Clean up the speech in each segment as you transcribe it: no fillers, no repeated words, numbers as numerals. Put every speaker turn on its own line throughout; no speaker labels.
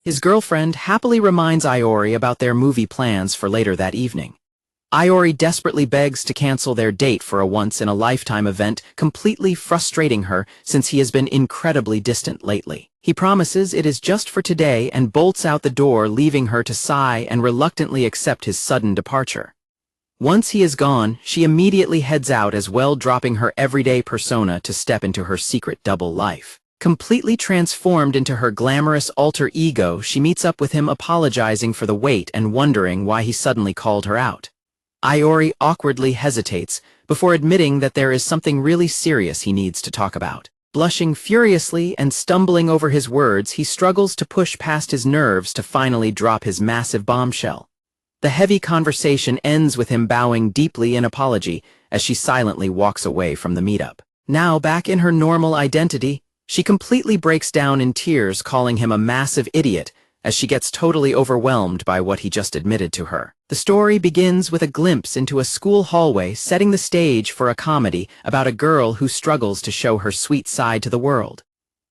His girlfriend happily reminds Iori about their movie plans for later that evening. Iori desperately begs to cancel their date for a once-in-a-lifetime event, completely frustrating her since he has been incredibly distant lately. He promises it is just for today and bolts out the door, leaving her to sigh and reluctantly accept his sudden departure. Once he is gone, she immediately heads out as well, dropping her everyday persona to step into her secret double life. Completely transformed into her glamorous alter ego, she meets up with him, apologizing for the wait and wondering why he suddenly called her out. Iori awkwardly hesitates before admitting that there is something really serious he needs to talk about. Blushing furiously and stumbling over his words, he struggles to push past his nerves to finally drop his massive bombshell. The heavy conversation ends with him bowing deeply in apology as she silently walks away from the meetup. Now back in her normal identity, she completely breaks down in tears, calling him a massive idiot as she gets totally overwhelmed by what he just admitted to her. The story begins with a glimpse into a school hallway, setting the stage for a comedy about a girl who struggles to show her sweet side to the world.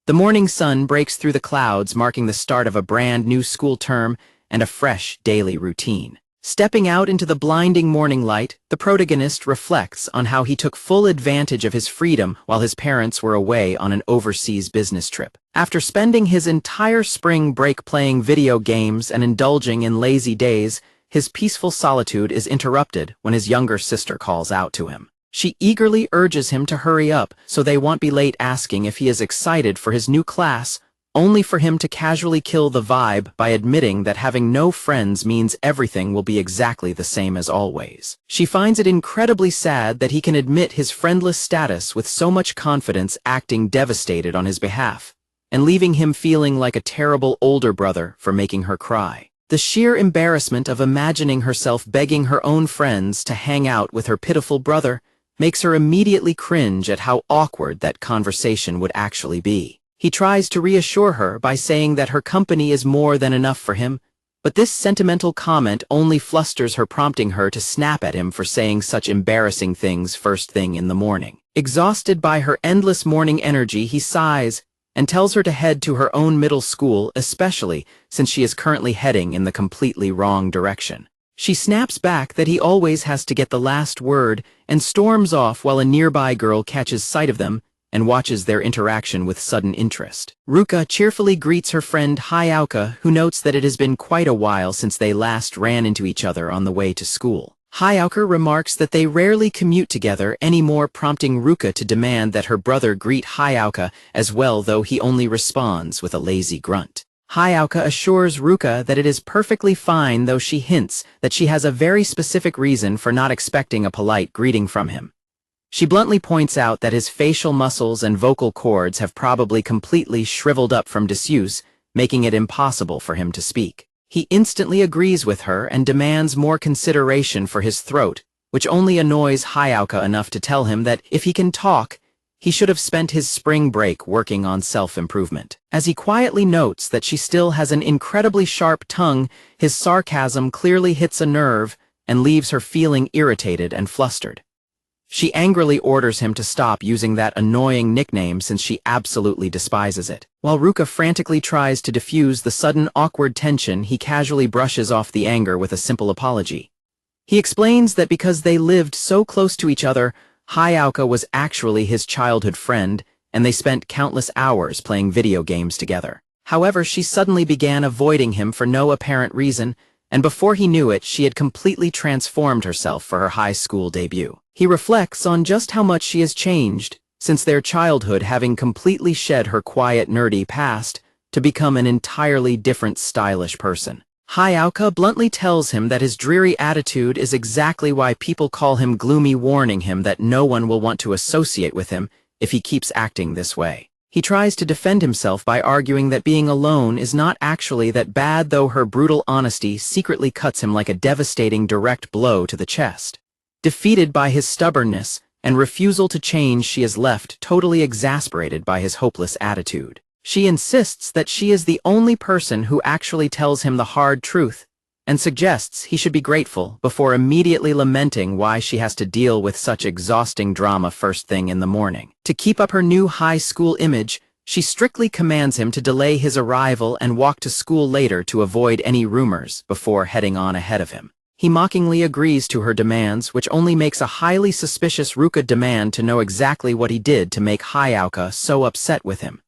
The morning sun breaks through the clouds, marking the start of a brand new school term and a fresh daily routine. Stepping out into the blinding morning light, the protagonist reflects on how he took full advantage of his freedom while his parents were away on an overseas business trip. After spending his entire spring break playing video games and indulging in lazy days, his peaceful solitude is interrupted when his younger sister calls out to him. She eagerly urges him to hurry up so they won't be late, asking if he is excited for his new class, only for him to casually kill the vibe by admitting that having no friends means everything will be exactly the same as always. She finds it incredibly sad that he can admit his friendless status with so much confidence, acting devastated on his behalf, and leaving him feeling like a terrible older brother for making her cry. The sheer embarrassment of imagining herself begging her own friends to hang out with her pitiful brother makes her immediately cringe at how awkward that conversation would actually be. He tries to reassure her by saying that her company is more than enough for him, but this sentimental comment only flusters her, prompting her to snap at him for saying such embarrassing things first thing in the morning. Exhausted by her endless morning energy, he sighs and tells her to head to her own middle school, especially since she is currently heading in the completely wrong direction. She snaps back that he always has to get the last word and storms off while a nearby girl catches sight of them and watches their interaction with sudden interest. Ruka cheerfully greets her friend Hayauka, who notes that it has been quite a while since they last ran into each other on the way to school. Hayauka remarks that they rarely commute together anymore, prompting Ruka to demand that her brother greet Hayauka as well, though he only responds with a lazy grunt. Hayauka assures Ruka that it is perfectly fine, though she hints that she has a very specific reason for not expecting a polite greeting from him. She bluntly points out that his facial muscles and vocal cords have probably completely shriveled up from disuse, making it impossible for him to speak. He instantly agrees with her and demands more consideration for his throat, which only annoys Hayauka enough to tell him that if he can talk, he should have spent his spring break working on self-improvement. As he quietly notes that she still has an incredibly sharp tongue, his sarcasm clearly hits a nerve and leaves her feeling irritated and flustered. She angrily orders him to stop using that annoying nickname since she absolutely despises it. While Ruka frantically tries to diffuse the sudden awkward tension, he casually brushes off the anger with a simple apology. He explains that because they lived so close to each other, Hayauka was actually his childhood friend, and they spent countless hours playing video games together. However, she suddenly began avoiding him for no apparent reason, and before he knew it, she had completely transformed herself for her high school debut. He reflects on just how much she has changed since their childhood, having completely shed her quiet, nerdy past to become an entirely different, stylish person. Hayauka bluntly tells him that his dreary attitude is exactly why people call him gloomy, warning him that no one will want to associate with him if he keeps acting this way. He tries to defend himself by arguing that being alone is not actually that bad, though her brutal honesty secretly cuts him like a devastating direct blow to the chest. Defeated by his stubbornness and refusal to change, she is left totally exasperated by his hopeless attitude. She insists that she is the only person who actually tells him the hard truth, and suggests he should be grateful before immediately lamenting why she has to deal with such exhausting drama first thing in the morning. To keep up her new high school image, She strictly commands him to delay his arrival and walk to school later to avoid any rumors before heading on ahead of him. He mockingly agrees to her demands, which only makes a highly suspicious Ruka demand to know exactly what he did to make Hayao so upset with him.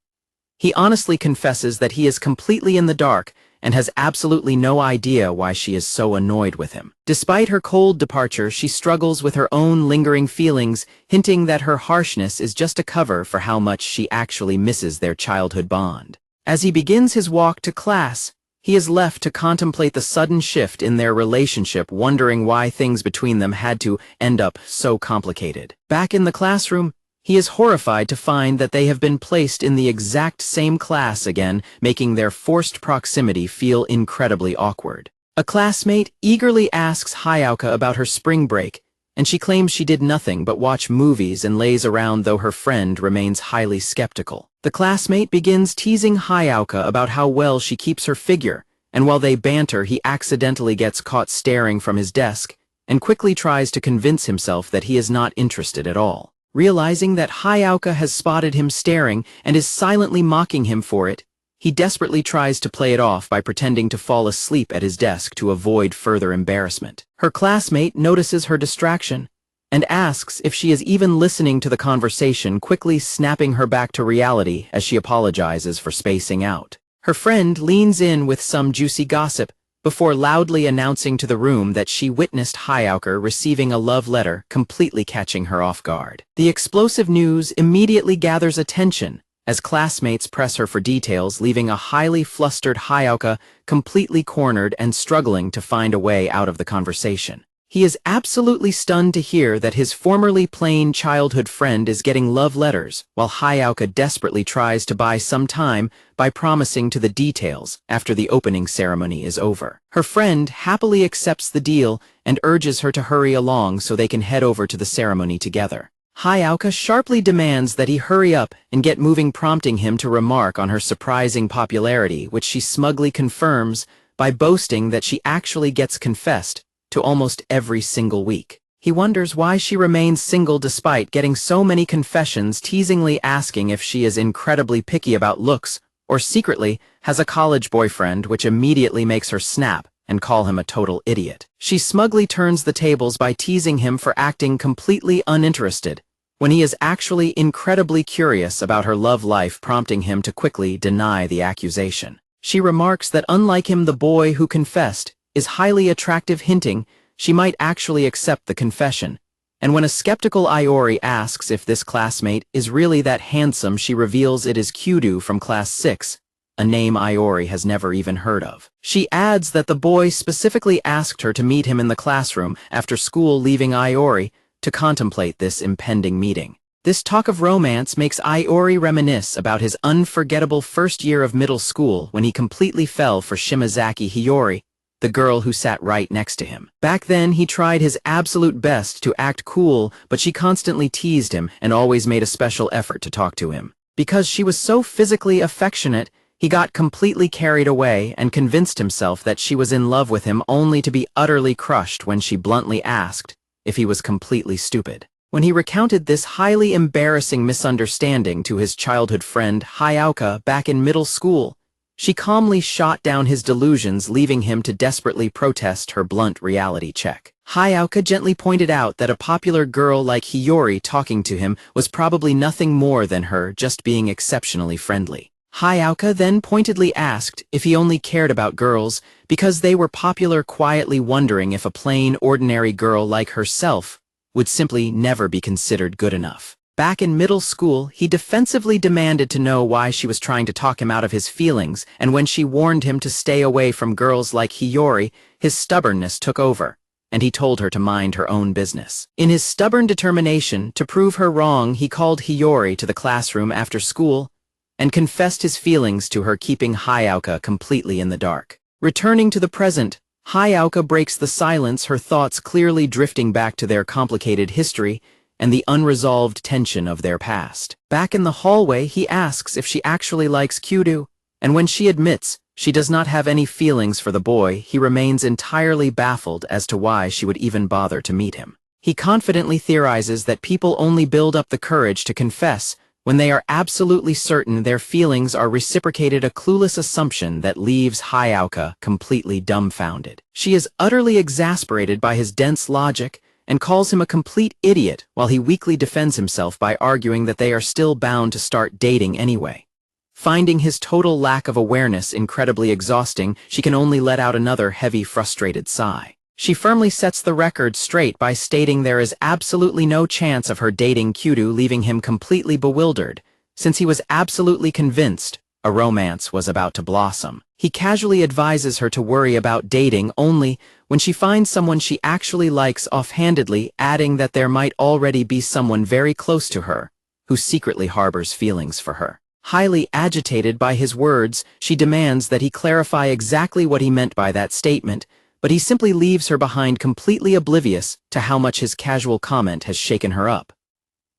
He honestly confesses that he is completely in the dark and has absolutely no idea why she is so annoyed with him. Despite her cold departure, she struggles with her own lingering feelings, hinting that her harshness is just a cover for how much she actually misses their childhood bond. As he begins his walk to class, he is left to contemplate the sudden shift in their relationship, wondering why things between them had to end up so complicated. Back in the classroom, he is horrified to find that they have been placed in the exact same class again, making their forced proximity feel incredibly awkward. A classmate eagerly asks Hayao about her spring break, and she claims she did nothing but watch movies and lays around, though her friend remains highly skeptical. The classmate begins teasing Hayao about how well she keeps her figure, and while they banter, he accidentally gets caught staring from his desk and quickly tries to convince himself that he is not interested at all. Realizing that Hayao has spotted him staring and is silently mocking him for it, he desperately tries to play it off by pretending to fall asleep at his desk to avoid further embarrassment. Her classmate notices her distraction and asks if she is even listening to the conversation, quickly snapping her back to reality as she apologizes for spacing out. Her friend leans in with some juicy gossip before loudly announcing to the room that she witnessed Hayao receiving a love letter, completely catching her off guard. The explosive news immediately gathers attention as classmates press her for details, leaving a highly flustered Hayao completely cornered and struggling to find a way out of the conversation. He is absolutely stunned to hear that his formerly plain childhood friend is getting love letters, while Hayao desperately tries to buy some time by promising to the details after the opening ceremony is over. Her friend happily accepts the deal and urges her to hurry along so they can head over to the ceremony together. Hayao sharply demands that he hurry up and get moving, prompting him to remark on her surprising popularity, which she smugly confirms by boasting that she actually gets confessed to almost every single week. He wonders why she remains single despite getting so many confessions, teasingly asking if she is incredibly picky about looks or secretly has a college boyfriend, which immediately makes her snap and call him a total idiot. She smugly turns the tables by teasing him for acting completely uninterested when he is actually incredibly curious about her love life, prompting him to quickly deny the accusation. She remarks that unlike him, the boy who confessed is highly attractive, hinting she might actually accept the confession. And when a skeptical Iori asks if this classmate is really that handsome, she reveals it is Kyudo from class 6, a name Iori has never even heard of. She adds that the boy specifically asked her to meet him in the classroom after school, leaving Iori to contemplate this impending meeting. This talk of romance makes Iori reminisce about his unforgettable first year of middle school when he completely fell for Shimazaki Hiyori, the girl who sat right next to him. Back then, he tried his absolute best to act cool, but she constantly teased him and always made a special effort to talk to him. Because she was so physically affectionate, he got completely carried away and convinced himself that she was in love with him, only to be utterly crushed when she bluntly asked if he was completely stupid. When he recounted this highly embarrassing misunderstanding to his childhood friend Hayao back in middle school, she calmly shot down his delusions, leaving him to desperately protest her blunt reality check. Hayao gently pointed out that a popular girl like Hiyori talking to him was probably nothing more than her just being exceptionally friendly. Hayao then pointedly asked if he only cared about girls because they were popular, quietly wondering if a plain, ordinary girl like herself would simply never be considered good enough. Back in middle school, he defensively demanded to know why she was trying to talk him out of his feelings, and when she warned him to stay away from girls like Hiyori, his stubbornness took over, and he told her to mind her own business. In his stubborn determination to prove her wrong, he called Hiyori to the classroom after school and confessed his feelings to her, keeping Hayao completely in the dark. Returning to the present, Hayao breaks the silence, her thoughts clearly drifting back to their complicated history and the unresolved tension of their past. Back in the hallway, he asks if she actually likes Kyudo, and when she admits she does not have any feelings for the boy, he remains entirely baffled as to why she would even bother to meet him. He confidently theorizes that people only build up the courage to confess When they are absolutely certain their feelings are reciprocated, a clueless assumption that leaves Hayao completely dumbfounded. She is utterly exasperated by his dense logic and calls him a complete idiot while he weakly defends himself by arguing that they are still bound to start dating anyway. Finding his total lack of awareness incredibly exhausting, she can only let out another heavy, frustrated sigh. She firmly sets the record straight by stating there is absolutely no chance of her dating Kyuru, leaving him completely bewildered, since he was absolutely convinced a romance was about to blossom. He casually advises her to worry about dating only when she finds someone she actually likes offhandedly, adding that there might already be someone very close to her who secretly harbors feelings for her. Highly agitated by his words, she demands that he clarify exactly what he meant by that statement, but he simply leaves her behind, completely oblivious to how much his casual comment has shaken her up.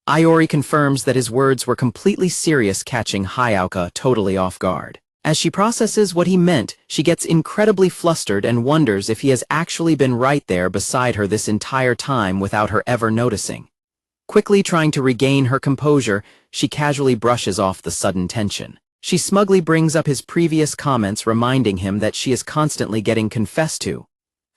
Iori confirms that his words were completely serious, catching Hayao totally off guard. As she processes what he meant, she gets incredibly flustered and wonders if he has actually been right there beside her this entire time without her ever noticing. Quickly trying to regain her composure, she casually brushes off the sudden tension. She smugly brings up his previous comments, reminding him that she is constantly getting confessed to.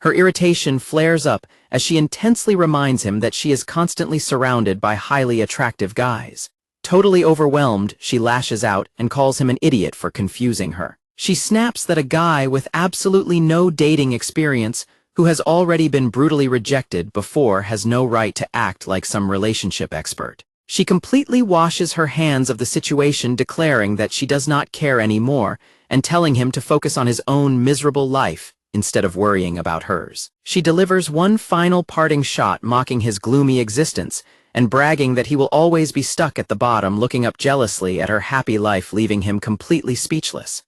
Her irritation flares up as she intensely reminds him that she is constantly surrounded by highly attractive guys. Totally overwhelmed, she lashes out and calls him an idiot for confusing her. She snaps that a guy with absolutely no dating experience, who has already been brutally rejected before, has no right to act like some relationship expert. She completely washes her hands of the situation, declaring that she does not care anymore and telling him to focus on his own miserable life instead of worrying about hers. She delivers one final parting shot, mocking his gloomy existence and bragging that he will always be stuck at the bottom, looking up jealously at her happy life, leaving him completely speechless.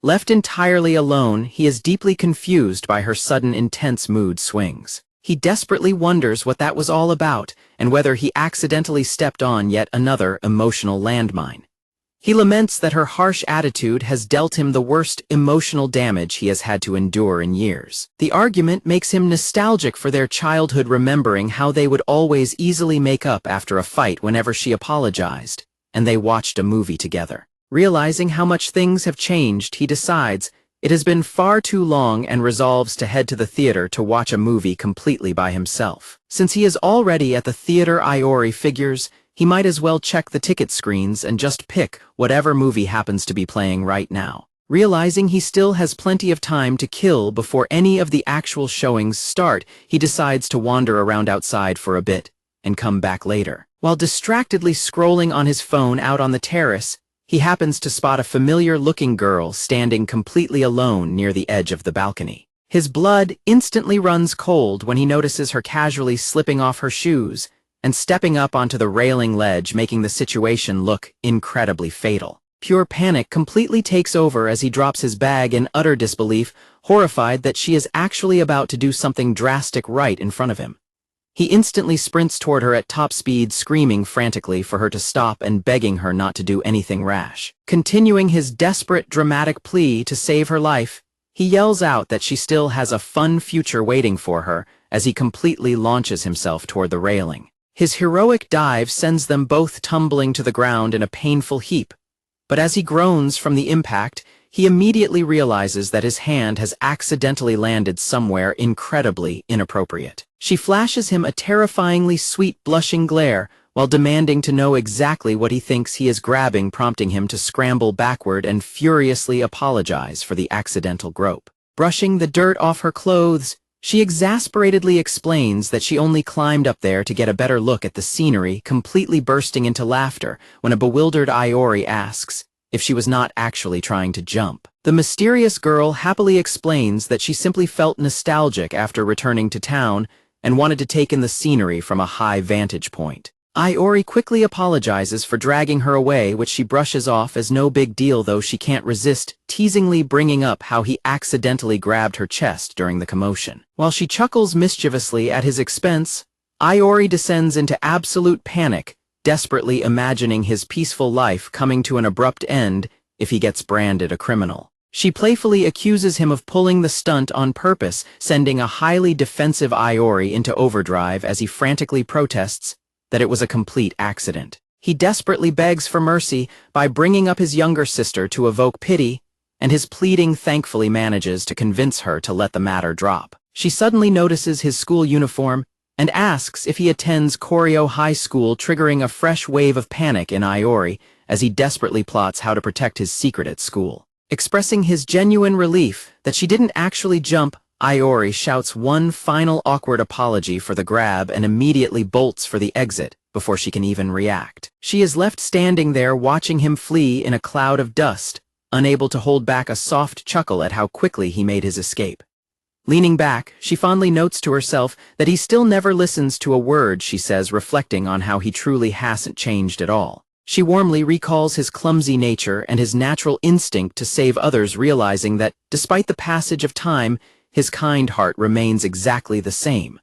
Left entirely alone, he is deeply confused by her sudden intense mood swings. He desperately wonders what that was all about and whether he accidentally stepped on yet another emotional landmine. He laments that her harsh attitude has dealt him the worst emotional damage he has had to endure in years. The argument makes him nostalgic for their childhood, remembering how they would always easily make up after a fight whenever she apologized, and they watched a movie together. Realizing how much things have changed, he decides it has been far too long and resolves to head to the theater to watch a movie completely by himself. Since he is already at the theater, Iori figures he might as well check the ticket screens and just pick whatever movie happens to be playing right now. Realizing he still has plenty of time to kill before any of the actual showings start, he decides to wander around outside for a bit and come back later. While distractedly scrolling on his phone out on the terrace, he happens to spot a familiar-looking girl standing completely alone near the edge of the balcony. His blood instantly runs cold when he notices her casually slipping off her shoes and stepping up onto the railing ledge, making the situation look incredibly fatal. Pure panic completely takes over as he drops his bag in utter disbelief, horrified that she is actually about to do something drastic right in front of him. He instantly sprints toward her at top speed, screaming frantically for her to stop and begging her not to do anything rash. Continuing his desperate, dramatic plea to save her life, he yells out that she still has a fun future waiting for her as he completely launches himself toward the railing. His heroic dive sends them both tumbling to the ground in a painful heap, but as he groans from the impact, he immediately realizes that his hand has accidentally landed somewhere incredibly inappropriate. She flashes him a terrifyingly sweet, blushing glare while demanding to know exactly what he thinks he is grabbing, prompting him to scramble backward and furiously apologize for the accidental grope. Brushing the dirt off her clothes, she exasperatedly explains that she only climbed up there to get a better look at the scenery, completely bursting into laughter when a bewildered Iori asks if she was not actually trying to jump. The mysterious girl happily explains that she simply felt nostalgic after returning to town and wanted to take in the scenery from a high vantage point. Iori quickly apologizes for dragging her away, which she brushes off as no big deal, though she can't resist teasingly bringing up how he accidentally grabbed her chest during the commotion. While she chuckles mischievously at his expense, Iori descends into absolute panic, desperately imagining his peaceful life coming to an abrupt end if he gets branded a criminal. She playfully accuses him of pulling the stunt on purpose, sending a highly defensive Iori into overdrive as he frantically protests that it was a complete accident. He desperately begs for mercy by bringing up his younger sister to evoke pity, and his pleading thankfully manages to convince her to let the matter drop. She suddenly notices his school uniform and asks if he attends Koryo High School, triggering a fresh wave of panic in Iori as he desperately plots how to protect his secret at school. Expressing his genuine relief that she didn't actually jump, Iori shouts one final awkward apology for the grab and immediately bolts for the exit before she can even react. She is left standing there watching him flee in a cloud of dust, unable to hold back a soft chuckle at how quickly he made his escape. Leaning back, she fondly notes to herself that he still never listens to a word she says, reflecting on how he truly hasn't changed at all. She warmly recalls his clumsy nature and his natural instinct to save others, realizing that, despite the passage of time, his kind heart remains exactly the same.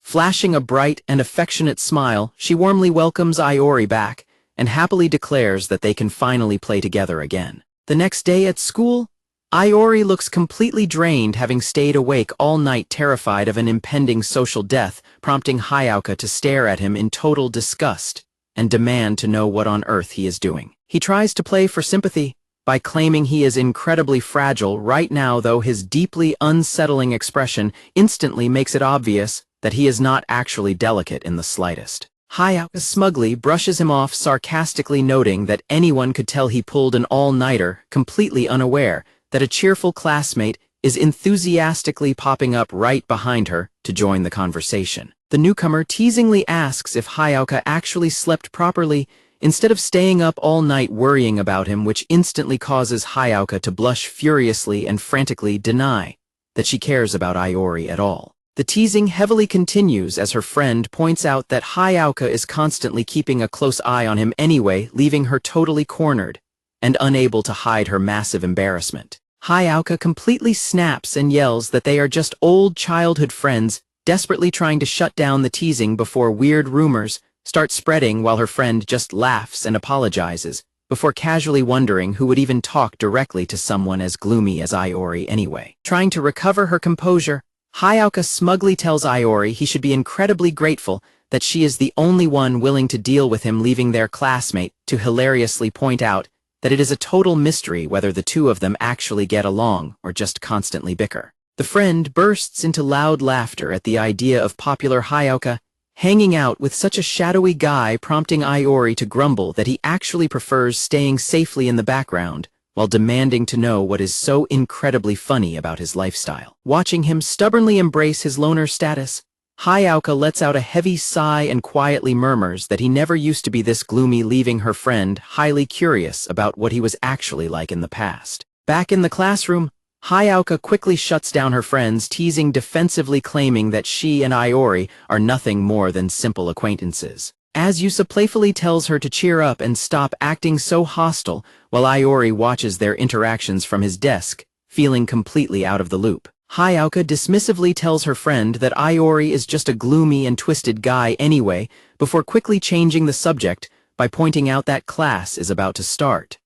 Flashing a bright and affectionate smile, she warmly welcomes Iori back and happily declares that they can finally play together again. The next day at school, Iori looks completely drained, having stayed awake all night terrified of an impending social death, prompting Hayao to stare at him in total disgust and demand to know what on earth he is doing. He tries to play for sympathy by claiming he is incredibly fragile right now, though his deeply unsettling expression instantly makes it obvious that he is not actually delicate in the slightest. Hayao smugly brushes him off, sarcastically noting that anyone could tell he pulled an all-nighter, completely unaware that a cheerful classmate is enthusiastically popping up right behind her to join the conversation. The newcomer teasingly asks if Hayao actually slept properly instead of staying up all night worrying about him, which instantly causes Hayao to blush furiously and frantically deny that she cares about Iori at all. The teasing heavily continues as her friend points out that Hayao is constantly keeping a close eye on him anyway, leaving her totally cornered and unable to hide her massive embarrassment. Hayao completely snaps and yells that they are just old childhood friends, desperately trying to shut down the teasing before weird rumors start spreading, while her friend just laughs and apologizes, before casually wondering who would even talk directly to someone as gloomy as Iori anyway. Trying to recover her composure, Hayao smugly tells Iori he should be incredibly grateful that she is the only one willing to deal with him leaving their classmate, to hilariously point out that it is a total mystery whether the two of them actually get along or just constantly bicker. The friend bursts into loud laughter at the idea of popular Hayao hanging out with such a shadowy guy, prompting Iori to grumble that he actually prefers staying safely in the background while demanding to know what is so incredibly funny about his lifestyle. Watching him stubbornly embrace his loner status, Hayao lets out a heavy sigh and quietly murmurs that he never used to be this gloomy, leaving her friend highly curious about what he was actually like in the past. Back in the classroom, Hayao quickly shuts down her friend's teasing, defensively claiming that she and Iori are nothing more than simple acquaintances. Yusa playfully tells her to cheer up and stop acting so hostile, while Iori watches their interactions from his desk, feeling completely out of the loop. Hayao dismissively tells her friend that Iori is just a gloomy and twisted guy anyway, before quickly changing the subject by pointing out that class is about to start.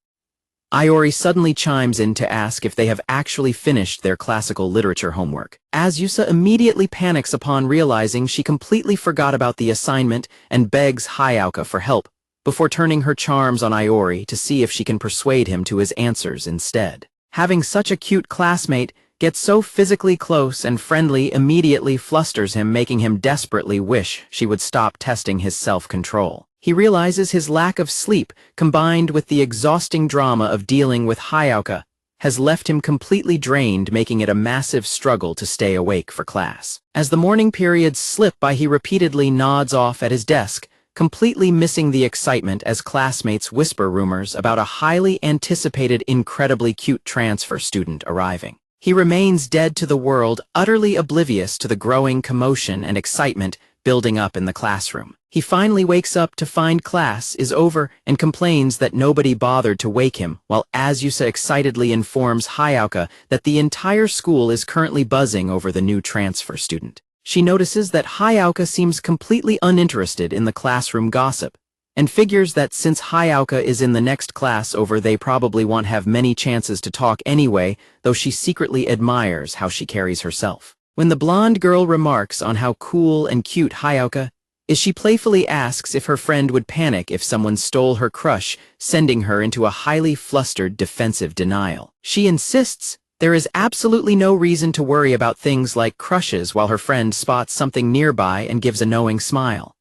Iori suddenly chimes in to ask if they have actually finished their classical literature homework. Yusa immediately panics upon realizing she completely forgot about the assignment and begs Hayao for help, before turning her charms on Iori to see if she can persuade him to his answers instead. Having such a cute classmate gets so physically close and friendly immediately flusters him, making him desperately wish she would stop testing his self-control. He realizes his lack of sleep, combined with the exhausting drama of dealing with Hayao, has left him completely drained, making it a massive struggle to stay awake for class. As the morning periods slip by, he repeatedly nods off at his desk, completely missing the excitement as classmates whisper rumors about a highly anticipated, incredibly cute transfer student arriving. He remains dead to the world, utterly oblivious to the growing commotion and excitement building up in the classroom. He finally wakes up to find class is over and complains that nobody bothered to wake him, while Yusa excitedly informs Hayao that the entire school is currently buzzing over the new transfer student. She notices that Hayao seems completely uninterested in the classroom gossip, and figures that since Hayao is in the next class over, they probably won't have many chances to talk anyway, though she secretly admires how she carries herself. When the blonde girl remarks on how cool and cute Hayao She playfully asks if her friend would panic if someone stole her crush, sending her into a highly flustered defensive denial. She insists there is absolutely no reason to worry about things like crushes while her friend spots something nearby and gives a knowing smile.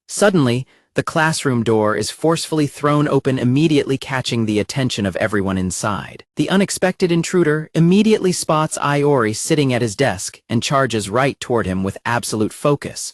Suddenly, the classroom door is forcefully thrown open, immediately catching the attention of everyone inside. The unexpected intruder immediately spots Iori sitting at his desk and charges right toward him with absolute focus.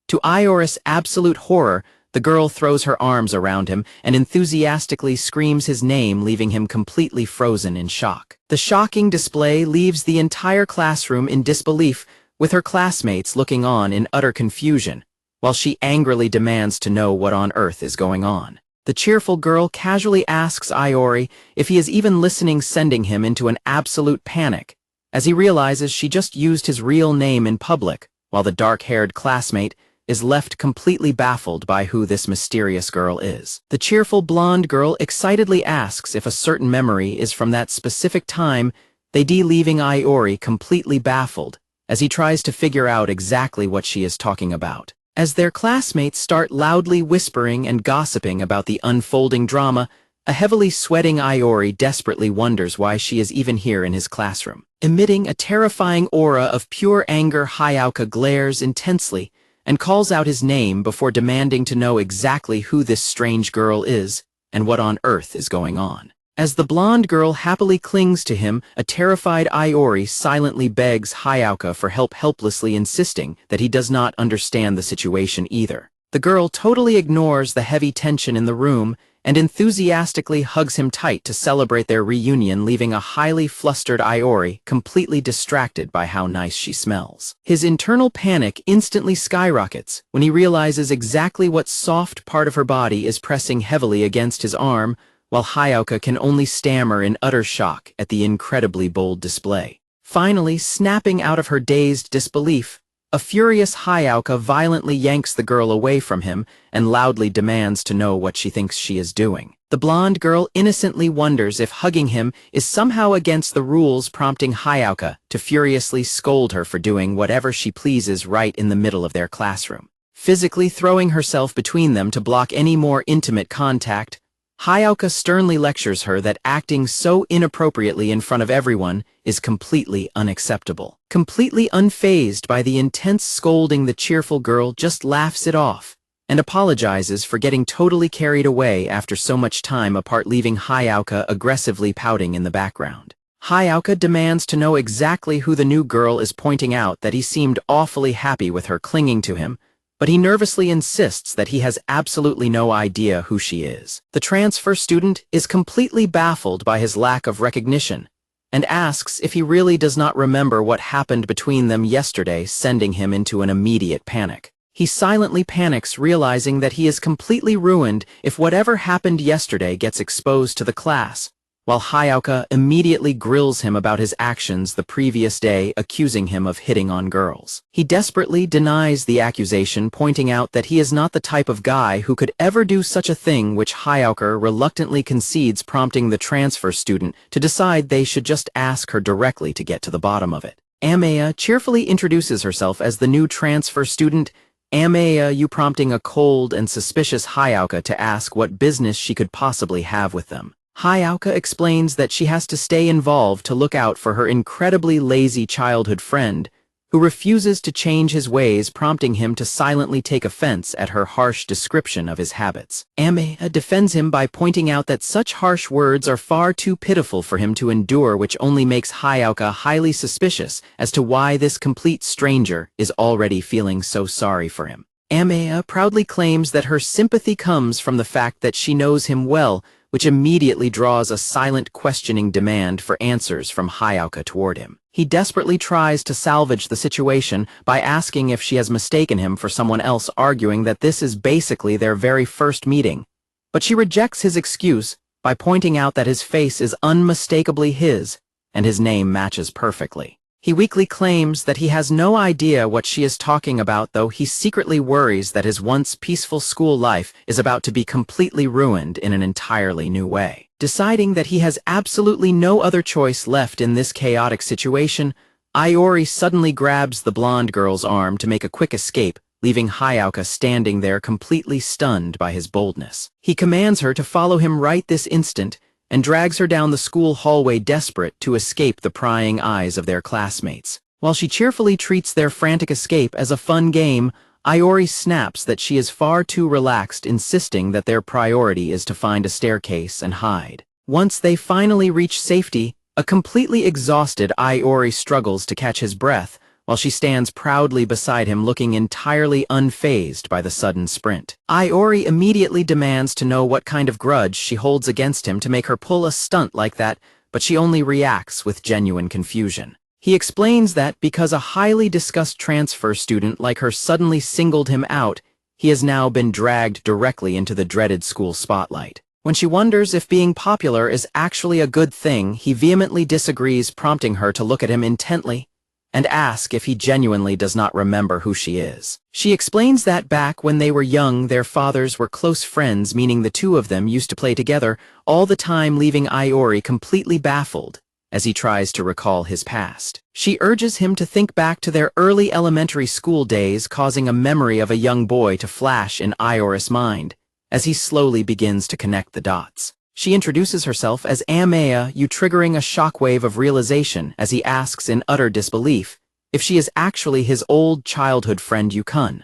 To Iori's absolute horror, the girl throws her arms around him and enthusiastically screams his name, leaving him completely frozen in shock. The shocking display leaves the entire classroom in disbelief, with her classmates looking on in utter confusion, while she angrily demands to know what on earth is going on. The cheerful girl casually asks Iori if he is even listening, sending him into an absolute panic, as he realizes she just used his real name in public, while the dark-haired classmate is left completely baffled by who this mysterious girl is. The cheerful blonde girl excitedly asks if a certain memory is from that specific time, leaving Iori completely baffled as he tries to figure out exactly what she is talking about. As their classmates start loudly whispering and gossiping about the unfolding drama, a heavily sweating Iori desperately wonders why she is even here in his classroom. Emitting a terrifying aura of pure anger, Hayao glares intensely and calls out his name before demanding to know exactly who this strange girl is and what on earth is going on. As the blonde girl happily clings to him, a terrified Iori silently begs Hayao for help, helplessly insisting that he does not understand the situation either. The girl totally ignores the heavy tension in the room and enthusiastically hugs him tight to celebrate their reunion, leaving a highly flustered Iori completely distracted by how nice she smells. His internal panic instantly skyrockets when he realizes exactly what soft part of her body is pressing heavily against his arm, while Hayao can only stammer in utter shock at the incredibly bold display. Finally, snapping out of her dazed disbelief, a furious Hayao violently yanks the girl away from him and loudly demands to know what she thinks she is doing. The blonde girl innocently wonders if hugging him is somehow against the rules, prompting Hayao to furiously scold her for doing whatever she pleases right in the middle of their classroom. Physically throwing herself between them to block any more intimate contact, Hayao sternly lectures her that acting so inappropriately in front of everyone is completely unacceptable. Completely unfazed by the intense scolding, the cheerful girl just laughs it off and apologizes for getting totally carried away after so much time apart, leaving Hayao aggressively pouting in the background. Hayao demands to know exactly who the new girl is, pointing out that he seemed awfully happy with her clinging to him, but he nervously insists that he has absolutely no idea who she is. The transfer student is completely baffled by his lack of recognition and asks if he really does not remember what happened between them yesterday, sending him into an immediate panic. He silently panics, realizing that he is completely ruined if whatever happened yesterday gets exposed to the class, while Hayao immediately grills him about his actions the previous day, accusing him of hitting on girls. He desperately denies the accusation, pointing out that he is not the type of guy who could ever do such a thing, which Hayao reluctantly concedes, prompting the transfer student to decide they should just ask her directly to get to the bottom of it. Amaya cheerfully introduces herself as the new transfer student, Amaya prompting a cold and suspicious Hayao to ask what business she could possibly have with them. Hayao explains that she has to stay involved to look out for her incredibly lazy childhood friend, who refuses to change his ways, prompting him to silently take offense at her harsh description of his habits. Amaya defends him by pointing out that such harsh words are far too pitiful for him to endure, which only makes Hayao highly suspicious as to why this complete stranger is already feeling so sorry for him. Amaya proudly claims that her sympathy comes from the fact that she knows him well, which immediately draws a silent questioning demand for answers from Hayao toward him. He desperately tries to salvage the situation by asking if she has mistaken him for someone else, arguing that this is basically their very first meeting. But she rejects his excuse by pointing out that his face is unmistakably his, and his name matches perfectly. He weakly claims that he has no idea what she is talking about, though he secretly worries that his once peaceful school life is about to be completely ruined in an entirely new way. Deciding that he has absolutely no other choice left in this chaotic situation, Iori suddenly grabs the blonde girl's arm to make a quick escape, leaving Hayao standing there completely stunned by his boldness. He commands her to follow him right this instant and drags her down the school hallway desperate to escape the prying eyes of their classmates. While she cheerfully treats their frantic escape as a fun game, Iori snaps that she is far too relaxed, insisting that their priority is to find a staircase and hide. Once they finally reach safety, a completely exhausted Iori struggles to catch his breath, while she stands proudly beside him looking entirely unfazed by the sudden sprint. Iori immediately demands to know what kind of grudge she holds against him to make her pull a stunt like that, but she only reacts with genuine confusion. He explains that because a highly discussed transfer student like her suddenly singled him out, he has now been dragged directly into the dreaded school spotlight. When she wonders if being popular is actually a good thing, he vehemently disagrees, prompting her to look at him intently and ask if he genuinely does not remember who she is. She explains that back when they were young, their fathers were close friends, meaning the two of them used to play together all the time, leaving Iori completely baffled as he tries to recall his past. She urges him to think back to their early elementary school days, causing a memory of a young boy to flash in Iori's mind as he slowly begins to connect the dots. She introduces herself as Amaya, triggering a shockwave of realization as he asks in utter disbelief if she is actually his old childhood friend Yukun.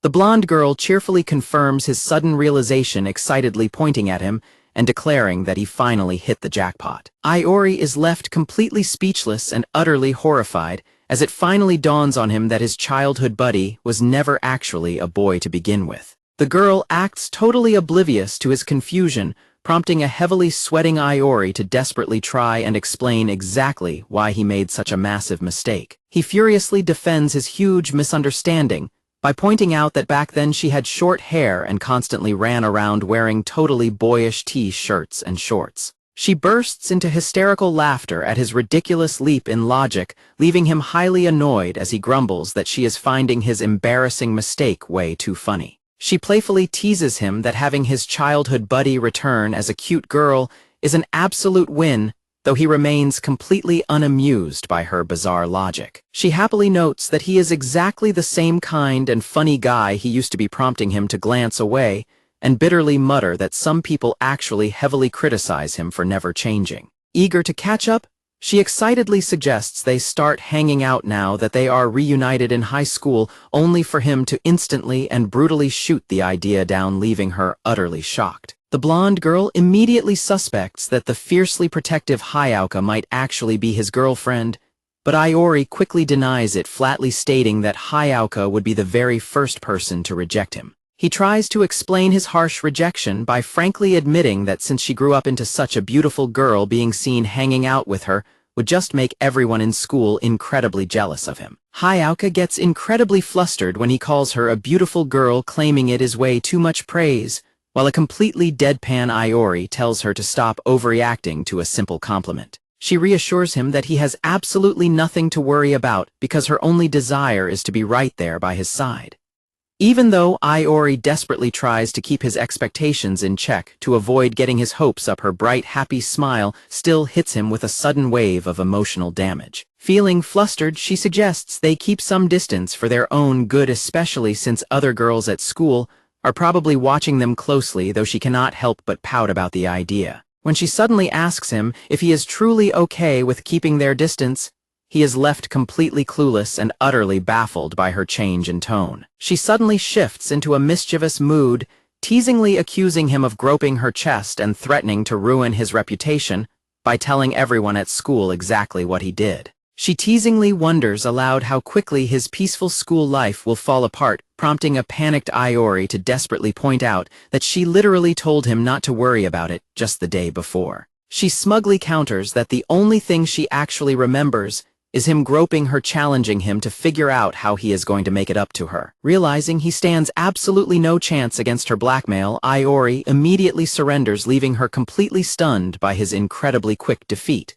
The blonde girl cheerfully confirms his sudden realization, excitedly pointing at him and declaring that he finally hit the jackpot. Iori is left completely speechless and utterly horrified as it finally dawns on him that his childhood buddy was never actually a boy to begin with. The girl acts totally oblivious to his confusion, prompting a heavily sweating Iori to desperately try and explain exactly why he made such a massive mistake. He furiously defends his huge misunderstanding by pointing out that back then she had short hair and constantly ran around wearing totally boyish t-shirts and shorts. She bursts into hysterical laughter at his ridiculous leap in logic, leaving him highly annoyed as he grumbles that she is finding his embarrassing mistake way too funny. She playfully teases him that having his childhood buddy return as a cute girl is an absolute win, though he remains completely unamused by her bizarre logic. She happily notes that he is exactly the same kind and funny guy he used to be, prompting him to glance away and bitterly mutter that some people actually heavily criticize him for never changing. Eager to catch up, she excitedly suggests they start hanging out now that they are reunited in high school, only for him to instantly and brutally shoot the idea down, leaving her utterly shocked. The blonde girl immediately suspects that the fiercely protective Hayao might actually be his girlfriend, but Iori quickly denies it, flatly stating that Hayao would be the very first person to reject him. He tries to explain his harsh rejection by frankly admitting that since she grew up into such a beautiful girl, being seen hanging out with her would just make everyone in school incredibly jealous of him. Hayao gets incredibly flustered when he calls her a beautiful girl, claiming it is way too much praise, while a completely deadpan Iori tells her to stop overreacting to a simple compliment. She reassures him that he has absolutely nothing to worry about because her only desire is to be right there by his side. Even though Iori desperately tries to keep his expectations in check to avoid getting his hopes up, her bright, happy smile still hits him with a sudden wave of emotional damage. Feeling flustered, she suggests they keep some distance for their own good, especially since other girls at school are probably watching them closely, though she cannot help but pout about the idea. When she suddenly asks him if he is truly okay with keeping their distance, he is left completely clueless and utterly baffled by her change in tone. She suddenly shifts into a mischievous mood, teasingly accusing him of groping her chest and threatening to ruin his reputation by telling everyone at school exactly what he did. She teasingly wonders aloud how quickly his peaceful school life will fall apart, prompting a panicked Iori to desperately point out that she literally told him not to worry about it just the day before. She smugly counters that the only thing she actually remembers is him groping her, challenging him to figure out how he is going to make it up to her. Realizing he stands absolutely no chance against her blackmail, Iori immediately surrenders, leaving her completely stunned by his incredibly quick defeat.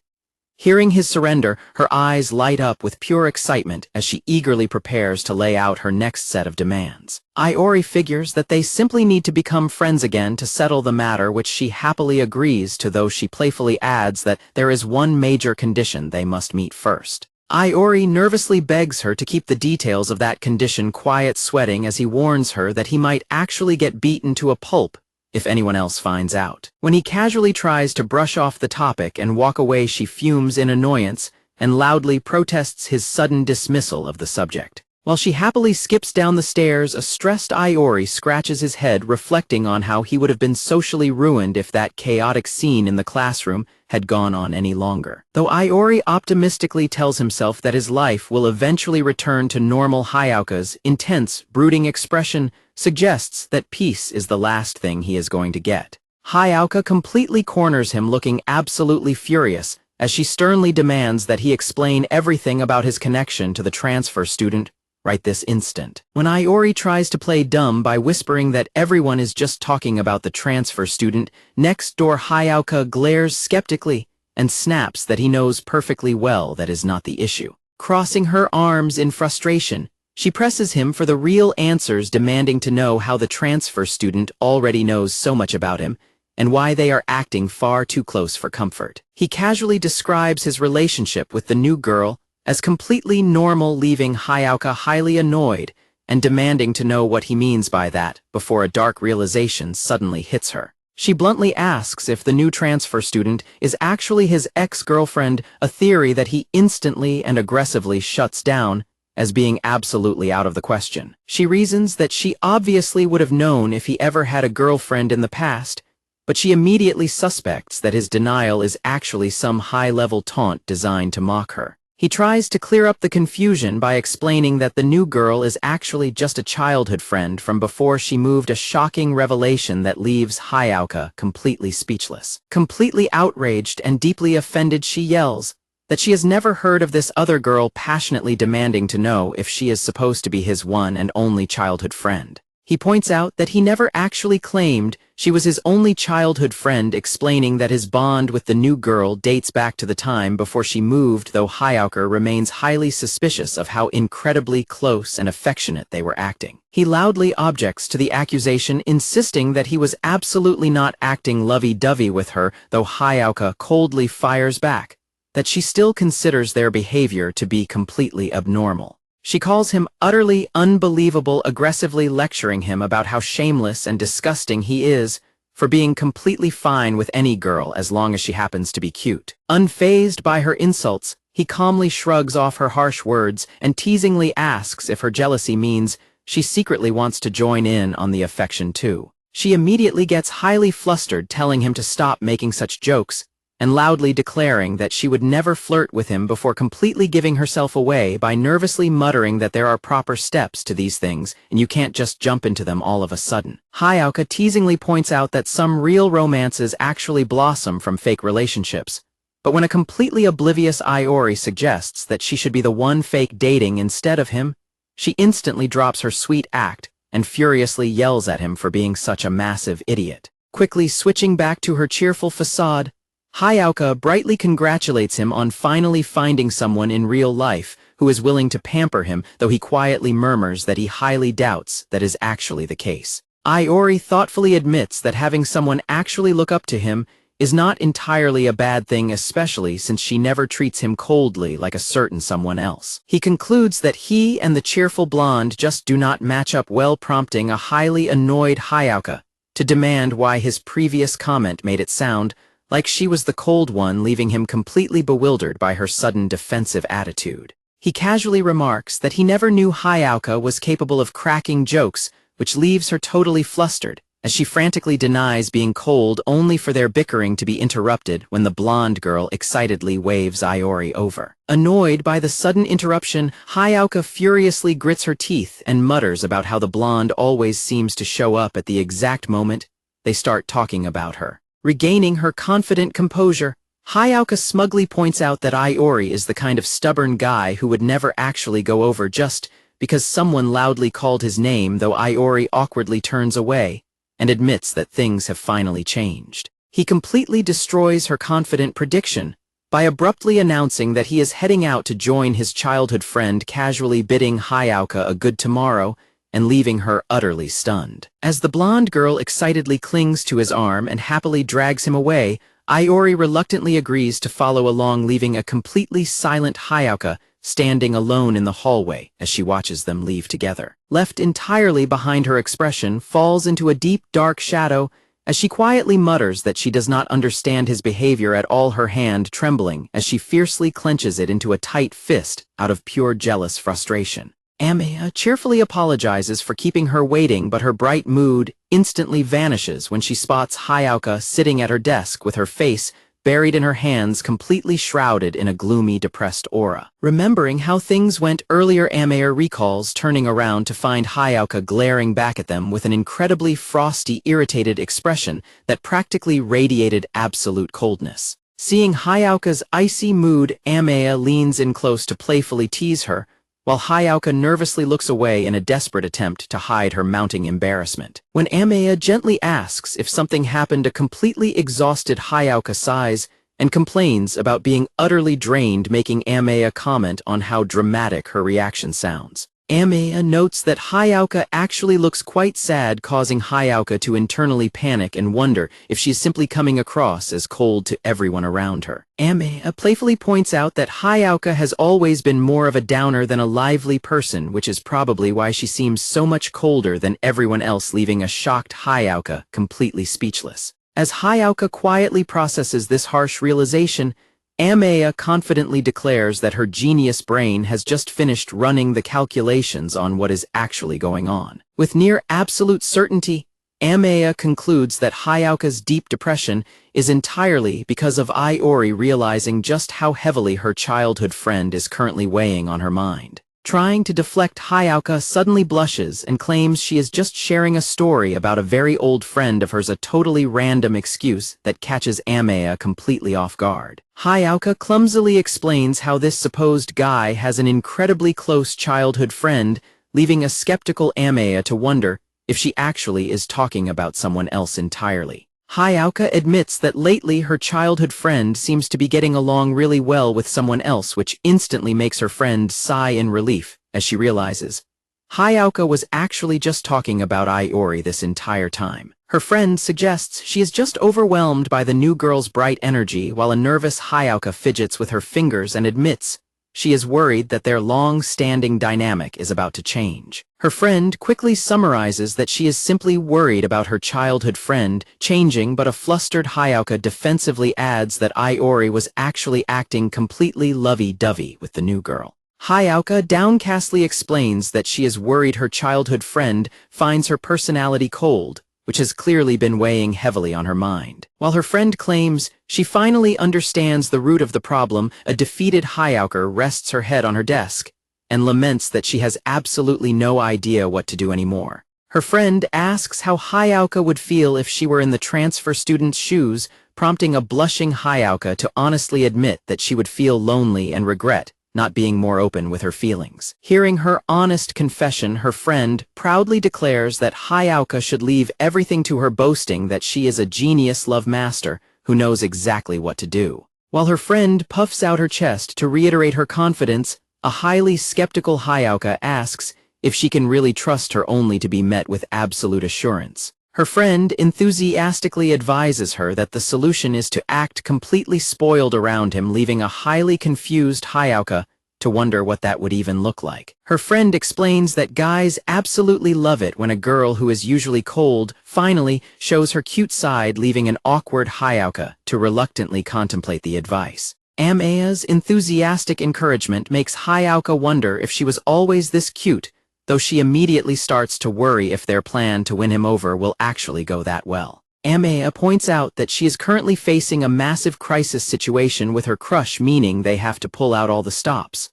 Hearing his surrender, her eyes light up with pure excitement as she eagerly prepares to lay out her next set of demands. Iori figures that they simply need to become friends again to settle the matter, which she happily agrees to, though she playfully adds that there is one major condition they must meet first. Iori nervously begs her to keep the details of that condition quiet, sweating as he warns her that he might actually get beaten to a pulp if anyone else finds out. When he casually tries to brush off the topic and walk away, she fumes in annoyance and loudly protests his sudden dismissal of the subject. While she happily skips down the stairs, a stressed Iori scratches his head, reflecting on how he would have been socially ruined if that chaotic scene in the classroom had gone on any longer. Though Iori optimistically tells himself that his life will eventually return to normal, Hayaka's intense, brooding expression suggests that peace is the last thing he is going to get. Hayaka completely corners him, looking absolutely furious, as she sternly demands that he explain everything about his connection to the transfer student right this instant. When Iori tries to play dumb by whispering that everyone is just talking about the transfer student, next door Hayaka glares skeptically and snaps that he knows perfectly well that is not the issue. Crossing her arms in frustration, she presses him for the real answers, demanding to know how the transfer student already knows so much about him and why they are acting far too close for comfort. He casually describes his relationship with the new girl as completely normal, leaving Hayaka highly annoyed and demanding to know what he means by that before a dark realization suddenly hits her. She bluntly asks if the new transfer student is actually his ex-girlfriend, a theory that he instantly and aggressively shuts down as being absolutely out of the question. She reasons that she obviously would have known if he ever had a girlfriend in the past, but she immediately suspects that his denial is actually some high-level taunt designed to mock her. He tries to clear up the confusion by explaining that the new girl is actually just a childhood friend from before she moved, a shocking revelation that leaves Hayaka completely speechless. Completely outraged and deeply offended, she yells that she has never heard of this other girl, passionately demanding to know if she is supposed to be his one and only childhood friend. He points out that he never actually claimed she was his only childhood friend, explaining that his bond with the new girl dates back to the time before she moved, though Hayaka remains highly suspicious of how incredibly close and affectionate they were acting. He loudly objects to the accusation, insisting that he was absolutely not acting lovey-dovey with her, though Hayaka coldly fires back that she still considers their behavior to be completely abnormal. She calls him utterly unbelievable, aggressively lecturing him about how shameless and disgusting he is for being completely fine with any girl as long as she happens to be cute. Unfazed by her insults, he calmly shrugs off her harsh words and teasingly asks if her jealousy means she secretly wants to join in on the affection too. She immediately gets highly flustered, telling him to stop making such jokes and loudly declaring that she would never flirt with him, before completely giving herself away by nervously muttering that there are proper steps to these things and you can't just jump into them all of a sudden. Hayaka teasingly points out that some real romances actually blossom from fake relationships, but when a completely oblivious Iori suggests that she should be the one fake dating instead of him, she instantly drops her sweet act and furiously yells at him for being such a massive idiot. Quickly switching back to her cheerful facade, Hayaka brightly congratulates him on finally finding someone in real life who is willing to pamper him, though he quietly murmurs that he highly doubts that is actually the case. Iori thoughtfully admits that having someone actually look up to him is not entirely a bad thing, especially since she never treats him coldly like a certain someone else. He concludes that he and the cheerful blonde just do not match up well, prompting a highly annoyed Hayaka to demand why his previous comment made it sound like she was the cold one, leaving him completely bewildered by her sudden defensive attitude. He casually remarks that he never knew Hayaka was capable of cracking jokes, which leaves her totally flustered, as she frantically denies being cold, only for their bickering to be interrupted when the blonde girl excitedly waves Iori over. Annoyed by the sudden interruption, Hayaka furiously grits her teeth and mutters about how the blonde always seems to show up at the exact moment they start talking about her. Regaining her confident composure, Hayaka smugly points out that Iori is the kind of stubborn guy who would never actually go over just because someone loudly called his name, though Iori awkwardly turns away and admits that things have finally changed. He completely destroys her confident prediction by abruptly announcing that he is heading out to join his childhood friend, casually bidding Hayaka a good tomorrow and leaving her utterly stunned. As the blonde girl excitedly clings to his arm and happily drags him away, Iori reluctantly agrees to follow along, leaving a completely silent Hayaka standing alone in the hallway as she watches them leave together. Left entirely behind, her expression falls into a deep, dark shadow as she quietly mutters that she does not understand his behavior at all, her hand trembling as she fiercely clenches it into a tight fist out of pure jealous frustration. Amaya cheerfully apologizes for keeping her waiting, but her bright mood instantly vanishes when she spots Hayao sitting at her desk with her face buried in her hands, completely shrouded in a gloomy, depressed aura. Remembering how things went earlier, Amaya recalls turning around to find Hayao glaring back at them with an incredibly frosty, irritated expression that practically radiated absolute coldness. Seeing Hayao's icy mood, Amaya leans in close to playfully tease her, while Hayao nervously looks away in a desperate attempt to hide her mounting embarrassment. When Amaya gently asks if something happened, a completely exhausted Hayao sighs and complains about being utterly drained, making Amaya comment on how dramatic her reaction sounds. Amaya notes that Hayao actually looks quite sad, causing Hayao to internally panic and wonder if she's simply coming across as cold to everyone around her. Amaya playfully points out that Hayao has always been more of a downer than a lively person, which is probably why she seems so much colder than everyone else, leaving a shocked Hayao completely speechless. As Hayao quietly processes this harsh realization, Amaya confidently declares that her genius brain has just finished running the calculations on what is actually going on. With near absolute certainty, Amaya concludes that Hayao's deep depression is entirely because of Iori realizing just how heavily her childhood friend is currently weighing on her mind. Trying to deflect, Hayao suddenly blushes and claims she is just sharing a story about a very old friend of hers, a totally random excuse that catches Amaya completely off guard. Hayao clumsily explains how this supposed guy has an incredibly close childhood friend, leaving a skeptical Amaya to wonder if she actually is talking about someone else entirely. Hayao admits that lately her childhood friend seems to be getting along really well with someone else, which instantly makes her friend sigh in relief as she realizes Hayao was actually just talking about Iori this entire time. Her friend suggests she is just overwhelmed by the new girl's bright energy, while a nervous Hayao fidgets with her fingers and admits she is worried that their long-standing dynamic is about to change. Her friend quickly summarizes that she is simply worried about her childhood friend changing, but a flustered Hayao defensively adds that Iori was actually acting completely lovey-dovey with the new girl. Hayao downcastly explains that she is worried her childhood friend finds her personality cold, which has clearly been weighing heavily on her mind. While her friend claims she finally understands the root of the problem, a defeated Hayao rests her head on her desk and laments that she has absolutely no idea what to do anymore. Her friend asks how Hayao would feel if she were in the transfer student's shoes, prompting a blushing Hayao to honestly admit that she would feel lonely and regret not being more open with her feelings. Hearing her honest confession, her friend proudly declares that Hayao should leave everything to her, boasting that she is a genius love master who knows exactly what to do. While her friend puffs out her chest to reiterate her confidence, a highly skeptical Hayao asks if she can really trust her, only to be met with absolute assurance. Her friend enthusiastically advises her that the solution is to act completely spoiled around him, leaving a highly confused Hayao to wonder what that would even look like. Her friend explains that guys absolutely love it when a girl who is usually cold finally shows her cute side, leaving an awkward Hayao to reluctantly contemplate the advice. Amaya's enthusiastic encouragement makes Hayao wonder if she was always this cute, though she immediately starts to worry if their plan to win him over will actually go that well. Amaya points out that she is currently facing a massive crisis situation with her crush, meaning they have to pull out all the stops.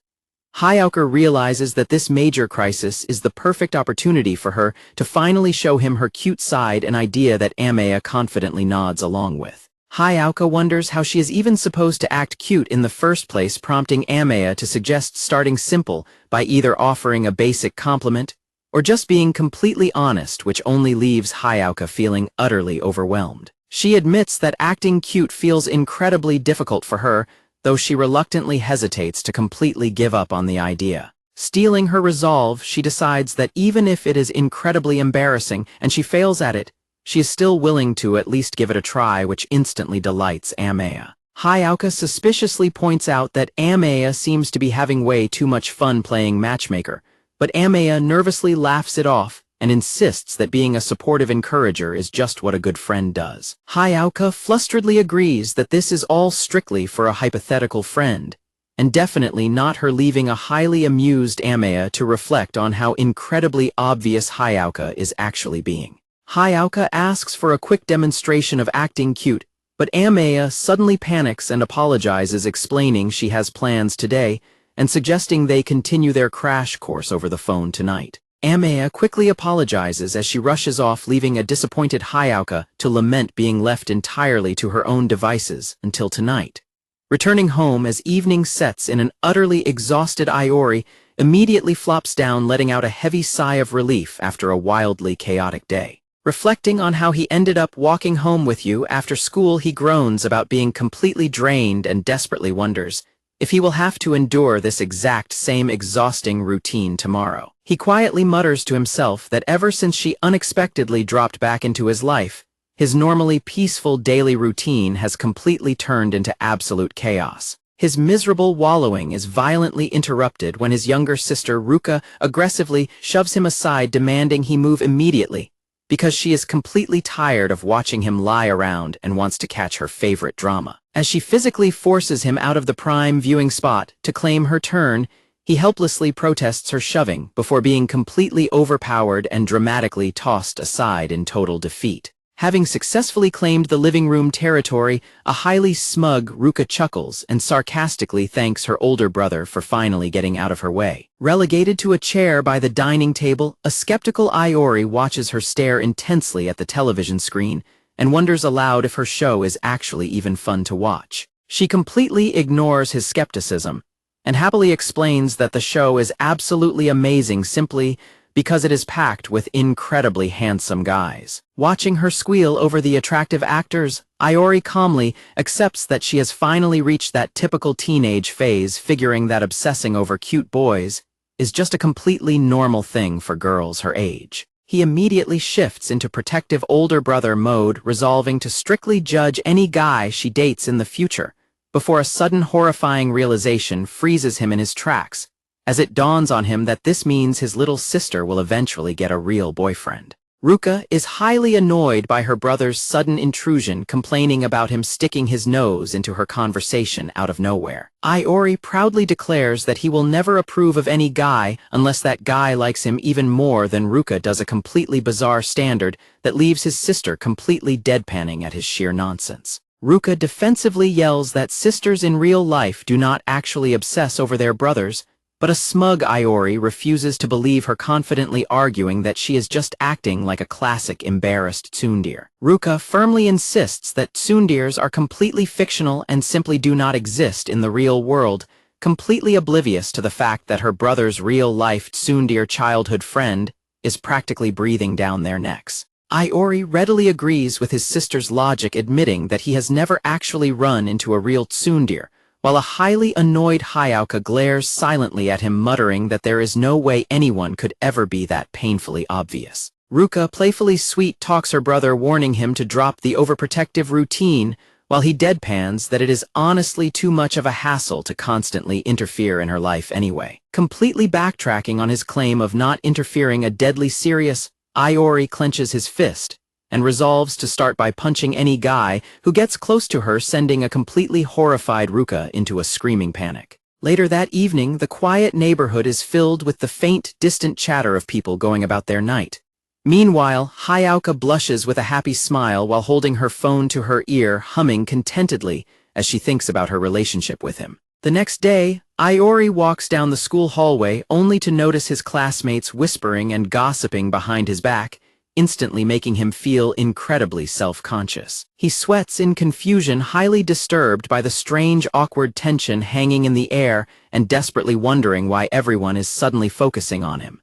Hayao realizes that this major crisis is the perfect opportunity for her to finally show him her cute side, an idea that Amaya confidently nods along with. Hayao wonders how she is even supposed to act cute in the first place, prompting Amaya to suggest starting simple by either offering a basic compliment or just being completely honest, which only leaves Hayao feeling utterly overwhelmed. She admits that acting cute feels incredibly difficult for her, though she reluctantly hesitates to completely give up on the idea. Steeling her resolve, she decides that even if it is incredibly embarrassing and she fails at it, she is still willing to at least give it a try, which instantly delights Amaya. Hayao suspiciously points out that Amaya seems to be having way too much fun playing matchmaker, but Amaya nervously laughs it off and insists that being a supportive encourager is just what a good friend does. Hayao flustredly agrees that this is all strictly for a hypothetical friend, and definitely not her, leaving a highly amused Amaya to reflect on how incredibly obvious Hayao is actually being. Hayao asks for a quick demonstration of acting cute, but Amaya suddenly panics and apologizes, explaining she has plans today and suggesting they continue their crash course over the phone tonight. Amaya quickly apologizes as she rushes off, leaving a disappointed Hayao to lament being left entirely to her own devices until tonight. Returning home as evening sets in, an utterly exhausted Iori immediately flops down, letting out a heavy sigh of relief after a wildly chaotic day. Reflecting on how he ended up walking home with you after school, he groans about being completely drained and desperately wonders if he will have to endure this exact same exhausting routine tomorrow. He quietly mutters to himself that ever since she unexpectedly dropped back into his life, his normally peaceful daily routine has completely turned into absolute chaos. His miserable wallowing is violently interrupted when his younger sister Ruka aggressively shoves him aside, demanding he move immediately, because she is completely tired of watching him lie around and wants to catch her favorite drama. As she physically forces him out of the prime viewing spot to claim her turn, he helplessly protests her shoving before being completely overpowered and dramatically tossed aside in total defeat. Having successfully claimed the living room territory, a highly smug Ruka chuckles and sarcastically thanks her older brother for finally getting out of her way. Relegated to a chair by the dining table, a skeptical Iori watches her stare intensely at the television screen and wonders aloud if her show is actually even fun to watch. She completely ignores his skepticism and happily explains that the show is absolutely amazing simply because it is packed with incredibly handsome guys. Watching her squeal over the attractive actors, Iori calmly accepts that she has finally reached that typical teenage phase, figuring that obsessing over cute boys is just a completely normal thing for girls her age. He immediately shifts into protective older brother mode, resolving to strictly judge any guy she dates in the future, before a sudden horrifying realization freezes him in his tracks, as it dawns on him that this means his little sister will eventually get a real boyfriend. Ruka is highly annoyed by her brother's sudden intrusion, complaining about him sticking his nose into her conversation out of nowhere. Iori proudly declares that he will never approve of any guy unless that guy likes him even more than Ruka does, a completely bizarre standard that leaves his sister completely deadpanning at his sheer nonsense. Ruka defensively yells that sisters in real life do not actually obsess over their brothers, but a smug Iori refuses to believe her, confidently arguing that she is just acting like a classic embarrassed tsundere. Ruka firmly insists that tsunderes are completely fictional and simply do not exist in the real world, completely oblivious to the fact that her brother's real-life tsundere childhood friend is practically breathing down their necks. Iori readily agrees with his sister's logic, admitting that he has never actually run into a real tsundere, while a highly annoyed Hayao glares silently at him, muttering that there is no way anyone could ever be that painfully obvious. Ruka playfully sweet-talks her brother, warning him to drop the overprotective routine, while he deadpans that it is honestly too much of a hassle to constantly interfere in her life anyway. Completely backtracking on his claim of not interfering, a deadly serious, Iori clenches his fist and resolves to start by punching any guy who gets close to her, sending a completely horrified Ruka into a screaming panic. Later that evening, the quiet neighborhood is filled with the faint, distant chatter of people going about their night. Meanwhile, Hayao blushes with a happy smile while holding her phone to her ear, humming contentedly as she thinks about her relationship with him. The next day, Iori walks down the school hallway only to notice his classmates whispering and gossiping behind his back, instantly making him feel incredibly self-conscious. He sweats in confusion, highly disturbed by the strange, awkward tension hanging in the air and desperately wondering why everyone is suddenly focusing on him.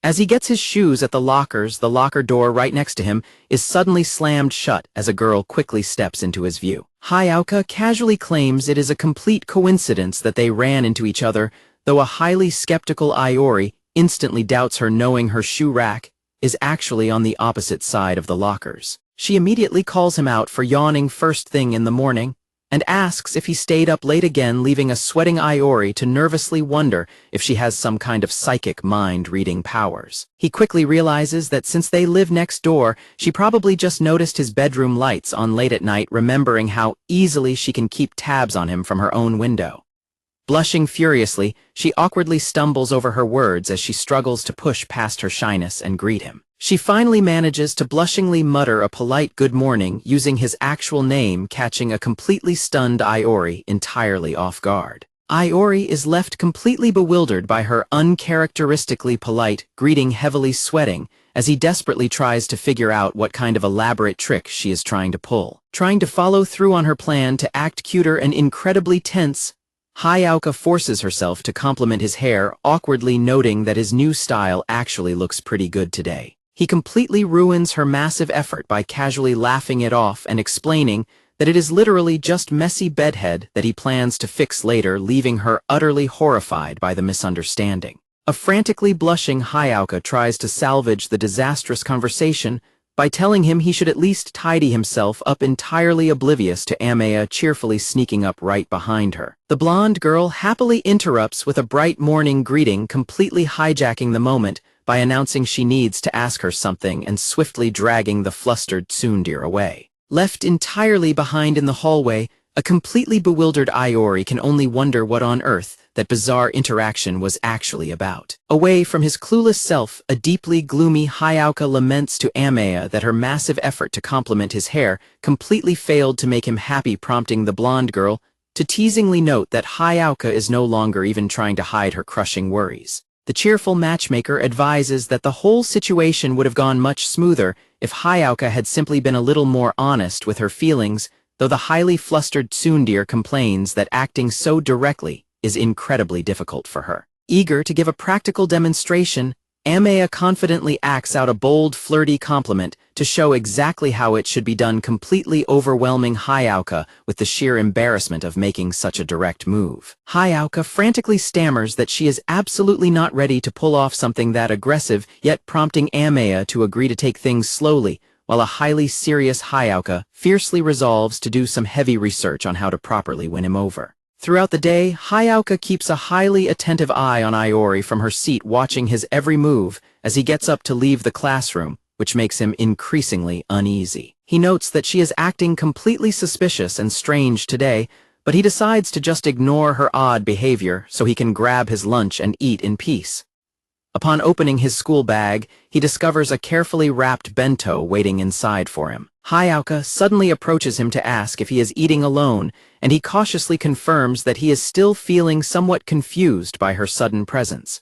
As he gets his shoes at the lockers, the locker door right next to him is suddenly slammed shut as a girl quickly steps into his view. Hayao casually claims it is a complete coincidence that they ran into each other, though a highly skeptical Iori instantly doubts her, knowing her shoe rack is actually on the opposite side of the lockers. She immediately calls him out for yawning first thing in the morning, and asks if he stayed up late again, leaving a sweating Iori to nervously wonder if she has some kind of psychic mind-reading powers. He quickly realizes that since they live next door, she probably just noticed his bedroom lights on late at night, remembering how easily she can keep tabs on him from her own window. Blushing furiously, she awkwardly stumbles over her words as she struggles to push past her shyness and greet him. She finally manages to blushingly mutter a polite good morning using his actual name, catching a completely stunned Iori entirely off guard. Iori is left completely bewildered by her uncharacteristically polite greeting, heavily sweating, as he desperately tries to figure out what kind of elaborate trick she is trying to pull. Trying to follow through on her plan to act cuter and incredibly tense, Hayao forces herself to compliment his hair, awkwardly noting that his new style actually looks pretty good today. He completely ruins her massive effort by casually laughing it off and explaining that it is literally just messy bedhead that he plans to fix later, leaving her utterly horrified by the misunderstanding. A frantically blushing Hayao tries to salvage the disastrous conversation by telling him he should at least tidy himself up, entirely oblivious to Amaya cheerfully sneaking up right behind her. The blonde girl happily interrupts with a bright morning greeting, completely hijacking the moment by announcing she needs to ask her something and swiftly dragging the flustered tsundere away. Left entirely behind in the hallway, a completely bewildered Iori can only wonder what on earth that bizarre interaction was actually about. Away from his clueless self, a deeply gloomy Hayao laments to Amaya that her massive effort to compliment his hair completely failed to make him happy, prompting the blonde girl to teasingly note that Hayao is no longer even trying to hide her crushing worries. The cheerful matchmaker advises that the whole situation would have gone much smoother if Hayao had simply been a little more honest with her feelings, though the highly flustered tsundere complains that acting so directly is incredibly difficult for her. Eager to give a practical demonstration, Amaya confidently acts out a bold, flirty compliment to show exactly how it should be done, completely overwhelming Hayao with the sheer embarrassment of making such a direct move. Hayao frantically stammers that she is absolutely not ready to pull off something that aggressive, yet prompting Amaya to agree to take things slowly, while a highly serious Hayao fiercely resolves to do some heavy research on how to properly win him over. Throughout the day, Hayao keeps a highly attentive eye on Iori from her seat, watching his every move as he gets up to leave the classroom, which makes him increasingly uneasy. He notes that she is acting completely suspicious and strange today, but he decides to just ignore her odd behavior so he can grab his lunch and eat in peace. Upon opening his school bag, he discovers a carefully wrapped bento waiting inside for him. Hayao suddenly approaches him to ask if he is eating alone, and he cautiously confirms that he is still feeling somewhat confused by her sudden presence.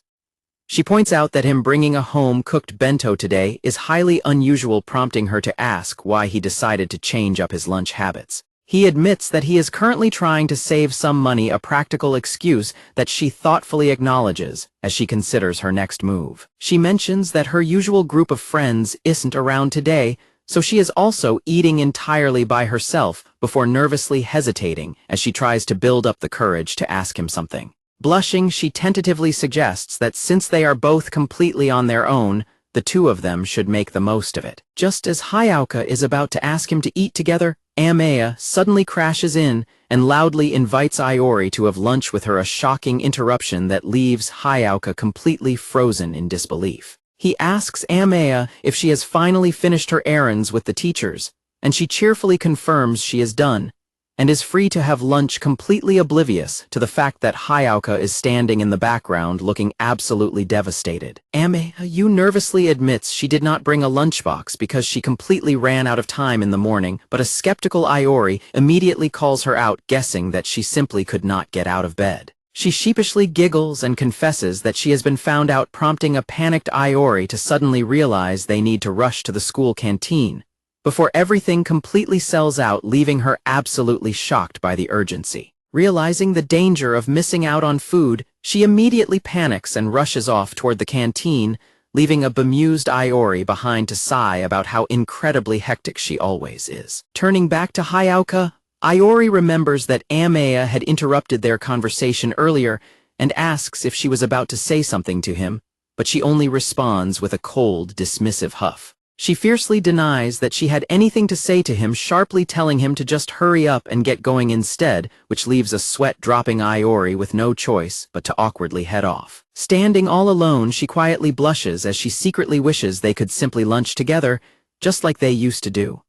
She points out that him bringing a home-cooked bento today is highly unusual, prompting her to ask why he decided to change up his lunch habits. He admits that he is currently trying to save some money, a practical excuse that she thoughtfully acknowledges as she considers her next move. She mentions that her usual group of friends isn't around today, so she is also eating entirely by herself before nervously hesitating as she tries to build up the courage to ask him something. Blushing, she tentatively suggests that since they are both completely on their own, the two of them should make the most of it. Just as Hayao is about to ask him to eat together, Amaya suddenly crashes in and loudly invites Iori to have lunch with her, a shocking interruption that leaves Hayao completely frozen in disbelief. He asks Amaya if she has finally finished her errands with the teachers, and she cheerfully confirms she is done, and is free to have lunch, completely oblivious to the fact that Hayao is standing in the background looking absolutely devastated. Amaya nervously admits she did not bring a lunchbox because she completely ran out of time in the morning, but a skeptical Iori immediately calls her out, guessing that she simply could not get out of bed. She sheepishly giggles and confesses that she has been found out, prompting a panicked Iori to suddenly realize they need to rush to the school canteen before everything completely sells out, leaving her absolutely shocked by the urgency. Realizing the danger of missing out on food, she immediately panics and rushes off toward the canteen, leaving a bemused Iori behind to sigh about how incredibly hectic she always is. Turning back to Hayao, Iori remembers that Amaya had interrupted their conversation earlier and asks if she was about to say something to him, but she only responds with a cold, dismissive huff. She fiercely denies that she had anything to say to him, sharply telling him to just hurry up and get going instead, which leaves a sweat-dropping Iori with no choice but to awkwardly head off. Standing all alone, she quietly blushes as she secretly wishes they could simply lunch together, just like they used to do.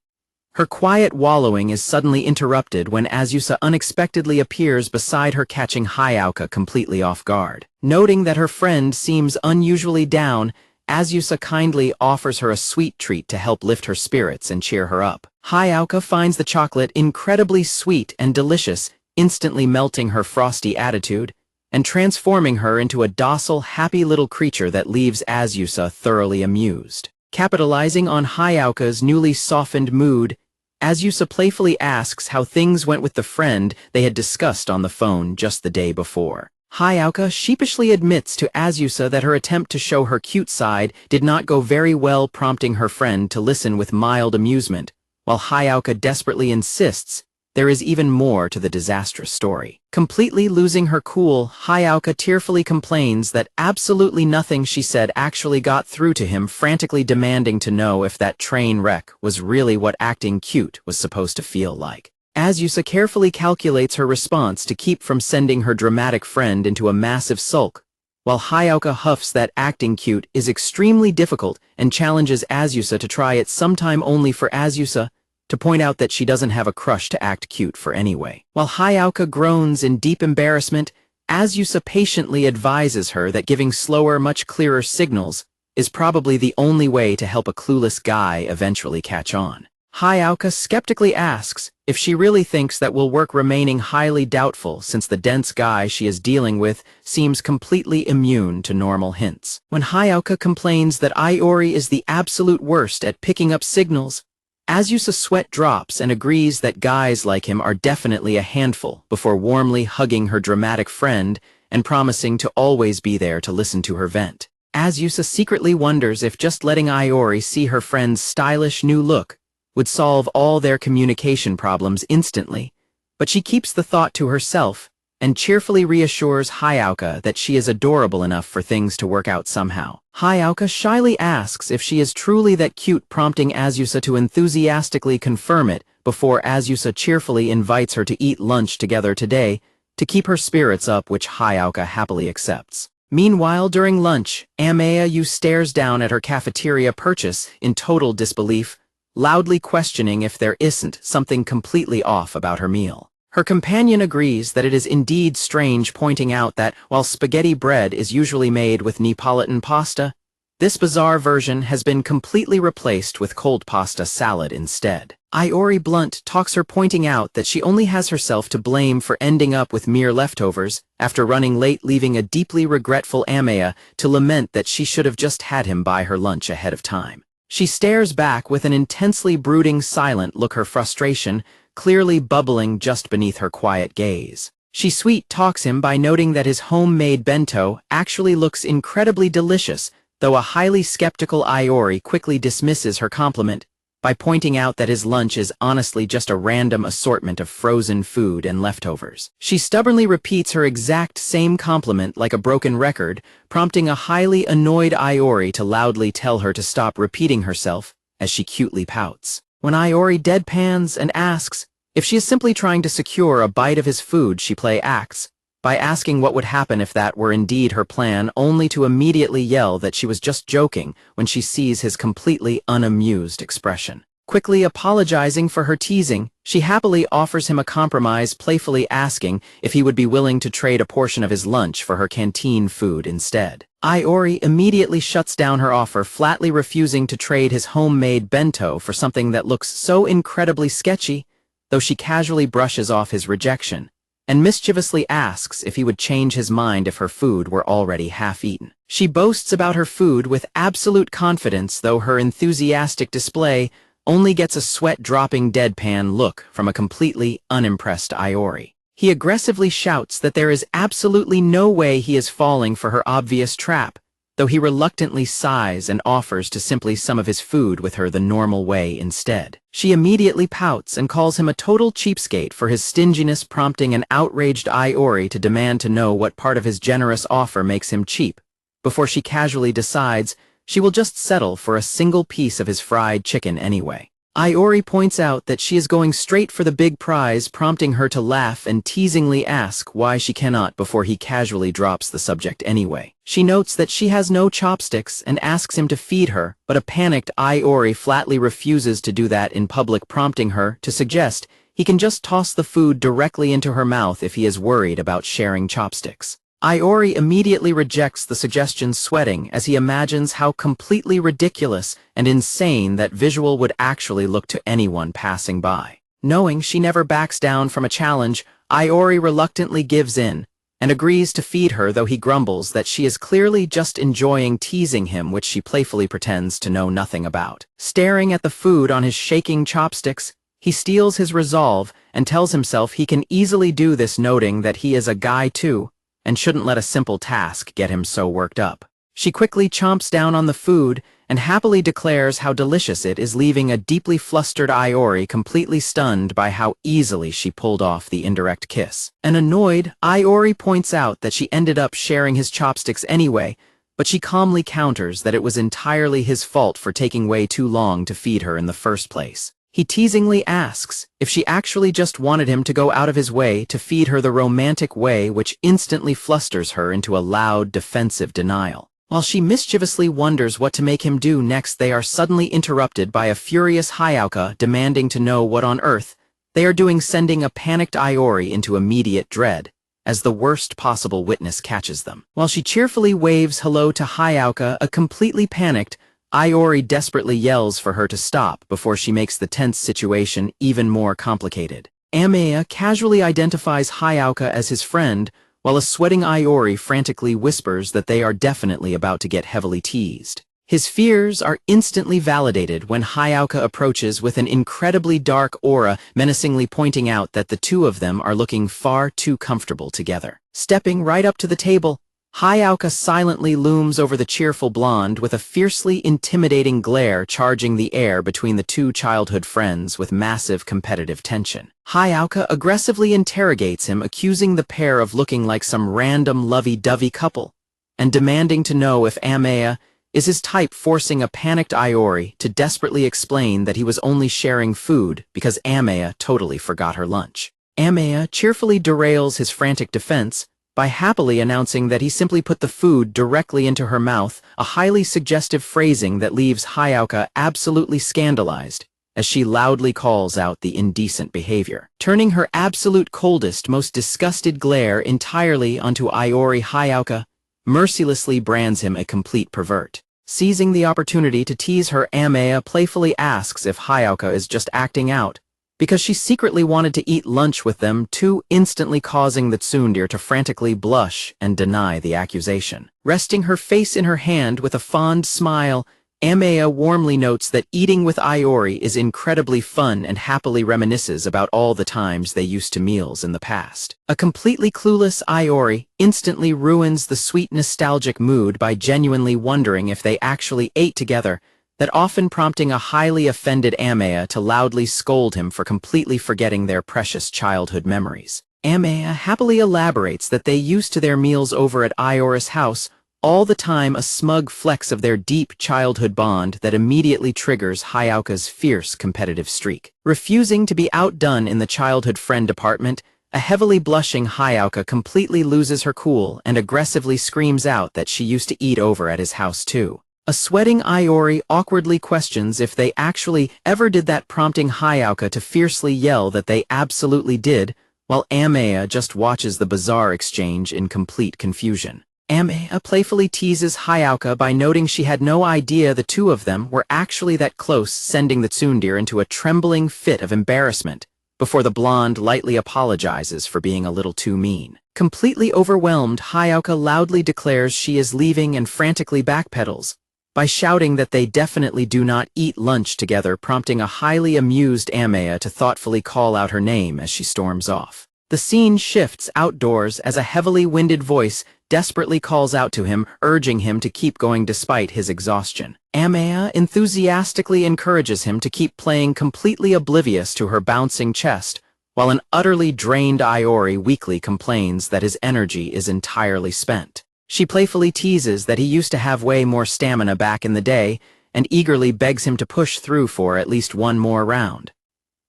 Her quiet wallowing is suddenly interrupted when Azusa unexpectedly appears beside her, catching Hayao completely off guard. Noting that her friend seems unusually down, Azusa kindly offers her a sweet treat to help lift her spirits and cheer her up. Hayao finds the chocolate incredibly sweet and delicious, instantly melting her frosty attitude and transforming her into a docile, happy little creature that leaves Azusa thoroughly amused. Capitalizing on Hayao's newly softened mood, Azusa playfully asks how things went with the friend they had discussed on the phone just the day before. Hayao sheepishly admits to Azusa that her attempt to show her cute side did not go very well, prompting her friend to listen with mild amusement, while Hayao desperately insists there is even more to the disastrous story. Completely losing her cool, Hayao tearfully complains that absolutely nothing she said actually got through to him, frantically demanding to know if that train wreck was really what acting cute was supposed to feel like. Azusa carefully calculates her response to keep from sending her dramatic friend into a massive sulk, while Hayao huffs that acting cute is extremely difficult and challenges Azusa to try it sometime, only for Azusa to point out that she doesn't have a crush to act cute for anyway. While Hayao groans in deep embarrassment, Azusa patiently advises her that giving slower, much clearer signals is probably the only way to help a clueless guy eventually catch on. Hayao skeptically asks if she really thinks that will work, remaining highly doubtful since the dense guy she is dealing with seems completely immune to normal hints. When Hayao complains that Iori is the absolute worst at picking up signals, Azusa sweat drops and agrees that guys like him are definitely a handful, before warmly hugging her dramatic friend and promising to always be there to listen to her vent. Azusa secretly wonders if just letting Iori see her friend's stylish new look would solve all their communication problems instantly, but she keeps the thought to herself and cheerfully reassures Hayao that she is adorable enough for things to work out somehow. Hayao shyly asks if she is truly that cute, prompting Azusa to enthusiastically confirm it before Azusa cheerfully invites her to eat lunch together today to keep her spirits up, which Hayao happily accepts. Meanwhile, during lunch, Amaya stares down at her cafeteria purchase in total disbelief, loudly questioning if there isn't something completely off about her meal. Her companion agrees that it is indeed strange, pointing out that while spaghetti bread is usually made with Neapolitan pasta, this bizarre version has been completely replaced with cold pasta salad instead. Iori Blunt talks her, pointing out that she only has herself to blame for ending up with mere leftovers after running late, leaving a deeply regretful Amaya to lament that she should have just had him buy her lunch ahead of time. She stares back with an intensely brooding, silent look, her frustration clearly bubbling just beneath her quiet gaze. She sweet-talks him by noting that his homemade bento actually looks incredibly delicious, though a highly skeptical Iori quickly dismisses her compliment by pointing out that his lunch is honestly just a random assortment of frozen food and leftovers. She stubbornly repeats her exact same compliment like a broken record, prompting a highly annoyed Iori to loudly tell her to stop repeating herself as she cutely pouts. When Iori deadpans and asks if she is simply trying to secure a bite of his food, she acts by asking what would happen if that were indeed her plan, only to immediately yell that she was just joking when she sees his completely unamused expression. Quickly apologizing for her teasing, she happily offers him a compromise, playfully asking if he would be willing to trade a portion of his lunch for her canteen food instead. Iori immediately shuts down her offer, flatly refusing to trade his homemade bento for something that looks so incredibly sketchy, though she casually brushes off his rejection and mischievously asks if he would change his mind if her food were already half-eaten. She boasts about her food with absolute confidence, though her enthusiastic display only gets a sweat-dropping deadpan look from a completely unimpressed Iori. He aggressively shouts that there is absolutely no way he is falling for her obvious trap, though he reluctantly sighs and offers to simply some of his food with her the normal way instead. She immediately pouts and calls him a total cheapskate for his stinginess, prompting an outraged Iori to demand to know what part of his generous offer makes him cheap, before she casually decides she will just settle for a single piece of his fried chicken anyway. Iori points out that she is going straight for the big prize, prompting her to laugh and teasingly ask why she cannot before he casually drops the subject anyway. She notes that she has no chopsticks and asks him to feed her, but a panicked Iori flatly refuses to do that in public, prompting her to suggest he can just toss the food directly into her mouth if he is worried about sharing chopsticks. Iori immediately rejects the suggestion, sweating as he imagines how completely ridiculous and insane that visual would actually look to anyone passing by. Knowing she never backs down from a challenge, Iori reluctantly gives in and agrees to feed her, though he grumbles that she is clearly just enjoying teasing him, which she playfully pretends to know nothing about. Staring at the food on his shaking chopsticks, he steels his resolve and tells himself he can easily do this, noting that he is a guy too, and shouldn't let a simple task get him so worked up. She quickly chomps down on the food and happily declares how delicious it is, leaving a deeply flustered Iori completely stunned by how easily she pulled off the indirect kiss. An annoyed Iori points out that she ended up sharing his chopsticks anyway, but she calmly counters that it was entirely his fault for taking way too long to feed her in the first place. He teasingly asks if she actually just wanted him to go out of his way to feed her the romantic way, which instantly flusters her into a loud, defensive denial. While she mischievously wonders what to make him do next, they are suddenly interrupted by a furious Hayao demanding to know what on earth they are doing, sending a panicked Iori into immediate dread as the worst possible witness catches them. While she cheerfully waves hello to Hayao, a completely panicked Iori desperately yells for her to stop before she makes the tense situation even more complicated. Amaya casually identifies Hayao as his friend, while a sweating Iori frantically whispers that they are definitely about to get heavily teased. His fears are instantly validated when Hayao approaches with an incredibly dark aura, menacingly pointing out that the two of them are looking far too comfortable together. Stepping right up to the table, Hayao silently looms over the cheerful blonde with a fiercely intimidating glare, charging the air between the two childhood friends with massive competitive tension. Hayao aggressively interrogates him, accusing the pair of looking like some random lovey-dovey couple, and demanding to know if Amaya is his type, forcing a panicked Iori to desperately explain that he was only sharing food because Amaya totally forgot her lunch. Amaya cheerfully derails his frantic defense by happily announcing that he simply put the food directly into her mouth, a highly suggestive phrasing that leaves Hayao absolutely scandalized as she loudly calls out the indecent behavior. Turning her absolute coldest, most disgusted glare entirely onto Iori, Hayao mercilessly brands him a complete pervert. Seizing the opportunity to tease her, Amaya playfully asks if Hayao is just acting out, because she secretly wanted to eat lunch with them too, instantly causing the tsundere to frantically blush and deny the accusation. Resting her face in her hand with a fond smile, Amaya warmly notes that eating with Iori is incredibly fun and happily reminisces about all the times they used to meals in the past. A completely clueless Iori instantly ruins the sweet nostalgic mood by genuinely wondering if they actually ate together, that often prompting a highly offended Amaya to loudly scold him for completely forgetting their precious childhood memories. Amaya happily elaborates that they used to their meals over at Iori's house all the time, a smug flex of their deep childhood bond that immediately triggers Hayao's fierce competitive streak. Refusing to be outdone in the childhood friend department, a heavily blushing Hayao completely loses her cool and aggressively screams out that she used to eat over at his house too. A sweating Iori awkwardly questions if they actually ever did that, prompting Hayao to fiercely yell that they absolutely did, while Amaya just watches the bizarre exchange in complete confusion. Amaya playfully teases Hayao by noting she had no idea the two of them were actually that close, sending the tsundere into a trembling fit of embarrassment, before the blonde lightly apologizes for being a little too mean. Completely overwhelmed, Hayao loudly declares she is leaving and frantically backpedals by shouting that they definitely do not eat lunch together, prompting a highly amused Amaya to thoughtfully call out her name as she storms off. The scene shifts outdoors as a heavily winded voice desperately calls out to him, urging him to keep going despite his exhaustion. Amaya enthusiastically encourages him to keep playing, completely oblivious to her bouncing chest, while an utterly drained Iori weakly complains that his energy is entirely spent. She playfully teases that he used to have way more stamina back in the day, and eagerly begs him to push through for at least one more round.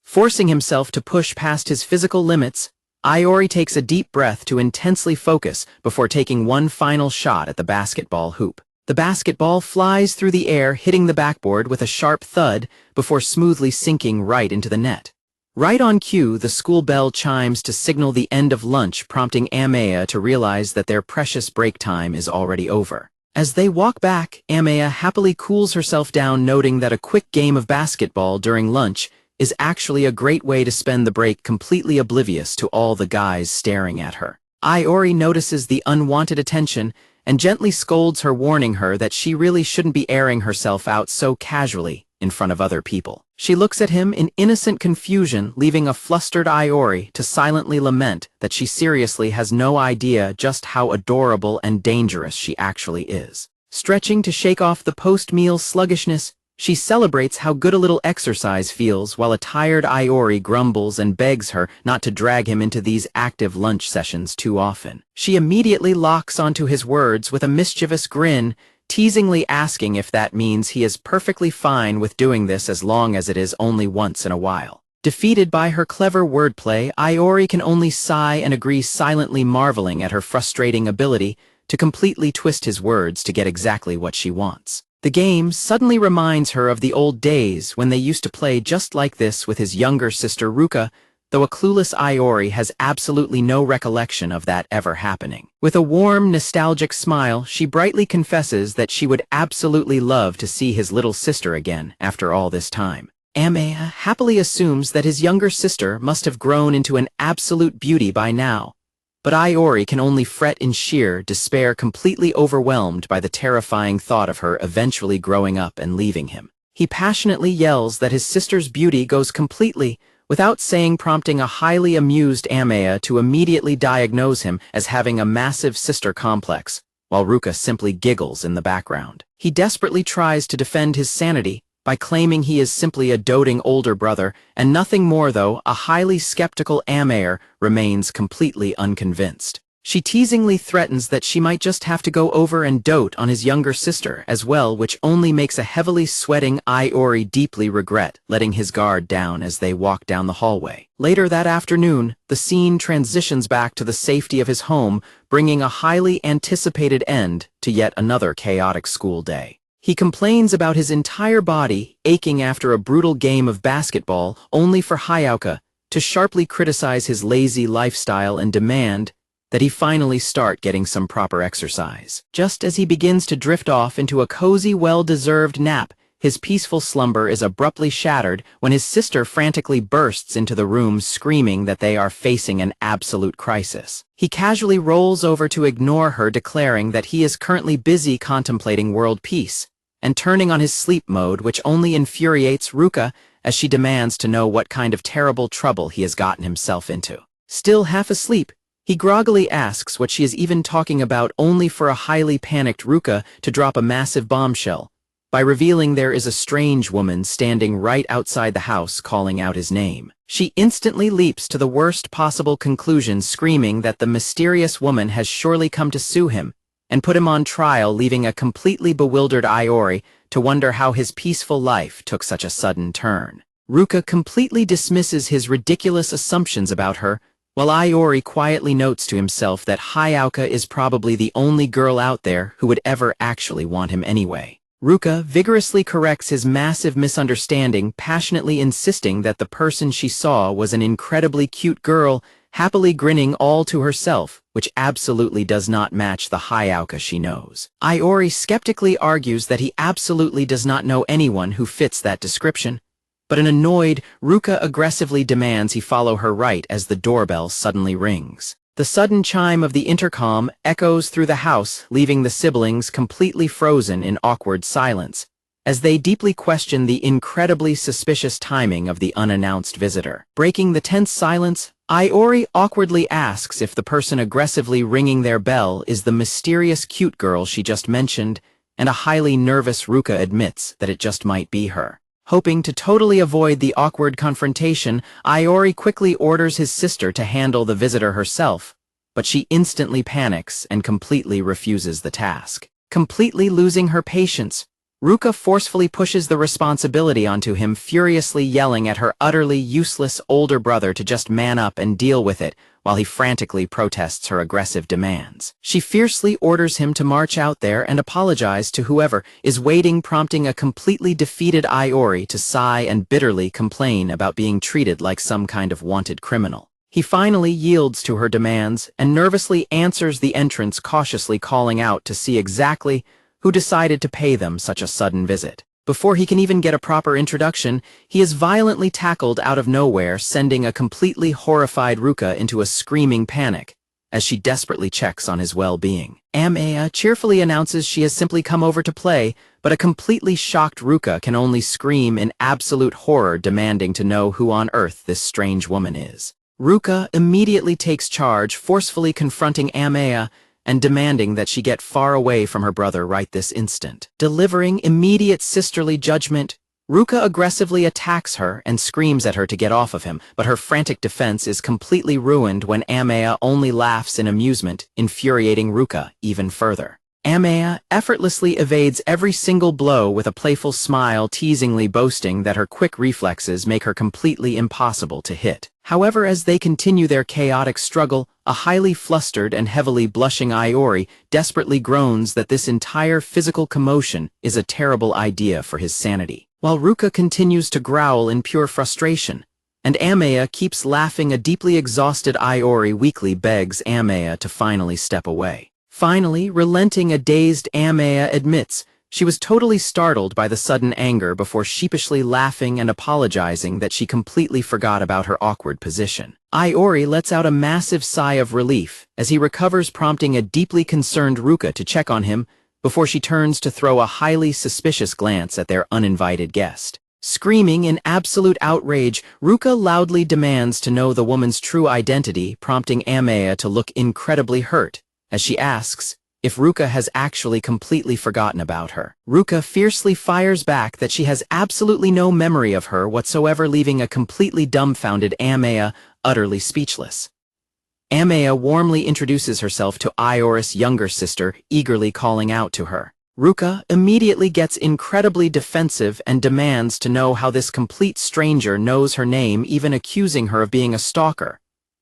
Forcing himself to push past his physical limits, Iori takes a deep breath to intensely focus before taking one final shot at the basketball hoop. The basketball flies through the air, hitting the backboard with a sharp thud before smoothly sinking right into the net. Right on cue, the school bell chimes to signal the end of lunch, prompting Amaya to realize that their precious break time is already over. As they walk back, Amaya happily cools herself down, noting that a quick game of basketball during lunch is actually a great way to spend the break completely oblivious to all the guys staring at her. Iori notices the unwanted attention and gently scolds her, warning her that she really shouldn't be airing herself out so casually in front of other people. She looks at him in innocent confusion, leaving a flustered Iori to silently lament that she seriously has no idea just how adorable and dangerous she actually is. Stretching to shake off the post-meal sluggishness, she celebrates how good a little exercise feels, while a tired Iori grumbles and begs her not to drag him into these active lunch sessions too often. She immediately locks onto his words with a mischievous grin, teasingly asking if that means he is perfectly fine with doing this as long as it is only once in a while. Defeated by her clever wordplay, Iori can only sigh and agree, silently marveling at her frustrating ability to completely twist his words to get exactly what she wants. The game suddenly reminds her of the old days when they used to play just like this with his younger sister Ruka, though a clueless Iori has absolutely no recollection of that ever happening. With a warm, nostalgic smile, she brightly confesses that she would absolutely love to see his little sister again after all this time. Amaya happily assumes that his younger sister must have grown into an absolute beauty by now, but Iori can only fret in sheer despair, completely overwhelmed by the terrifying thought of her eventually growing up and leaving him. He passionately yells that his sister's beauty goes completely without saying, prompting a highly amused Amaya to immediately diagnose him as having a massive sister complex, while Ruka simply giggles in the background. He desperately tries to defend his sanity by claiming he is simply a doting older brother and nothing more, though a highly skeptical Amaya remains completely unconvinced. She teasingly threatens that she might just have to go over and dote on his younger sister as well, which only makes a heavily sweating Iori deeply regret letting his guard down as they walk down the hallway. Later that afternoon, the scene transitions back to the safety of his home, bringing a highly anticipated end to yet another chaotic school day. He complains about his entire body aching after a brutal game of basketball, only for Hayao to sharply criticize his lazy lifestyle and demand that he finally start getting some proper exercise. Just as he begins to drift off into a cozy, well-deserved nap, his peaceful slumber is abruptly shattered when his sister frantically bursts into the room, screaming that they are facing an absolute crisis. He casually rolls over to ignore her, declaring that he is currently busy contemplating world peace and turning on his sleep mode, which only infuriates Ruka as she demands to know what kind of terrible trouble he has gotten himself into. Still half asleep, he groggily asks what she is even talking about, only for a highly panicked Ruka to drop a massive bombshell by revealing there is a strange woman standing right outside the house calling out his name. She instantly leaps to the worst possible conclusion, screaming that the mysterious woman has surely come to sue him and put him on trial, leaving a completely bewildered Iori to wonder how his peaceful life took such a sudden turn. Ruka completely dismisses his ridiculous assumptions about her, while Iori quietly notes to himself that Hayao is probably the only girl out there who would ever actually want him anyway. Ruka vigorously corrects his massive misunderstanding, passionately insisting that the person she saw was an incredibly cute girl, happily grinning all to herself, which absolutely does not match the Hayao she knows. Iori skeptically argues that he absolutely does not know anyone who fits that description, but an annoyed Ruka aggressively demands he follow her right as the doorbell suddenly rings. The sudden chime of the intercom echoes through the house, leaving the siblings completely frozen in awkward silence, as they deeply question the incredibly suspicious timing of the unannounced visitor. Breaking the tense silence, Iori awkwardly asks if the person aggressively ringing their bell is the mysterious cute girl she just mentioned, and a highly nervous Ruka admits that it just might be her. Hoping to totally avoid the awkward confrontation, Iori quickly orders his sister to handle the visitor herself, but she instantly panics and completely refuses the task. Completely losing her patience, Ruka forcefully pushes the responsibility onto him, furiously yelling at her utterly useless older brother to just man up and deal with it, while he frantically protests her aggressive demands. She fiercely orders him to march out there and apologize to whoever is waiting, prompting a completely defeated Iori to sigh and bitterly complain about being treated like some kind of wanted criminal. He finally yields to her demands and nervously answers the entrance, cautiously calling out to see exactly who decided to pay them such a sudden visit. Before he can even get a proper introduction, he is violently tackled out of nowhere, sending a completely horrified Ruka into a screaming panic as she desperately checks on his well-being. Amaya cheerfully announces she has simply come over to play, but a completely shocked Ruka can only scream in absolute horror, demanding to know who on earth this strange woman is. Ruka immediately takes charge, forcefully confronting Amaya and demanding that she get far away from her brother right this instant. Delivering immediate sisterly judgment, Ruka aggressively attacks her and screams at her to get off of him, but her frantic defense is completely ruined when Amaya only laughs in amusement, infuriating Ruka even further. Amaya effortlessly evades every single blow with a playful smile, teasingly boasting that her quick reflexes make her completely impossible to hit. However, as they continue their chaotic struggle, a highly flustered and heavily blushing Iori desperately groans that this entire physical commotion is a terrible idea for his sanity. While Ruka continues to growl in pure frustration, and Amaya keeps laughing, a deeply exhausted Iori weakly begs Amaya to finally step away. Finally, relenting, a dazed Amaya admits she was totally startled by the sudden anger before sheepishly laughing and apologizing that she completely forgot about her awkward position. Iori lets out a massive sigh of relief as he recovers, prompting a deeply concerned Ruka to check on him before she turns to throw a highly suspicious glance at their uninvited guest. Screaming in absolute outrage, Ruka loudly demands to know the woman's true identity, prompting Amaya to look incredibly hurt as she asks if Ruka has actually completely forgotten about her. Ruka fiercely fires back that she has absolutely no memory of her whatsoever, leaving a completely dumbfounded Amaya utterly speechless. Amaya warmly introduces herself to Iori's younger sister, eagerly calling out to her. Ruka immediately gets incredibly defensive and demands to know how this complete stranger knows her name, even accusing her of being a stalker,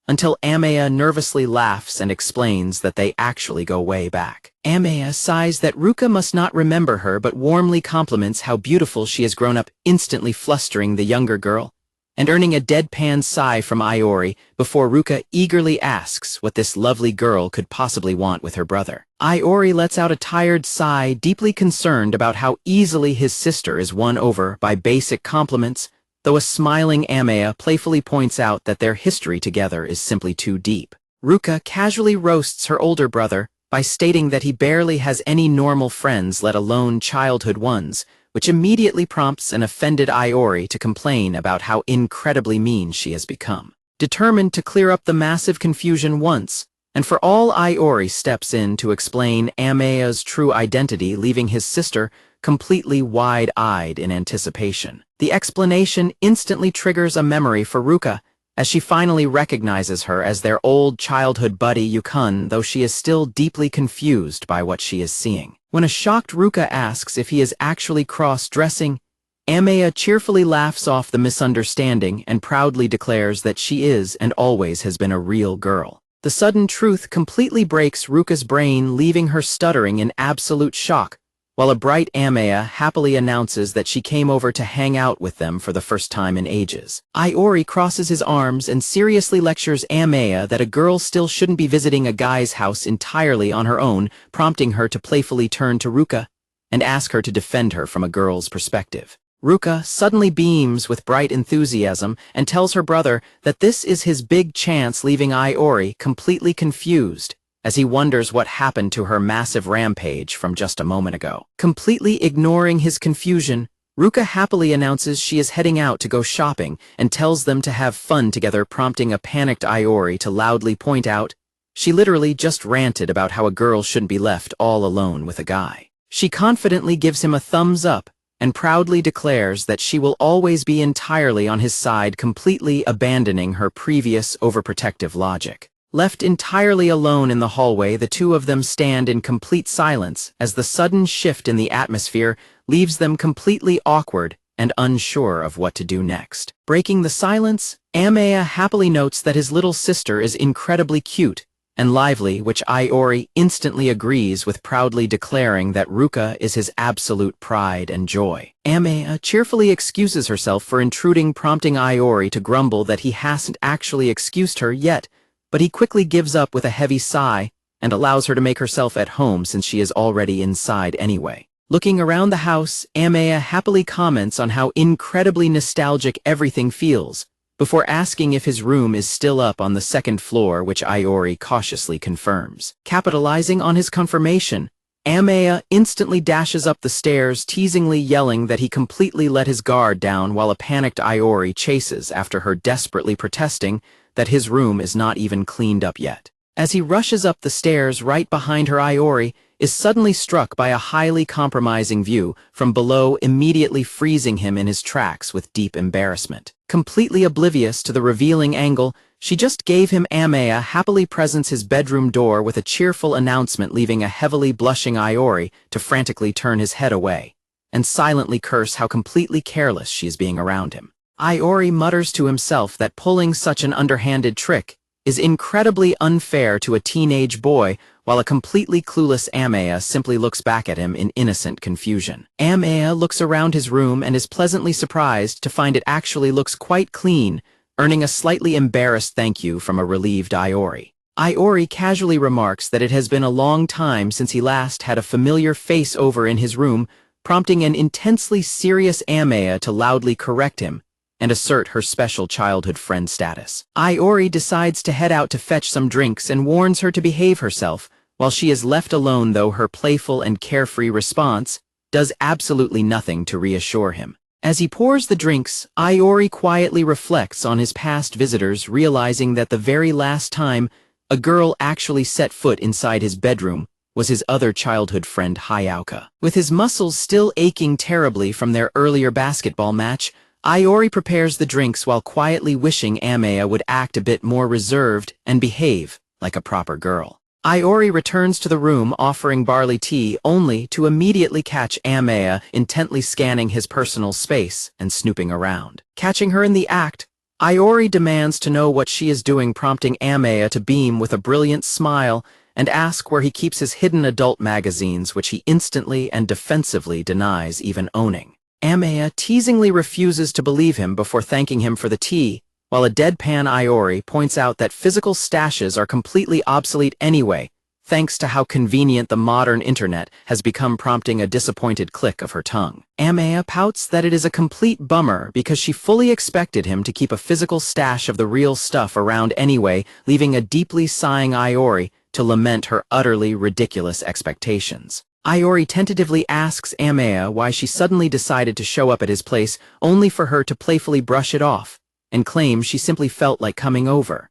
until Amaya nervously laughs and explains that they actually go way back. Amaya sighs that Ruka must not remember her, but warmly compliments how beautiful she has grown up, instantly flustering the younger girl and earning a deadpan sigh from Iori before Ruka eagerly asks what this lovely girl could possibly want with her brother. Iori lets out a tired sigh, deeply concerned about how easily his sister is won over by basic compliments, though a smiling Amaya playfully points out that their history together is simply too deep. Ruka casually roasts her older brother by stating that he barely has any normal friends, let alone childhood ones, which immediately prompts an offended Iori to complain about how incredibly mean she has become. Determined to clear up the massive confusion once and for all, Iori steps in to explain Amaya's true identity, leaving his sister completely wide-eyed in anticipation. The explanation instantly triggers a memory for Ruka, as she finally recognizes her as their old childhood buddy Yukun, though she is still deeply confused by what she is seeing. When a shocked Ruka asks if he is actually cross-dressing, Amaya cheerfully laughs off the misunderstanding and proudly declares that she is and always has been a real girl. The sudden truth completely breaks Ruka's brain, leaving her stuttering in absolute shock, while a bright Amaya happily announces that she came over to hang out with them for the first time in ages. Iori crosses his arms and seriously lectures Amaya that a girl still shouldn't be visiting a guy's house entirely on her own, prompting her to playfully turn to Ruka and ask her to defend her from a girl's perspective. Ruka suddenly beams with bright enthusiasm and tells her brother that this is his big chance, leaving Iori completely confused as he wonders what happened to her massive rampage from just a moment ago. Completely ignoring his confusion, Ruka happily announces she is heading out to go shopping and tells them to have fun together, prompting a panicked Iori to loudly point out she literally just ranted about how a girl shouldn't be left all alone with a guy. She confidently gives him a thumbs up and proudly declares that she will always be entirely on his side, completely abandoning her previous overprotective logic. Left entirely alone in the hallway, the two of them stand in complete silence as the sudden shift in the atmosphere leaves them completely awkward and unsure of what to do next. Breaking the silence, Amaya happily notes that his little sister is incredibly cute and lively, which Iori instantly agrees with, proudly declaring that Ruka is his absolute pride and joy. Amaya cheerfully excuses herself for intruding, prompting Iori to grumble that he hasn't actually excused her yet, but he quickly gives up with a heavy sigh and allows her to make herself at home since she is already inside anyway. Looking around the house, Amaya happily comments on how incredibly nostalgic everything feels, before asking if his room is still up on the second floor, which Iori cautiously confirms. Capitalizing on his confirmation, Amaya instantly dashes up the stairs, teasingly yelling that he completely let his guard down, while a panicked Iori chases after her, desperately protesting that his room is not even cleaned up yet. As he rushes up the stairs right behind her, Iori is suddenly struck by a highly compromising view from below, immediately freezing him in his tracks with deep embarrassment. Completely oblivious to the revealing angle she just gave him, Amaya happily presents his bedroom door with a cheerful announcement, leaving a heavily blushing Iori to frantically turn his head away and silently curse how completely careless she is being around him. Iori mutters to himself that pulling such an underhanded trick is incredibly unfair to a teenage boy, while a completely clueless Amaya simply looks back at him in innocent confusion. Amaya looks around his room and is pleasantly surprised to find it actually looks quite clean, earning a slightly embarrassed thank you from a relieved Iori. Iori casually remarks that it has been a long time since he last had a familiar face over in his room, prompting an intensely serious Amaya to loudly correct him and assert her special childhood friend status. Iori decides to head out to fetch some drinks and warns her to behave herself, while she is left alone, though her playful and carefree response does absolutely nothing to reassure him. As he pours the drinks, Iori quietly reflects on his past visitors, realizing that the very last time a girl actually set foot inside his bedroom was his other childhood friend, Hayauka. With his muscles still aching terribly from their earlier basketball match, Iori prepares the drinks while quietly wishing Amaya would act a bit more reserved and behave like a proper girl. Iori returns to the room offering barley tea, only to immediately catch Amaya intently scanning his personal space and snooping around. Catching her in the act, Iori demands to know what she is doing, prompting Amaya to beam with a brilliant smile and ask where he keeps his hidden adult magazines, which he instantly and defensively denies even owning. Amaya teasingly refuses to believe him before thanking him for the tea, while a deadpan Iori points out that physical stashes are completely obsolete anyway, thanks to how convenient the modern internet has become, prompting a disappointed click of her tongue. Amaya pouts that it is a complete bummer because she fully expected him to keep a physical stash of the real stuff around anyway, leaving a deeply sighing Iori to lament her utterly ridiculous expectations. Iori tentatively asks Amaya why she suddenly decided to show up at his place, only for her to playfully brush it off and claim she simply felt like coming over.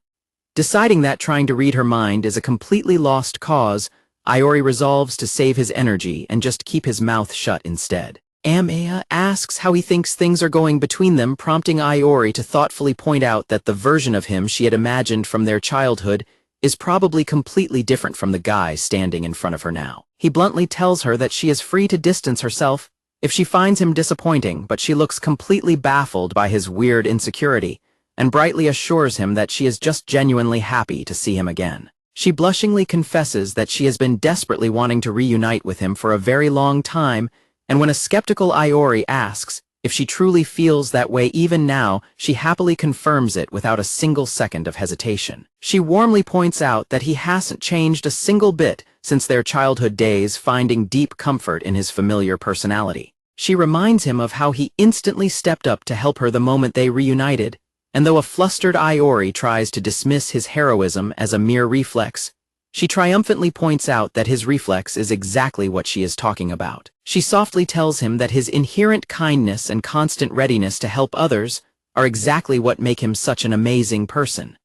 Deciding that trying to read her mind is a completely lost cause, Iori resolves to save his energy and just keep his mouth shut instead. Amaya asks how he thinks things are going between them, prompting Iori to thoughtfully point out that the version of him she had imagined from their childhood is probably completely different from the guy standing in front of her now. He bluntly tells her that she is free to distance herself if she finds him disappointing, but she looks completely baffled by his weird insecurity and brightly assures him that she is just genuinely happy to see him again. She blushingly confesses that she has been desperately wanting to reunite with him for a very long time, and when a skeptical Iori asks if she truly feels that way even now, she happily confirms it without a single second of hesitation. She warmly points out that he hasn't changed a single bit since their childhood days, finding deep comfort in his familiar personality. She reminds him of how he instantly stepped up to help her the moment they reunited, and though a flustered Iori tries to dismiss his heroism as a mere reflex, she triumphantly points out that his reflex is exactly what she is talking about. She softly tells him that his inherent kindness and constant readiness to help others are exactly what make him such an amazing person.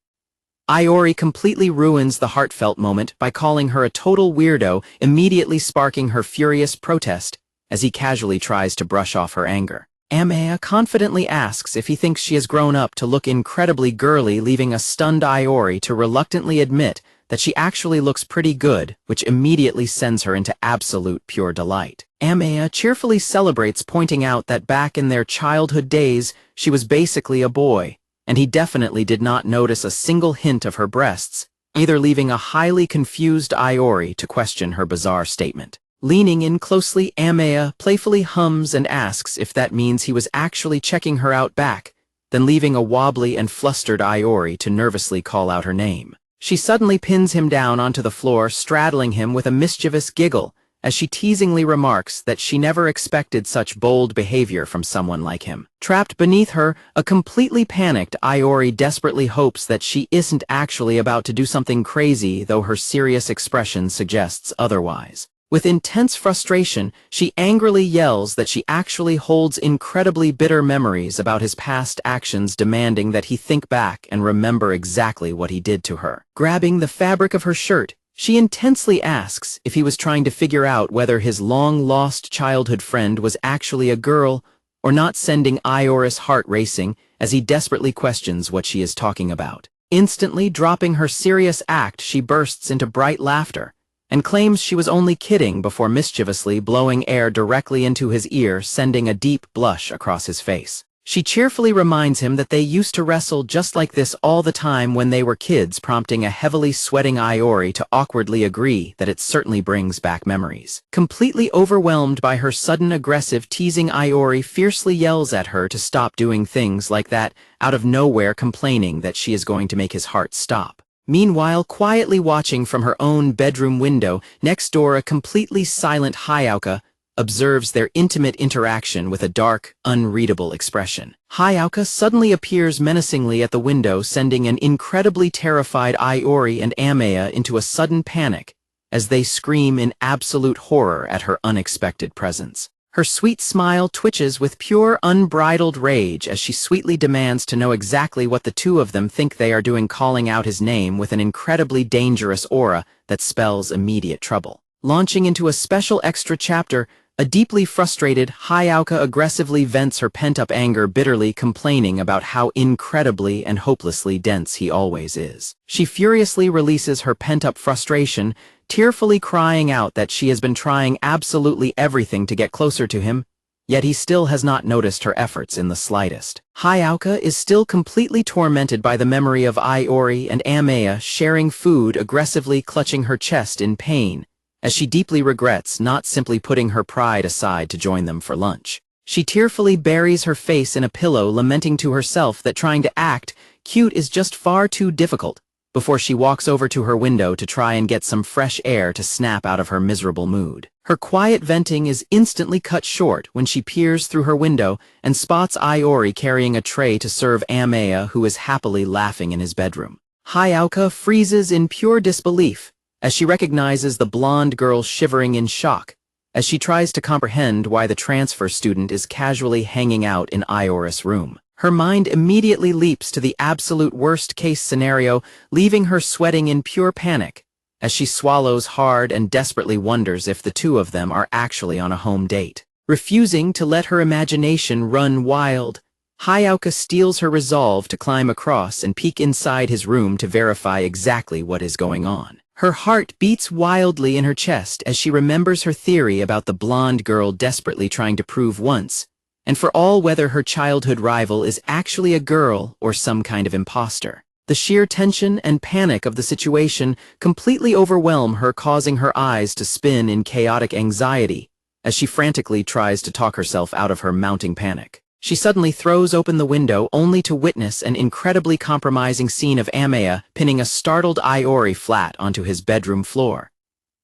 Iori completely ruins the heartfelt moment by calling her a total weirdo, immediately sparking her furious protest as he casually tries to brush off her anger. Amaya confidently asks if he thinks she has grown up to look incredibly girly, leaving a stunned Iori to reluctantly admit that she actually looks pretty good, which immediately sends her into absolute pure delight. Amaya cheerfully celebrates, pointing out that back in their childhood days, she was basically a boy, and he definitely did not notice a single hint of her breasts, either leaving a highly confused Iori to question her bizarre statement. Leaning in closely, Amaya playfully hums and asks if that means he was actually checking her out back, then leaving a wobbly and flustered Iori to nervously call out her name. She suddenly pins him down onto the floor, straddling him with a mischievous giggle, as she teasingly remarks that she never expected such bold behavior from someone like him. Trapped beneath her, a completely panicked Iori desperately hopes that she isn't actually about to do something crazy, though her serious expression suggests otherwise. With intense frustration, she angrily yells that she actually holds incredibly bitter memories about his past actions, demanding that he think back and remember exactly what he did to her. Grabbing the fabric of her shirt, she intensely asks if he was trying to figure out whether his long-lost childhood friend was actually a girl or not, sending Iora's heart racing as he desperately questions what she is talking about. Instantly dropping her serious act, she bursts into bright laughter and claims she was only kidding before mischievously blowing air directly into his ear, sending a deep blush across his face. She cheerfully reminds him that they used to wrestle just like this all the time when they were kids, prompting a heavily sweating Iori to awkwardly agree that it certainly brings back memories. Completely overwhelmed by her sudden aggressive teasing, Iori fiercely yells at her to stop doing things like that, out of nowhere complaining that she is going to make his heart stop. Meanwhile, quietly watching from her own bedroom window, next door a completely silent Hayauka observes their intimate interaction with a dark, unreadable expression. Hayauka suddenly appears menacingly at the window, sending an incredibly terrified Iori and Amaya into a sudden panic as they scream in absolute horror at her unexpected presence. Her sweet smile twitches with pure, unbridled rage as she sweetly demands to know exactly what the two of them think they are doing, calling out his name with an incredibly dangerous aura that spells immediate trouble. Launching into a special extra chapter, a deeply frustrated Hayauka aggressively vents her pent-up anger, bitterly complaining about how incredibly and hopelessly dense he always is. She furiously releases her pent-up frustration, tearfully crying out that she has been trying absolutely everything to get closer to him, yet he still has not noticed her efforts in the slightest. Hayauka is still completely tormented by the memory of Iori and Amaya sharing food, aggressively clutching her chest in pain, as she deeply regrets not simply putting her pride aside to join them for lunch. She tearfully buries her face in a pillow, lamenting to herself that trying to act cute is just far too difficult, before she walks over to her window to try and get some fresh air to snap out of her miserable mood. Her quiet venting is instantly cut short when she peers through her window and spots Iori carrying a tray to serve Amaya, who is happily laughing in his bedroom. Hayauka freezes in pure disbelief as she recognizes the blonde girl, shivering in shock as she tries to comprehend why the transfer student is casually hanging out in Iora's room. Her mind immediately leaps to the absolute worst-case scenario, leaving her sweating in pure panic as she swallows hard and desperately wonders if the two of them are actually on a home date. Refusing to let her imagination run wild, Hayauka steels her resolve to climb across and peek inside his room to verify exactly what is going on. Her heart beats wildly in her chest as she remembers her theory about the blonde girl desperately trying to prove once and for all whether her childhood rival is actually a girl or some kind of imposter. The sheer tension and panic of the situation completely overwhelm her, causing her eyes to spin in chaotic anxiety as she frantically tries to talk herself out of her mounting panic. She suddenly throws open the window, only to witness an incredibly compromising scene of Amaya pinning a startled Iori flat onto his bedroom floor.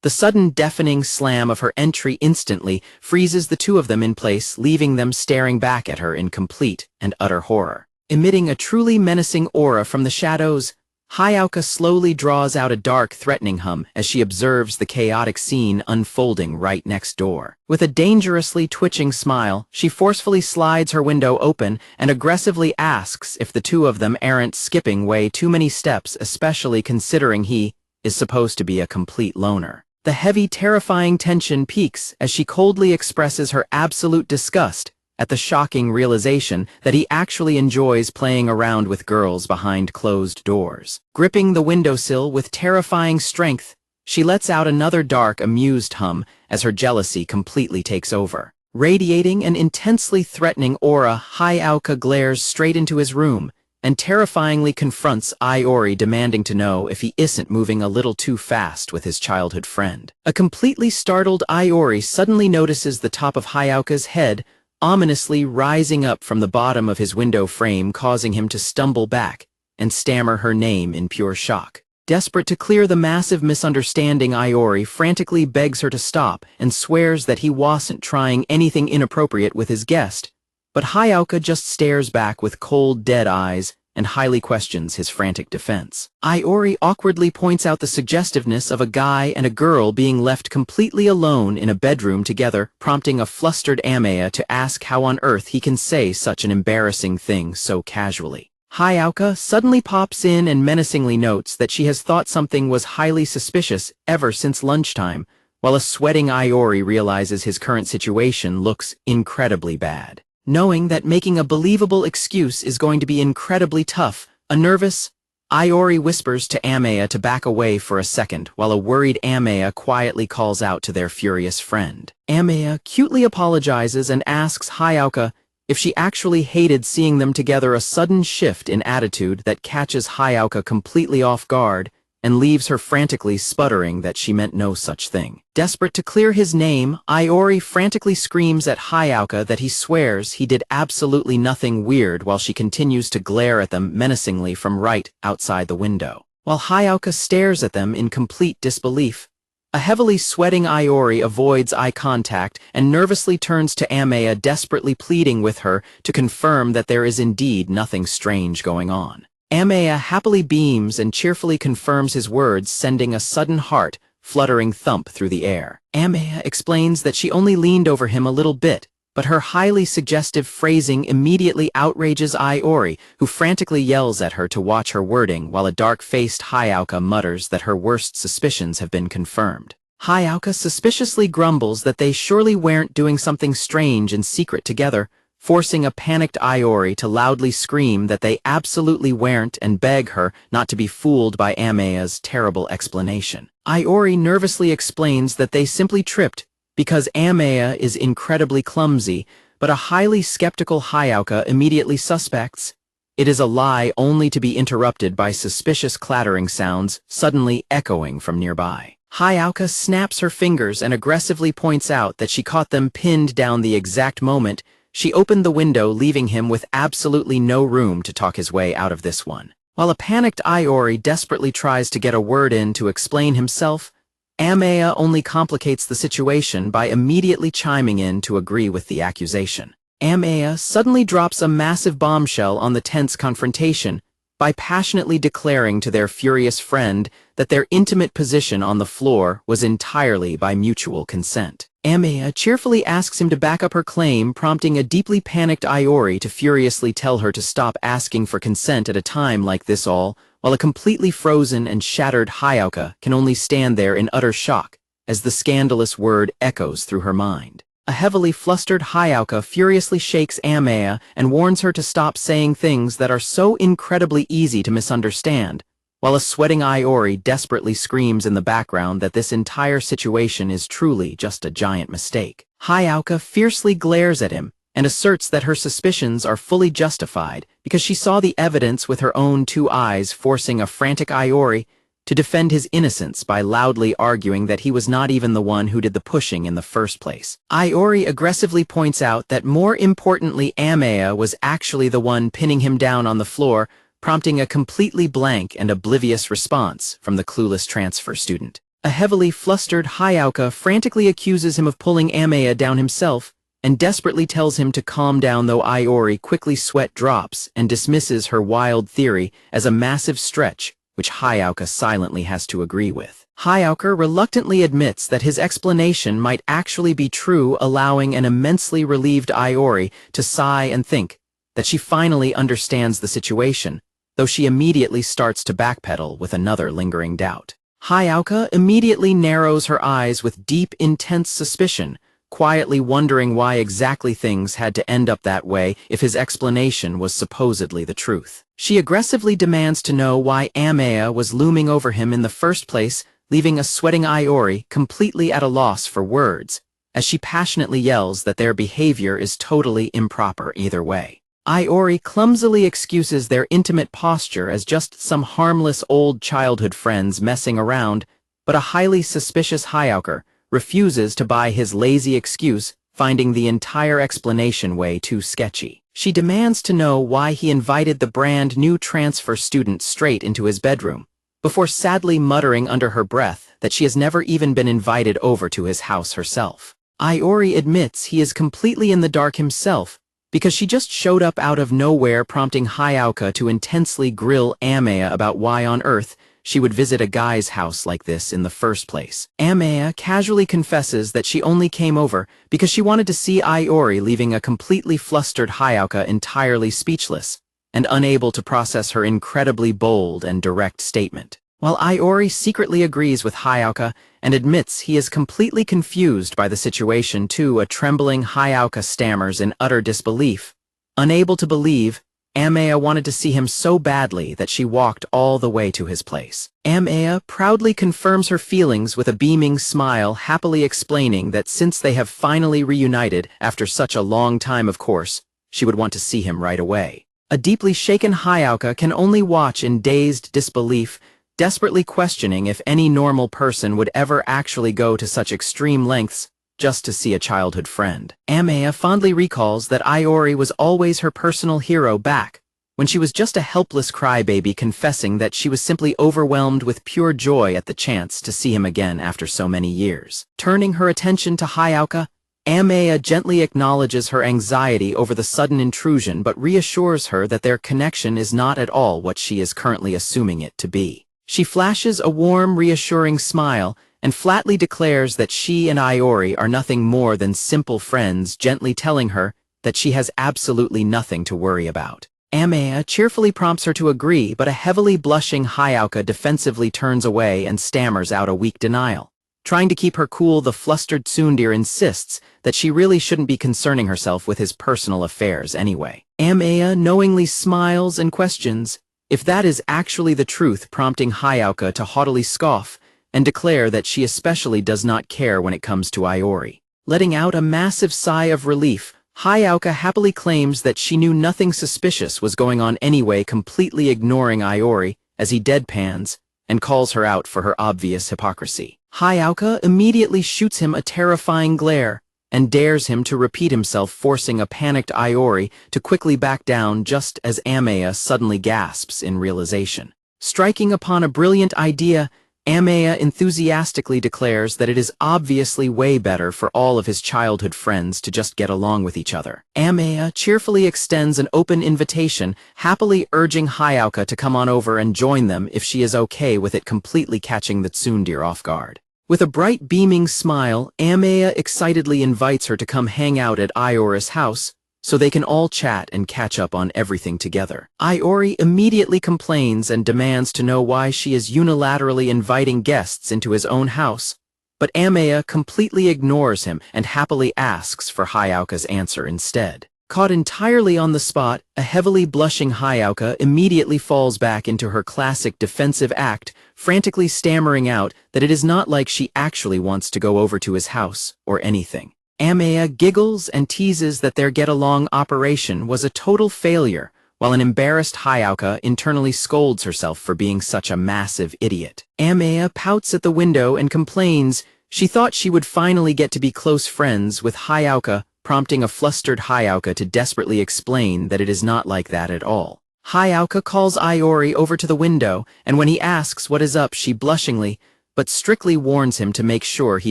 The sudden deafening slam of her entry instantly freezes the two of them in place, leaving them staring back at her in complete and utter horror. Emitting a truly menacing aura from the shadows, Hayauka slowly draws out a dark, threatening hum as she observes the chaotic scene unfolding right next door. With a dangerously twitching smile, she forcefully slides her window open and aggressively asks if the two of them aren't skipping way too many steps, especially considering he is supposed to be a complete loner. The heavy, terrifying tension peaks as she coldly expresses her absolute disgust at the shocking realization that he actually enjoys playing around with girls behind closed doors. Gripping the windowsill with terrifying strength, she lets out another dark, amused hum as her jealousy completely takes over. Radiating an intensely threatening aura, Hayao glares straight into his room and terrifyingly confronts Iori, demanding to know if he isn't moving a little too fast with his childhood friend. A completely startled Iori suddenly notices the top of Hayao's head ominously rising up from the bottom of his window frame, causing him to stumble back and stammer her name in pure shock. Desperate to clear the massive misunderstanding, Iori frantically begs her to stop and swears that he wasn't trying anything inappropriate with his guest, but Hayao just stares back with cold, dead eyes and highly questions his frantic defense. Iori awkwardly points out the suggestiveness of a guy and a girl being left completely alone in a bedroom together, prompting a flustered Amaya to ask how on earth he can say such an embarrassing thing so casually. Hayao suddenly pops in and menacingly notes that she has thought something was highly suspicious ever since lunchtime, while a sweating Iori realizes his current situation looks incredibly bad. Knowing that making a believable excuse is going to be incredibly tough, a nervous Iori whispers to Amaya to back away for a second, while a worried Amaya quietly calls out to their furious friend. Amaya cutely apologizes and asks Hayao if she actually hated seeing them together, a sudden shift in attitude that catches Hayao completely off guard and leaves her frantically sputtering that she meant no such thing. Desperate to clear his name, Iori frantically screams at Hayao that he swears he did absolutely nothing weird, while she continues to glare at them menacingly from right outside the window. While Hayao stares at them in complete disbelief, a heavily sweating Iori avoids eye contact and nervously turns to Amaya, desperately pleading with her to confirm that there is indeed nothing strange going on. Amaya happily beams and cheerfully confirms his words, sending a sudden heart-fluttering thump through the air. Amaya explains that she only leaned over him a little bit, but her highly suggestive phrasing immediately outrages Iori, who frantically yells at her to watch her wording, while a dark-faced Hayao mutters that her worst suspicions have been confirmed. Hayao suspiciously grumbles that they surely weren't doing something strange in secret together, forcing a panicked Iori to loudly scream that they absolutely weren't and beg her not to be fooled by Amaya's terrible explanation. Iori nervously explains that they simply tripped because Amaya is incredibly clumsy, but a highly skeptical Hayao immediately suspects it is a lie, only to be interrupted by suspicious clattering sounds suddenly echoing from nearby. Hayao snaps her fingers and aggressively points out that she caught them pinned down the exact moment she opened the window, leaving him with absolutely no room to talk his way out of this one. While a panicked Iori desperately tries to get a word in to explain himself, Amaya only complicates the situation by immediately chiming in to agree with the accusation. Amaya suddenly drops a massive bombshell on the tense confrontation by passionately declaring to their furious friend that their intimate position on the floor was entirely by mutual consent. Amaya cheerfully asks him to back up her claim, prompting a deeply panicked Iori to furiously tell her to stop asking for consent at a time like this, all while a completely frozen and shattered Hayao can only stand there in utter shock as the scandalous word echoes through her mind. A heavily flustered Hayao furiously shakes Amaya and warns her to stop saying things that are so incredibly easy to misunderstand, while a sweating Iori desperately screams in the background that this entire situation is truly just a giant mistake. Hayao fiercely glares at him and asserts that her suspicions are fully justified because she saw the evidence with her own two eyes, forcing a frantic Iori to defend his innocence by loudly arguing that he was not even the one who did the pushing in the first place. Iori aggressively points out that more importantly, Amaya was actually the one pinning him down on the floor, prompting a completely blank and oblivious response from the clueless transfer student. A heavily flustered Hayao frantically accuses him of pulling Amaya down himself and desperately tells him to calm down, though Iori quickly sweat drops and dismisses her wild theory as a massive stretch, which Hayao silently has to agree with. Hayao reluctantly admits that his explanation might actually be true, allowing an immensely relieved Iori to sigh and think that she finally understands the situation, though she immediately starts to backpedal with another lingering doubt. Hayao immediately narrows her eyes with deep, intense suspicion, quietly wondering why exactly things had to end up that way if his explanation was supposedly the truth. She aggressively demands to know why Amaya was looming over him in the first place, leaving a sweating Iori completely at a loss for words, as she passionately yells that their behavior is totally improper either way. Iori clumsily excuses their intimate posture as just some harmless old childhood friends messing around, but a highly suspicious Hayauker refuses to buy his lazy excuse, finding the entire explanation way too sketchy. She demands to know why he invited the brand new transfer student straight into his bedroom, before sadly muttering under her breath that she has never even been invited over to his house herself. Iori admits he is completely in the dark himself, because she just showed up out of nowhere, prompting Hayauka to intensely grill Amaya about why on earth she would visit a guy's house like this in the first place. Amaya casually confesses that she only came over because she wanted to see Iori, leaving a completely flustered Hayauka entirely speechless and unable to process her incredibly bold and direct statement. While Iori secretly agrees with Hayauka and admits he is completely confused by the situation too, a trembling Hayauka stammers in utter disbelief. Unable to believe, Amaya wanted to see him so badly that she walked all the way to his place. Amaya proudly confirms her feelings with a beaming smile, happily explaining that since they have finally reunited after such a long time, of course, she would want to see him right away. A deeply shaken Hayauka can only watch in dazed disbelief, desperately questioning if any normal person would ever actually go to such extreme lengths just to see a childhood friend. Amaya fondly recalls that Iori was always her personal hero back when she was just a helpless crybaby, confessing that she was simply overwhelmed with pure joy at the chance to see him again after so many years. Turning her attention to Hayauka, Amaya gently acknowledges her anxiety over the sudden intrusion but reassures her that their connection is not at all what she is currently assuming it to be. She flashes a warm, reassuring smile and flatly declares that she and Iori are nothing more than simple friends, gently telling her that she has absolutely nothing to worry about. Amaya cheerfully prompts her to agree, but a heavily blushing Hayauka defensively turns away and stammers out a weak denial. Trying to keep her cool, the flustered tsundere insists that she really shouldn't be concerning herself with his personal affairs anyway. Amaya knowingly smiles and questions if that is actually the truth, prompting Hayauka to haughtily scoff and declare that she especially does not care when it comes to Iori. Letting out a massive sigh of relief, Hayauka happily claims that she knew nothing suspicious was going on anyway, completely ignoring Iori as he deadpans and calls her out for her obvious hypocrisy. Hayauka immediately shoots him a terrifying glare and dares him to repeat himself, forcing a panicked Iori to quickly back down just as Amaya suddenly gasps in realization. Striking upon a brilliant idea, Amaya enthusiastically declares that it is obviously way better for all of his childhood friends to just get along with each other. Amaya cheerfully extends an open invitation, happily urging Hayauka to come on over and join them if she is okay with it, completely catching the tsundere off guard. With a bright beaming smile, Amaya excitedly invites her to come hang out at Iori's house so they can all chat and catch up on everything together. Iori immediately complains and demands to know why she is unilaterally inviting guests into his own house, but Amaya completely ignores him and happily asks for Hayauka's answer instead. Caught entirely on the spot, a heavily blushing Hayauka immediately falls back into her classic defensive act, frantically stammering out that it is not like she actually wants to go over to his house or anything. Amaya giggles and teases that their get-along operation was a total failure, while an embarrassed Hayauka internally scolds herself for being such a massive idiot. Amaya pouts at the window and complains she thought she would finally get to be close friends with Hayauka, prompting a flustered Hayauka to desperately explain that it is not like that at all. Hayauka calls Iori over to the window, and when he asks what is up, she blushingly but strictly warns him to make sure he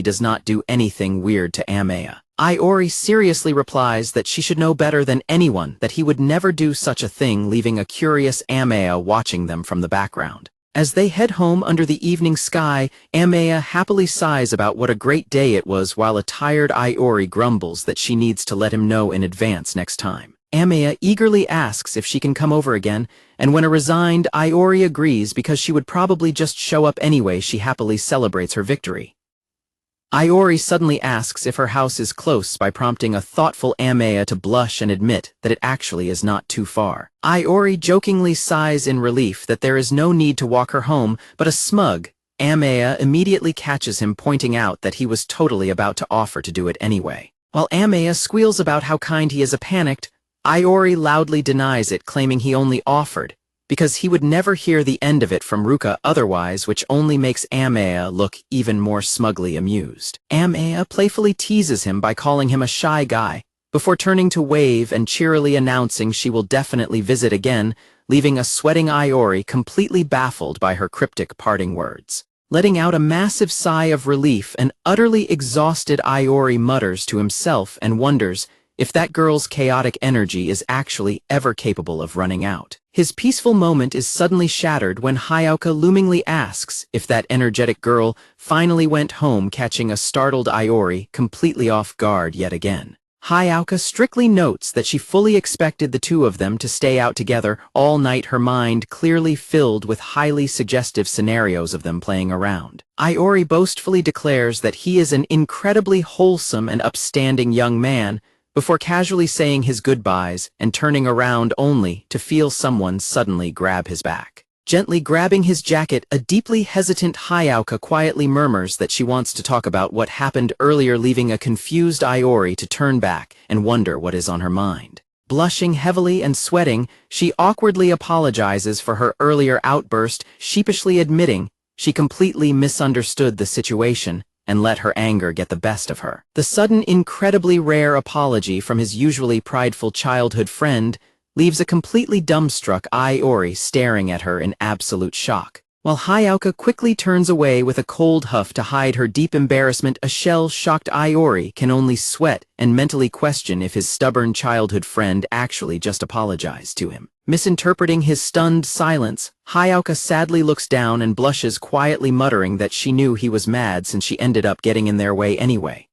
does not do anything weird to Amaya. Iori seriously replies that she should know better than anyone that he would never do such a thing, leaving a curious Amaya watching them from the background. As they head home under the evening sky, Amaya happily sighs about what a great day it was, while a tired Iori grumbles that she needs to let him know in advance next time. Amaya eagerly asks if she can come over again, and when a resigned Iori agrees because she would probably just show up anyway, she happily celebrates her victory. Iori suddenly asks if her house is close by prompting a thoughtful Amaya to blush and admit that it actually is not too far. Iori jokingly sighs in relief that there is no need to walk her home, but a smug Amaya immediately catches him, pointing out that he was totally about to offer to do it anyway. While Amaya squeals about how kind he is, panicked, Iori loudly denies it, claiming he only offered because he would never hear the end of it from Ruka otherwise, which only makes Amaya look even more smugly amused. Amaya playfully teases him by calling him a shy guy, before turning to wave and cheerily announcing she will definitely visit again, leaving a sweating Iori completely baffled by her cryptic parting words. Letting out a massive sigh of relief, an utterly exhausted Iori mutters to himself and wonders if that girl's chaotic energy is actually ever capable of running out. His peaceful moment is suddenly shattered when Hayao loomingly asks if that energetic girl finally went home, catching a startled Iori completely off guard yet again. Hayao strictly notes that she fully expected the two of them to stay out together all night, her mind clearly filled with highly suggestive scenarios of them playing around. Iori boastfully declares that he is an incredibly wholesome and upstanding young man, before casually saying his goodbyes and turning around only to feel someone suddenly grab his back. Gently grabbing his jacket, a deeply hesitant Hayao quietly murmurs that she wants to talk about what happened earlier, leaving a confused Iori to turn back and wonder what is on her mind. Blushing heavily and sweating, she awkwardly apologizes for her earlier outburst, sheepishly admitting she completely misunderstood the situation and let her anger get the best of her. The sudden, incredibly rare apology from his usually prideful childhood friend leaves a completely dumbstruck Iori staring at her in absolute shock. While Hayao quickly turns away with a cold huff to hide her deep embarrassment, a shell-shocked Iori can only sweat and mentally question if his stubborn childhood friend actually just apologized to him. Misinterpreting his stunned silence, Hayao sadly looks down and blushes, quietly muttering that she knew he was mad since she ended up getting in their way anyway.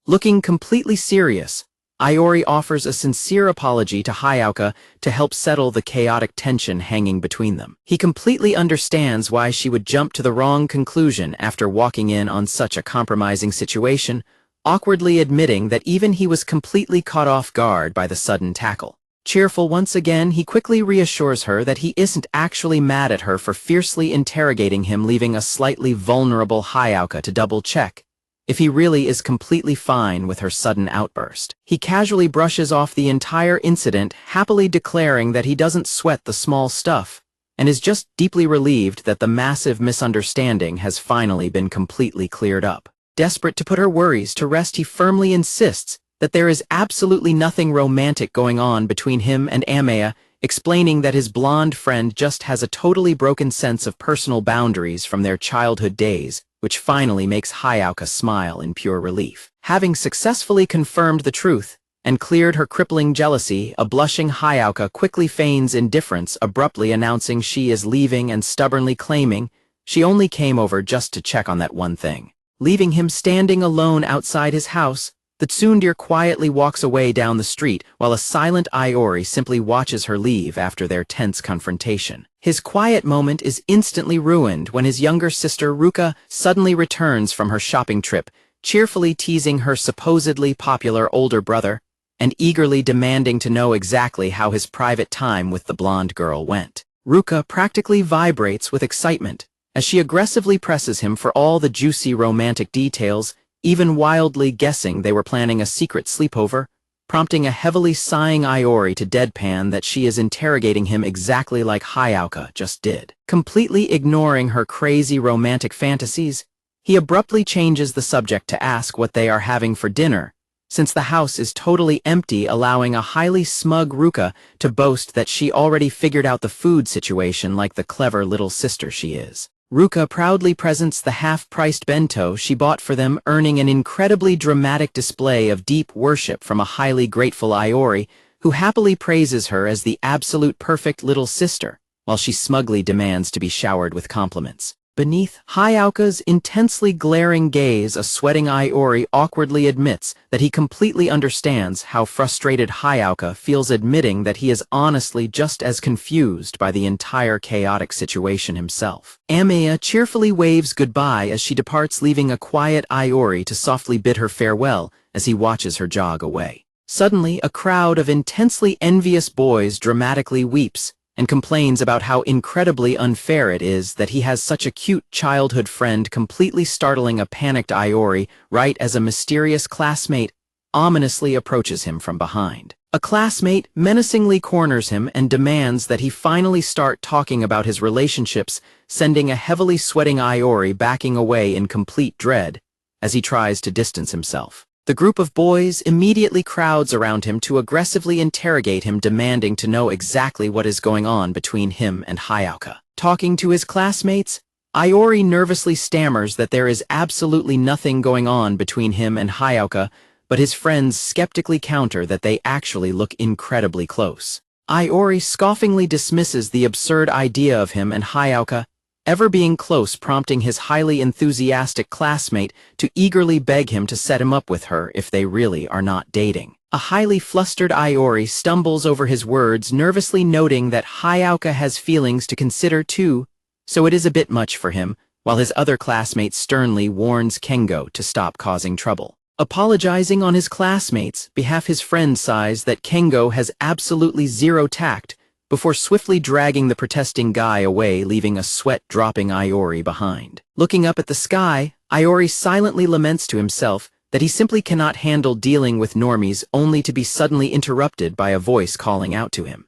Looking completely serious, Iori offers a sincere apology to Hayao to help settle the chaotic tension hanging between them. He completely understands why she would jump to the wrong conclusion after walking in on such a compromising situation, awkwardly admitting that even he was completely caught off guard by the sudden tackle. Cheerful once again, he quickly reassures her that he isn't actually mad at her for fiercely interrogating him, leaving a slightly vulnerable Hayao to double-check if he really is completely fine with her sudden outburst. He casually brushes off the entire incident, happily declaring that he doesn't sweat the small stuff, and is just deeply relieved that the massive misunderstanding has finally been completely cleared up. Desperate to put her worries to rest, he firmly insists that there is absolutely nothing romantic going on between him and Amaya, explaining that his blonde friend just has a totally broken sense of personal boundaries from their childhood days, which finally makes Hayao smile in pure relief. Having successfully confirmed the truth and cleared her crippling jealousy, a blushing Hayao quickly feigns indifference, abruptly announcing she is leaving and stubbornly claiming she only came over just to check on that one thing. Leaving him standing alone outside his house, the tsundere quietly walks away down the street while a silent Iori simply watches her leave after their tense confrontation. His quiet moment is instantly ruined when his younger sister Ruka suddenly returns from her shopping trip, cheerfully teasing her supposedly popular older brother and eagerly demanding to know exactly how his private time with the blonde girl went. Ruka practically vibrates with excitement as she aggressively presses him for all the juicy romantic details, even wildly guessing they were planning a secret sleepover, prompting a heavily sighing Iori to deadpan that she is interrogating him exactly like Hayao just did. Completely ignoring her crazy romantic fantasies, he abruptly changes the subject to ask what they are having for dinner, since the house is totally empty, allowing a highly smug Ruka to boast that she already figured out the food situation like the clever little sister she is. Ruka proudly presents the half-priced bento she bought for them, earning an incredibly dramatic display of deep worship from a highly grateful Iori, who happily praises her as the absolute perfect little sister, while she smugly demands to be showered with compliments. Beneath Hayaka's intensely glaring gaze, a sweating Iori awkwardly admits that he completely understands how frustrated Hayaka feels, admitting that he is honestly just as confused by the entire chaotic situation himself. Amaya cheerfully waves goodbye as she departs, leaving a quiet Iori to softly bid her farewell as he watches her jog away. Suddenly, a crowd of intensely envious boys dramatically weeps and complains about how incredibly unfair it is that he has such a cute childhood friend, completely startling a panicked Iori right as a mysterious classmate ominously approaches him from behind. A classmate menacingly corners him and demands that he finally start talking about his relationships, sending a heavily sweating Iori backing away in complete dread as he tries to distance himself. The group of boys immediately crowds around him to aggressively interrogate him, demanding to know exactly what is going on between him and Hayaka. Talking to his classmates, Iori nervously stammers that there is absolutely nothing going on between him and Hayaka, but his friends skeptically counter that they actually look incredibly close. Iori scoffingly dismisses the absurd idea of him and Hayaka ever being close, prompting his highly enthusiastic classmate to eagerly beg him to set him up with her if they really are not dating. A highly flustered Iori stumbles over his words, nervously noting that Hayaka has feelings to consider too, so it is a bit much for him, while his other classmate sternly warns Kengo to stop causing trouble. Apologizing on his classmates' behalf, his friend sighs that Kengo has absolutely zero tact, before swiftly dragging the protesting guy away, leaving a sweat-dropping Iori behind. Looking up at the sky, Iori silently laments to himself that he simply cannot handle dealing with normies, only to be suddenly interrupted by a voice calling out to him.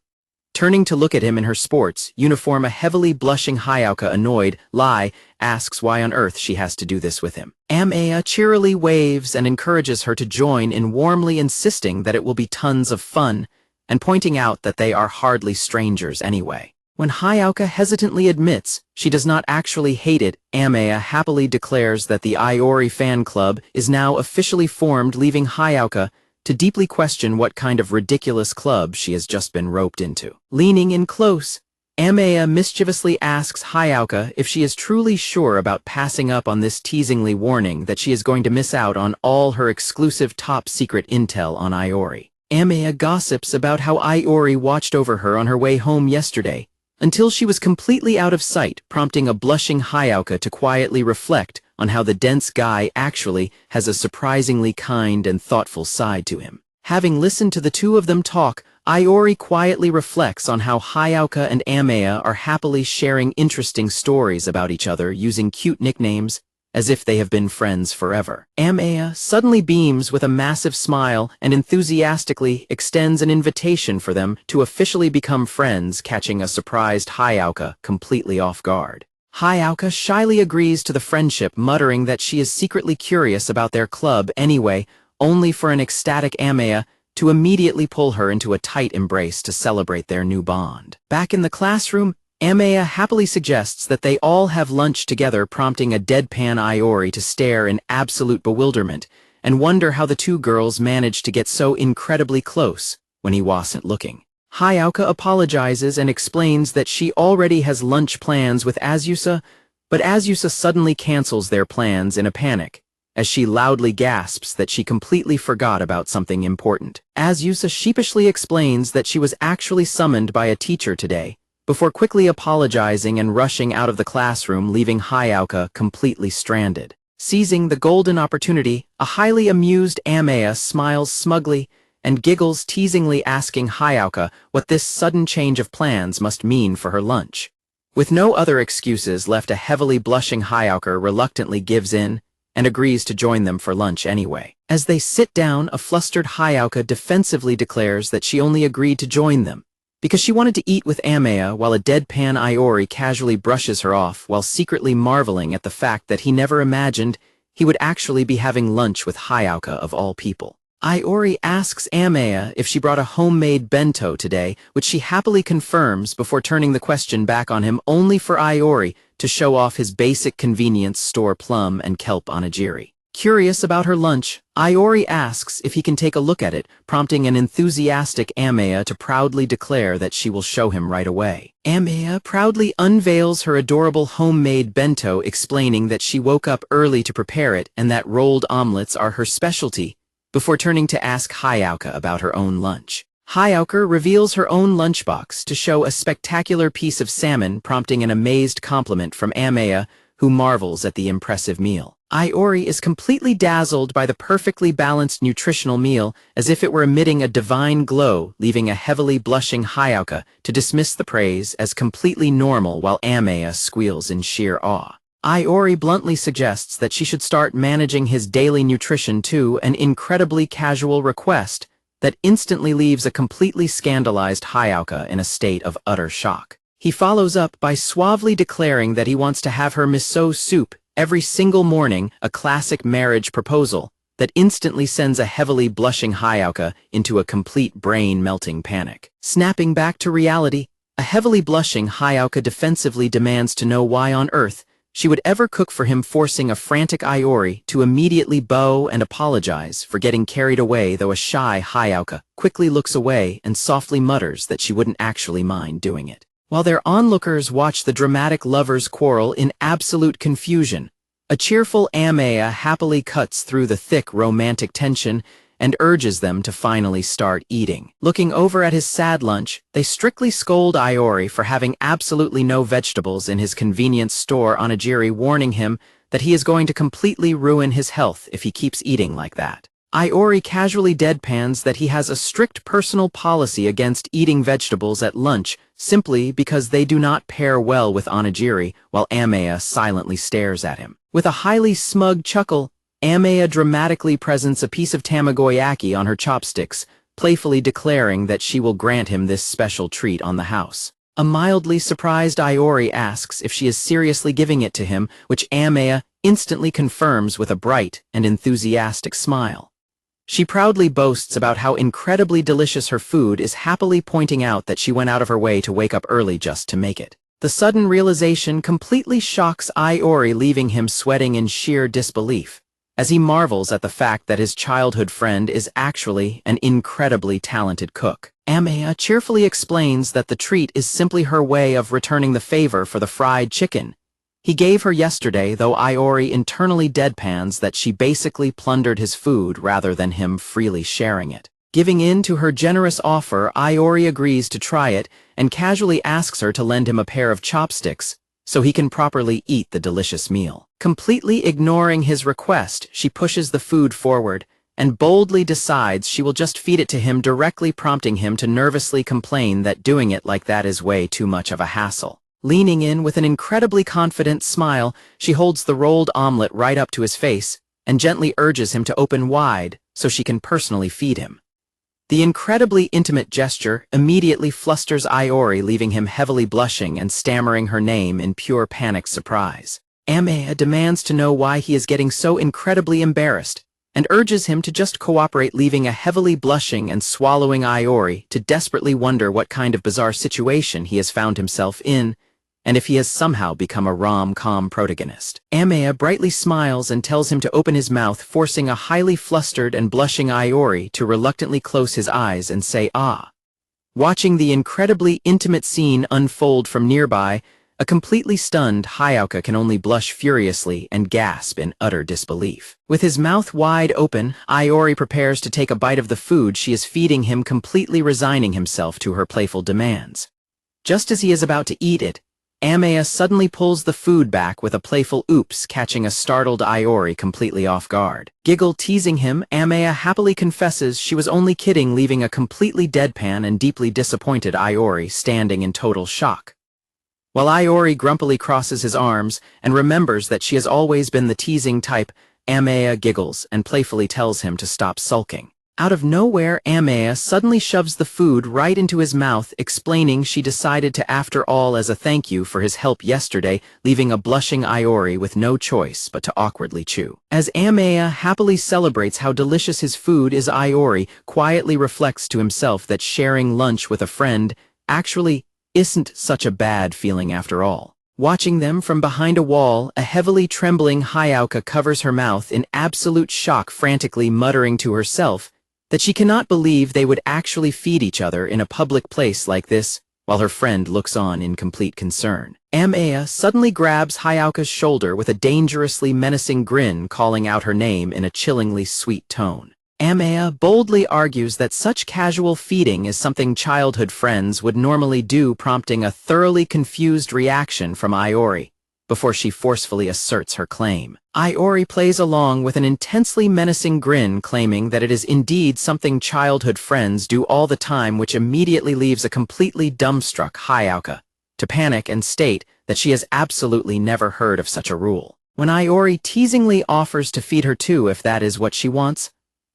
Turning to look at him in her sports uniform, a heavily blushing Hayaka, annoyed, asks why on earth she has to do this with him. Amaya cheerily waves and encourages her to join in, warmly insisting that it will be tons of fun, and pointing out that they are hardly strangers anyway. When Hayaka hesitantly admits she does not actually hate it, Amaya happily declares that the Iori fan club is now officially formed, leaving Hayaka to deeply question what kind of ridiculous club she has just been roped into. Leaning in close, Amaya mischievously asks Hayaka if she is truly sure about passing up on this, teasingly warning that she is going to miss out on all her exclusive top-secret intel on Iori. Amaya gossips about how Iori watched over her on her way home yesterday, until she was completely out of sight, prompting a blushing Hayaka to quietly reflect on how the dense guy actually has a surprisingly kind and thoughtful side to him. Having listened to the two of them talk, Iori quietly reflects on how Hayaka and Amaya are happily sharing interesting stories about each other, using cute nicknames as if they have been friends forever. Amaya suddenly beams with a massive smile and enthusiastically extends an invitation for them to officially become friends, catching a surprised Hayaka completely off guard. Hayaka shyly agrees to the friendship, muttering that she is secretly curious about their club anyway, only for an ecstatic Amaya to immediately pull her into a tight embrace to celebrate their new bond. Back in the classroom, Amaya happily suggests that they all have lunch together, prompting a deadpan Iori to stare in absolute bewilderment and wonder how the two girls managed to get so incredibly close when he wasn't looking. Hayaka apologizes and explains that she already has lunch plans with Azusa, but Azusa suddenly cancels their plans in a panic, as she loudly gasps that she completely forgot about something important. Azusa sheepishly explains that she was actually summoned by a teacher today, before quickly apologizing and rushing out of the classroom, leaving Hayaka completely stranded. Seizing the golden opportunity, a highly amused Amaya smiles smugly and giggles, teasingly asking Hayaka what this sudden change of plans must mean for her lunch. With no other excuses left, a heavily blushing Hayaka reluctantly gives in and agrees to join them for lunch anyway. As they sit down, a flustered Hayaka defensively declares that she only agreed to join them because she wanted to eat with Amaya, while a deadpan Iori casually brushes her off while secretly marveling at the fact that he never imagined he would actually be having lunch with Hayaka of all people. Iori asks Amaya if she brought a homemade bento today, which she happily confirms before turning the question back on him, only for Iori to show off his basic convenience store plum and kelp onigiri. Curious about her lunch, Iori asks if he can take a look at it, prompting an enthusiastic Amaya to proudly declare that she will show him right away. Amaya proudly unveils her adorable homemade bento, explaining that she woke up early to prepare it and that rolled omelets are her specialty, before turning to ask Hayauka about her own lunch. Hayauka reveals her own lunchbox to show a spectacular piece of salmon, prompting an amazed compliment from Amaya, who marvels at the impressive meal. Iori is completely dazzled by the perfectly balanced nutritional meal, as if it were emitting a divine glow, leaving a heavily blushing Hayauka to dismiss the praise as completely normal while Amaya squeals in sheer awe. Iori bluntly suggests that she should start managing his daily nutrition too, an incredibly casual request that instantly leaves a completely scandalized Hayauka in a state of utter shock. He follows up by suavely declaring that he wants to have her miso soup every single morning, a classic marriage proposal that instantly sends a heavily blushing Hayauka into a complete brain-melting panic. Snapping back to reality, a heavily blushing Hayauka defensively demands to know why on earth she would ever cook for him, forcing a frantic Iori to immediately bow and apologize for getting carried away, though a shy Hayauka quickly looks away and softly mutters that she wouldn't actually mind doing it. While their onlookers watch the dramatic lovers quarrel in absolute confusion, a cheerful Amaya happily cuts through the thick romantic tension and urges them to finally start eating. Looking over at his sad lunch, they strictly scold Iori for having absolutely no vegetables in his convenience store onigiri, warning him that he is going to completely ruin his health if he keeps eating like that. Iori casually deadpans that he has a strict personal policy against eating vegetables at lunch simply because they do not pair well with onigiri, while Amaya silently stares at him. With a highly smug chuckle, Amaya dramatically presents a piece of tamagoyaki on her chopsticks, playfully declaring that she will grant him this special treat on the house. A mildly surprised Iori asks if she is seriously giving it to him, which Amaya instantly confirms with a bright and enthusiastic smile. She proudly boasts about how incredibly delicious her food is, happily pointing out that she went out of her way to wake up early just to make it. The sudden realization completely shocks Iori, leaving him sweating in sheer disbelief, as he marvels at the fact that his childhood friend is actually an incredibly talented cook. Amaya cheerfully explains that the treat is simply her way of returning the favor for the fried chicken he gave her yesterday, though Iori internally deadpans that she basically plundered his food rather than him freely sharing it. Giving in to her generous offer, Iori agrees to try it and casually asks her to lend him a pair of chopsticks so he can properly eat the delicious meal. Completely ignoring his request, she pushes the food forward and boldly decides she will just feed it to him directly, prompting him to nervously complain that doing it like that is way too much of a hassle. Leaning in with an incredibly confident smile, she holds the rolled omelet right up to his face and gently urges him to open wide so she can personally feed him. The incredibly intimate gesture immediately flusters Iori, leaving him heavily blushing and stammering her name in pure panicked surprise. Amaya demands to know why he is getting so incredibly embarrassed and urges him to just cooperate, leaving a heavily blushing and swallowing Iori to desperately wonder what kind of bizarre situation he has found himself in, and if he has somehow become a rom-com protagonist. Amaya brightly smiles and tells him to open his mouth, forcing a highly flustered and blushing Iori to reluctantly close his eyes and say ah. Watching the incredibly intimate scene unfold from nearby, a completely stunned Hayauka can only blush furiously and gasp in utter disbelief. With his mouth wide open, Iori prepares to take a bite of the food she is feeding him, completely resigning himself to her playful demands. Just as he is about to eat it, Amaya suddenly pulls the food back with a playful oops, catching a startled Iori completely off guard. Teasing him, Amaya happily confesses she was only kidding, leaving a completely deadpan and deeply disappointed Iori standing in total shock. While Iori grumpily crosses his arms and remembers that she has always been the teasing type, Amaya giggles and playfully tells him to stop sulking. Out of nowhere, Amaya suddenly shoves the food right into his mouth, explaining she decided to, after all, as a thank you for his help yesterday, leaving a blushing Iori with no choice but to awkwardly chew. As Amaya happily celebrates how delicious his food is, Iori quietly reflects to himself that sharing lunch with a friend actually isn't such a bad feeling after all. Watching them from behind a wall, a heavily trembling Hayao covers her mouth in absolute shock, frantically muttering to herself that she cannot believe they would actually feed each other in a public place like this, while her friend looks on in complete concern. Amaya suddenly grabs Hayaoka's shoulder with a dangerously menacing grin, calling out her name in a chillingly sweet tone. Amaya boldly argues that such casual feeding is something childhood friends would normally do, prompting a thoroughly confused reaction from Iori, before she forcefully asserts her claim. Iori plays along with an intensely menacing grin, claiming that it is indeed something childhood friends do all the time, which immediately leaves a completely dumbstruck Hayao to panic and state that she has absolutely never heard of such a rule. When Iori teasingly offers to feed her too if that is what she wants,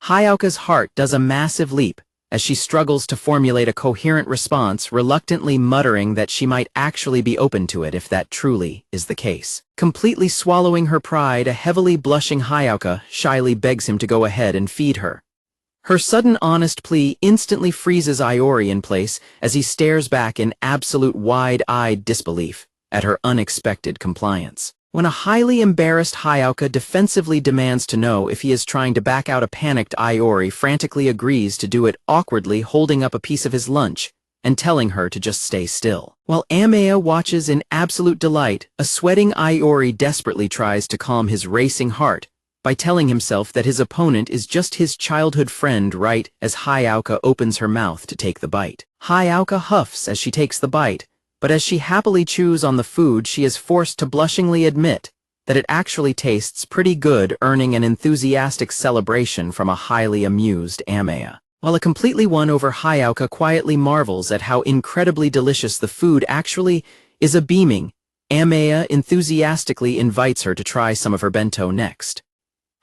Hayaoka's heart does a massive leap as she struggles to formulate a coherent response, reluctantly muttering that she might actually be open to it if that truly is the case. Completely swallowing her pride, a heavily blushing Hayaoka shyly begs him to go ahead and feed her. Her sudden honest plea instantly freezes Iori in place as he stares back in absolute wide-eyed disbelief at her unexpected compliance. When a highly embarrassed Hayao defensively demands to know if he is trying to back out, a panicked Iori frantically agrees to do it, awkwardly holding up a piece of his lunch and telling her to just stay still. While Amaya watches in absolute delight, a sweating Iori desperately tries to calm his racing heart by telling himself that his opponent is just his childhood friend, right as Hayao opens her mouth to take the bite. Hayao huffs as she takes the bite, but as she happily chews on the food, she is forced to blushingly admit that it actually tastes pretty good, earning an enthusiastic celebration from a highly amused Amaya. While a completely won-over Hayao quietly marvels at how incredibly delicious the food actually is, a beaming Amaya enthusiastically invites her to try some of her bento next.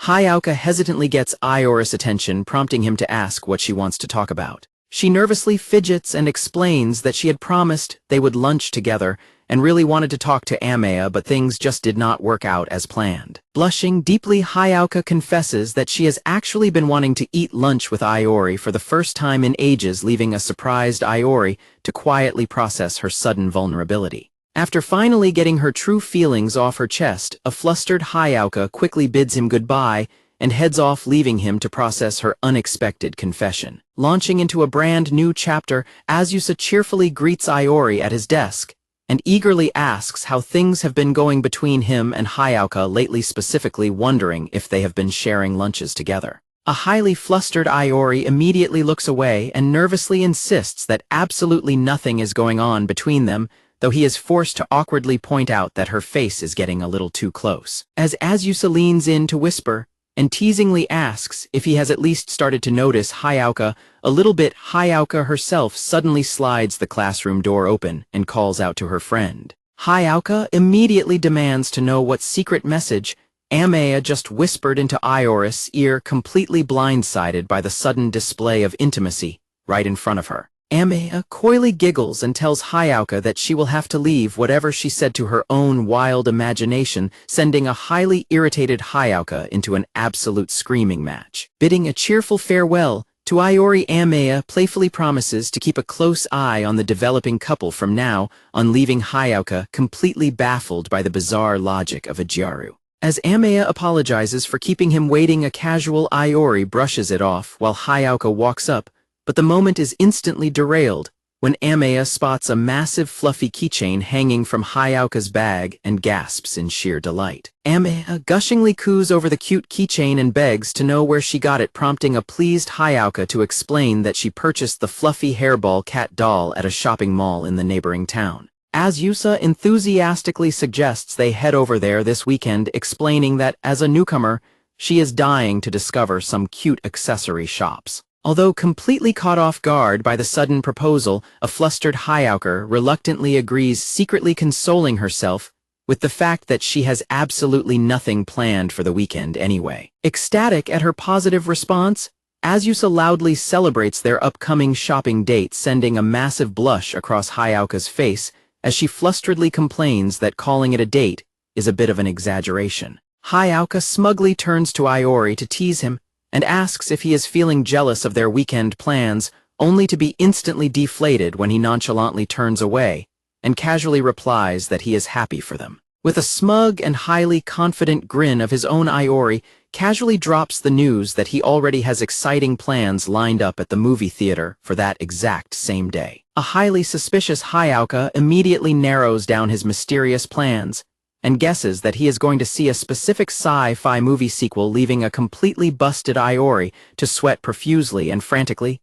Hayao hesitantly gets Iori's attention, prompting him to ask what she wants to talk about. She nervously fidgets and explains that she had promised they would lunch together and really wanted to talk to Amaya, but things just did not work out as planned. Blushing deeply, Hayao confesses that she has actually been wanting to eat lunch with Iori for the first time in ages, leaving a surprised Iori to quietly process her sudden vulnerability. After finally getting her true feelings off her chest, a flustered Hayao quickly bids him goodbye and heads off, leaving him to process her unexpected confession. Launching into a brand new chapter, Asura cheerfully greets Iori at his desk and eagerly asks how things have been going between him and Hayao lately, specifically wondering if they have been sharing lunches together. A highly flustered Iori immediately looks away and nervously insists that absolutely nothing is going on between them, though he is forced to awkwardly point out that her face is getting a little too close. As Asura leans in to whisper and teasingly asks if he has at least started to notice Hayao a little bit, Hayao herself suddenly slides the classroom door open and calls out to her friend. Hayao immediately demands to know what secret message Amaya just whispered into Iori's ear, completely blindsided by the sudden display of intimacy right in front of her. Amaya coyly giggles and tells Hayao that she will have to leave whatever she said to her own wild imagination, sending a highly irritated Hayao into an absolute screaming match. Bidding a cheerful farewell to Iori, Amaya playfully promises to keep a close eye on the developing couple from now on, leaving Hayao completely baffled by the bizarre logic of Ajiaru. As Amaya apologizes for keeping him waiting, a casual Iori brushes it off while Hayao walks up, but the moment is instantly derailed when Amaya spots a massive fluffy keychain hanging from Hayao's bag and gasps in sheer delight. Amaya gushingly coos over the cute keychain and begs to know where she got it, prompting a pleased Hayao to explain that she purchased the fluffy hairball cat doll at a shopping mall in the neighboring town. Asura enthusiastically suggests they head over there this weekend, explaining that as a newcomer, she is dying to discover some cute accessory shops. Although completely caught off guard by the sudden proposal, a flustered Hayao reluctantly agrees, secretly consoling herself with the fact that she has absolutely nothing planned for the weekend anyway. Ecstatic at her positive response, Asura loudly celebrates their upcoming shopping date, sending a massive blush across Hayao's face as she flusteredly complains that calling it a date is a bit of an exaggeration. Hayao smugly turns to Iori to tease him and asks if he is feeling jealous of their weekend plans, only to be instantly deflated when he nonchalantly turns away and casually replies that he is happy for them. With a smug and highly confident grin of his own, Iori casually drops the news that he already has exciting plans lined up at the movie theater for that exact same day. A highly suspicious Hayao immediately narrows down his mysterious plans and guesses that he is going to see a specific sci-fi movie sequel, leaving a completely busted Iori to sweat profusely and frantically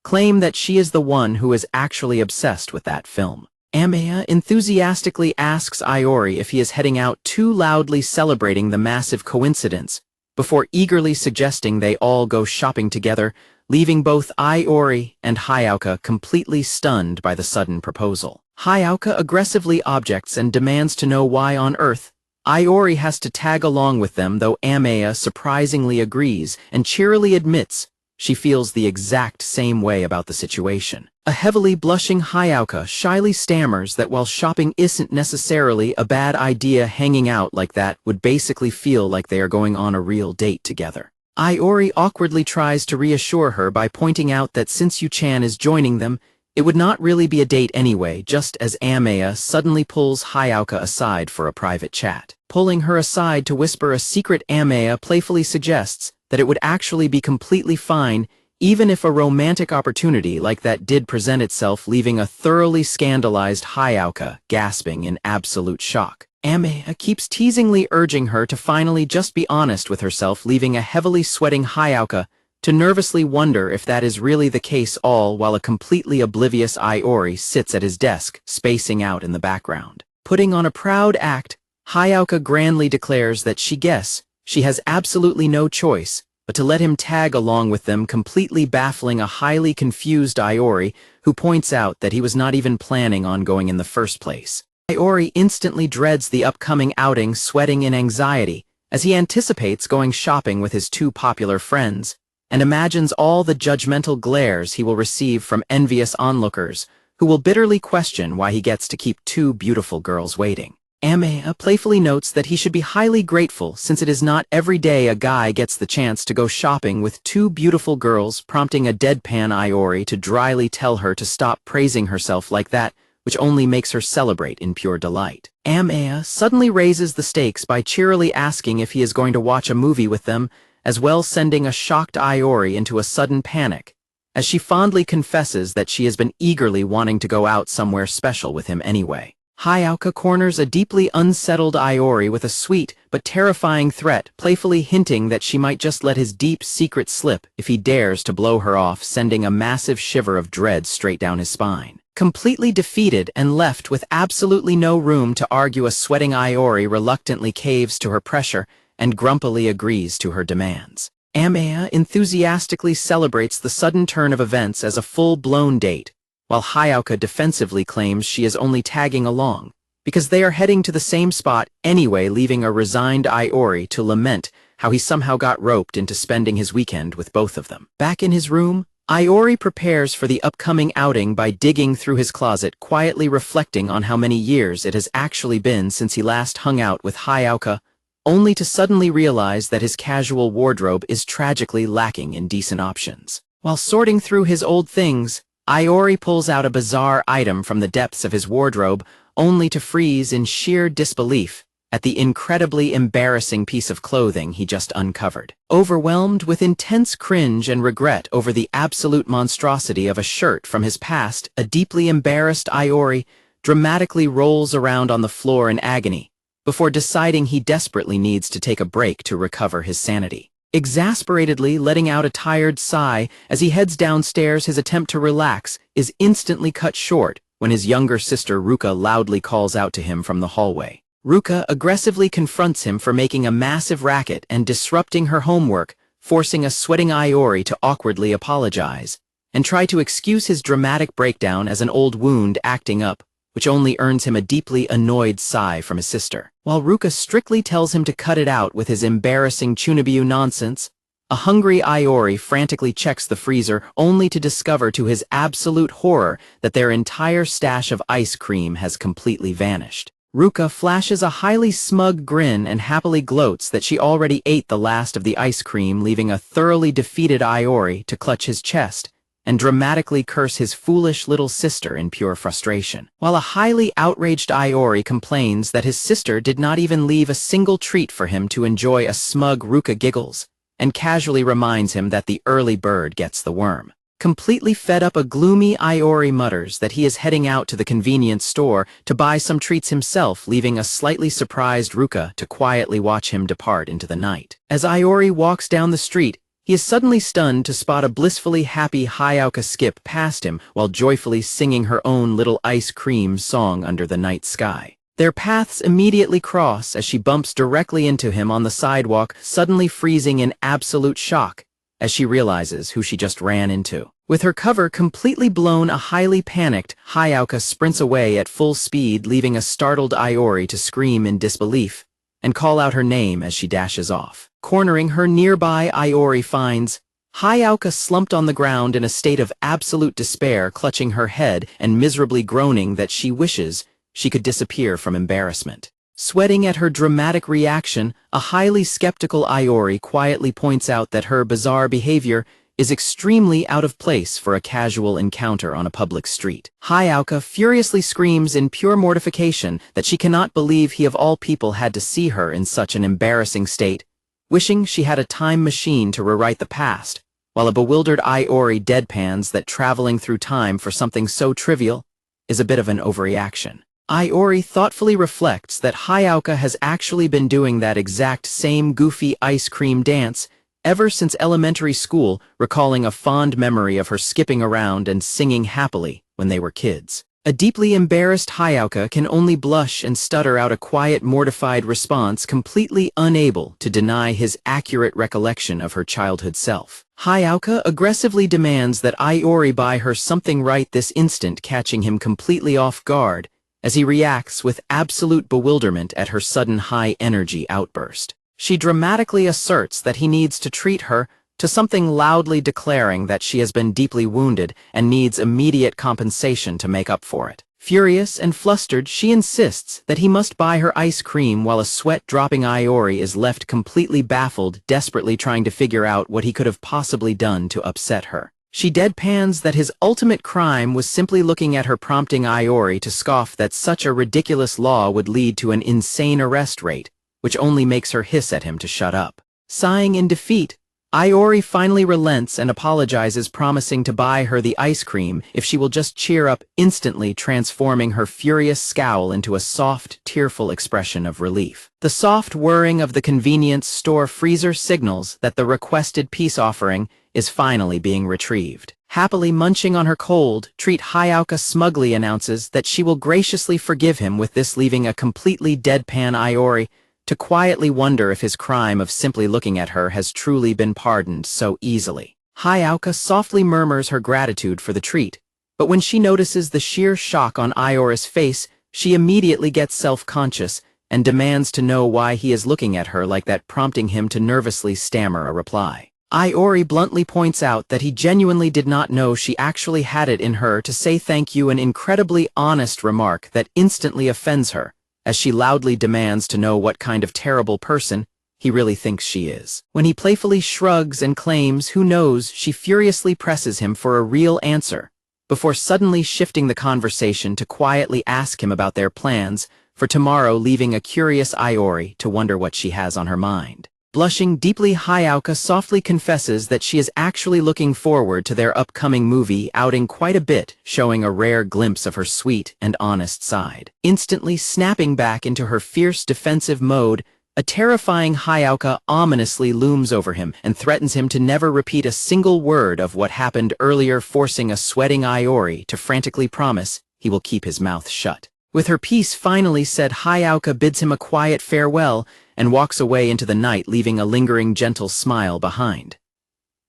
claim that she is the one who is actually obsessed with that film. Amaya enthusiastically asks Iori if he is heading out, too loudly celebrating the massive coincidence, before eagerly suggesting they all go shopping together, leaving both Iori and Hayao completely stunned by the sudden proposal. Hayao aggressively objects and demands to know why on earth Iori has to tag along with them, though Amaya surprisingly agrees and cheerily admits she feels the exact same way about the situation. A heavily blushing Hayao shyly stammers that while shopping isn't necessarily a bad idea, hanging out like that would basically feel like they are going on a real date together. Iori awkwardly tries to reassure her by pointing out that since Yu-chan is joining them, it would not really be a date anyway, just as Amaya suddenly pulls Hayao aside for a private chat. Pulling her aside to whisper a secret, Amaya playfully suggests that it would actually be completely fine even if a romantic opportunity like that did present itself, leaving a thoroughly scandalized Hayao gasping in absolute shock. Amaya keeps teasingly urging her to finally just be honest with herself, leaving a heavily sweating Hayao to nervously wonder if that is really the case, all while a completely oblivious Iori sits at his desk, spacing out in the background. Putting on a proud act, Hayao grandly declares that she has absolutely no choice but to let him tag along with them, completely baffling a highly confused Iori, who points out that he was not even planning on going in the first place. Iori instantly dreads the upcoming outing, sweating in anxiety, as he anticipates going shopping with his two popular friends, and imagines all the judgmental glares he will receive from envious onlookers, who will bitterly question why he gets to keep two beautiful girls waiting. Amaya playfully notes that he should be highly grateful since it is not every day a guy gets the chance to go shopping with two beautiful girls, prompting a deadpan Iori to dryly tell her to stop praising herself like that, which only makes her celebrate in pure delight. Amaya suddenly raises the stakes by cheerily asking if he is going to watch a movie with them, as well sending a shocked Iori into a sudden panic, as she fondly confesses that she has been eagerly wanting to go out somewhere special with him anyway. Hayao corners a deeply unsettled Iori with a sweet but terrifying threat, playfully hinting that she might just let his deep secret slip if he dares to blow her off, sending a massive shiver of dread straight down his spine. Completely defeated and left with absolutely no room to argue, a sweating Iori reluctantly caves to her pressure and grumpily agrees to her demands. Amaya enthusiastically celebrates the sudden turn of events as a full-blown date, while Hayao defensively claims she is only tagging along because they are heading to the same spot anyway, leaving a resigned Iori to lament how he somehow got roped into spending his weekend with both of them. Back in his room, Iori prepares for the upcoming outing by digging through his closet, quietly reflecting on how many years it has actually been since he last hung out with Hayao, only to suddenly realize that his casual wardrobe is tragically lacking in decent options. While sorting through his old things, Iori pulls out a bizarre item from the depths of his wardrobe, only to freeze in sheer disbelief at the incredibly embarrassing piece of clothing he just uncovered. Overwhelmed with intense cringe and regret over the absolute monstrosity of a shirt from his past, a deeply embarrassed Iori dramatically rolls around on the floor in agony, before deciding he desperately needs to take a break to recover his sanity. Exasperatedly letting out a tired sigh as he heads downstairs, his attempt to relax is instantly cut short when his younger sister Ruka loudly calls out to him from the hallway. Ruka aggressively confronts him for making a massive racket and disrupting her homework, forcing a sweating Iori to awkwardly apologize and try to excuse his dramatic breakdown as an old wound acting up, which only earns him a deeply annoyed sigh from his sister. While Ruka strictly tells him to cut it out with his embarrassing Chunibyu nonsense, a hungry Iori frantically checks the freezer, only to discover to his absolute horror that their entire stash of ice cream has completely vanished. Ruka flashes a highly smug grin and happily gloats that she already ate the last of the ice cream, leaving a thoroughly defeated Iori to clutch his chest and dramatically curse his foolish little sister in pure frustration. While a highly outraged Iori complains that his sister did not even leave a single treat for him to enjoy, a smug Ruka giggles and casually reminds him that the early bird gets the worm. Completely fed up, a gloomy Iori mutters that he is heading out to the convenience store to buy some treats himself, leaving a slightly surprised Ruka to quietly watch him depart into the night. As Iori walks down the street, he is suddenly stunned to spot a blissfully happy Hayao skip past him while joyfully singing her own little ice cream song under the night sky. Their paths immediately cross as she bumps directly into him on the sidewalk, suddenly freezing in absolute shock as she realizes who she just ran into. With her cover completely blown, a highly panicked Hayao sprints away at full speed, leaving a startled Iori to scream in disbelief and call out her name as she dashes off. Cornering her nearby, Iori finds Hayao slumped on the ground in a state of absolute despair, clutching her head and miserably groaning that she wishes she could disappear from embarrassment. Sweating at her dramatic reaction, a highly skeptical Iori quietly points out that her bizarre behavior is extremely out of place for a casual encounter on a public street. Hayao furiously screams in pure mortification that she cannot believe he of all people had to see her in such an embarrassing state, wishing she had a time machine to rewrite the past, while a bewildered Iori deadpans that traveling through time for something so trivial is a bit of an overreaction. Iori thoughtfully reflects that Hayao has actually been doing that exact same goofy ice cream dance ever since elementary school, recalling a fond memory of her skipping around and singing happily when they were kids. A deeply embarrassed Hayao can only blush and stutter out a quiet, mortified response, completely unable to deny his accurate recollection of her childhood self. Hayao aggressively demands that Iori buy her something right this instant, catching him completely off guard as he reacts with absolute bewilderment at her sudden high-energy outburst. She dramatically asserts that he needs to treat her to something, loudly declaring that she has been deeply wounded and needs immediate compensation to make up for it. Furious and flustered, she insists that he must buy her ice cream, while a sweat-dropping Iori is left completely baffled, desperately trying to figure out what he could have possibly done to upset her. She deadpans that his ultimate crime was simply looking at her, prompting Iori to scoff that such a ridiculous law would lead to an insane arrest rate, which only makes her hiss at him to shut up. Sighing in defeat, Iori finally relents and apologizes, promising to buy her the ice cream if she will just cheer up, instantly transforming her furious scowl into a soft, tearful expression of relief. The soft whirring of the convenience store freezer signals that the requested peace offering is finally being retrieved. Happily munching on her cold treat, Hayao smugly announces that she will graciously forgive him with this, leaving a completely deadpan Iori to quietly wonder if his crime of simply looking at her has truly been pardoned so easily. Hayao softly murmurs her gratitude for the treat, but when she notices the sheer shock on Iori's face, she immediately gets self-conscious and demands to know why he is looking at her like that, prompting him to nervously stammer a reply. Iori bluntly points out that he genuinely did not know she actually had it in her to say thank you, an incredibly honest remark that instantly offends her, as she loudly demands to know what kind of terrible person he really thinks she is. When he playfully shrugs and claims who knows, she furiously presses him for a real answer, before suddenly shifting the conversation to quietly ask him about their plans for tomorrow, leaving a curious Iori to wonder what she has on her mind. Blushing deeply, Hayao softly confesses that she is actually looking forward to their upcoming movie outing quite a bit, showing a rare glimpse of her sweet and honest side. Instantly snapping back into her fierce defensive mode, a terrifying Hayao ominously looms over him and threatens him to never repeat a single word of what happened earlier, forcing a sweating Iori to frantically promise he will keep his mouth shut. With her piece finally said, Hayao bids him a quiet farewell and walks away into the night, leaving a lingering gentle smile behind.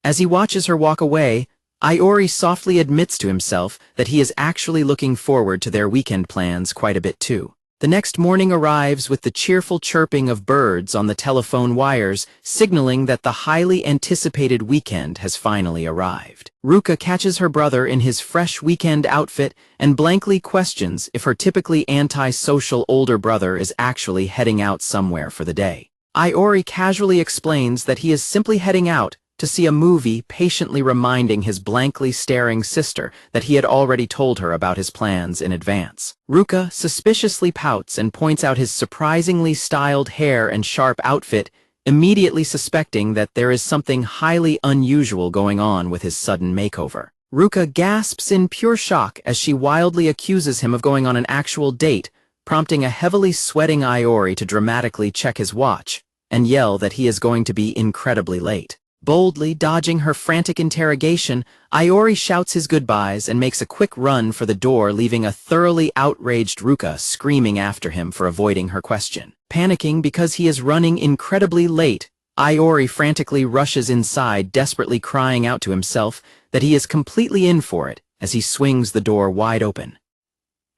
As he watches her walk away, Iori softly admits to himself that he is actually looking forward to their weekend plans quite a bit too. The next morning arrives with the cheerful chirping of birds on the telephone wires, signaling that the highly anticipated weekend has finally arrived. Ruka catches her brother in his fresh weekend outfit and blankly questions if her typically anti-social older brother is actually heading out somewhere for the day. Iori casually explains that he is simply heading out to to see a movie patiently reminding his blankly staring sister that he had already told her about his plans in advance. Ruka suspiciously pouts and points out his surprisingly styled hair and sharp outfit, immediately suspecting that there is something highly unusual going on with his sudden makeover. Ruka gasps in pure shock as she wildly accuses him of going on an actual date, prompting a heavily sweating Iori to dramatically check his watch and yell that he is going to be incredibly late. Boldly dodging her frantic interrogation, Iori shouts his goodbyes and makes a quick run for the door, leaving a thoroughly outraged Ruka screaming after him for avoiding her question. Panicking because he is running incredibly late, Iori frantically rushes inside, desperately crying out to himself that he is completely in for it as he swings the door wide open.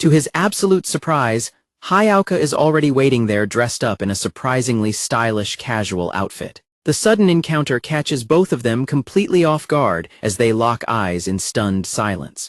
To his absolute surprise, Hayao is already waiting there dressed up in a surprisingly stylish casual outfit. The sudden encounter catches both of them completely off guard as they lock eyes in stunned silence.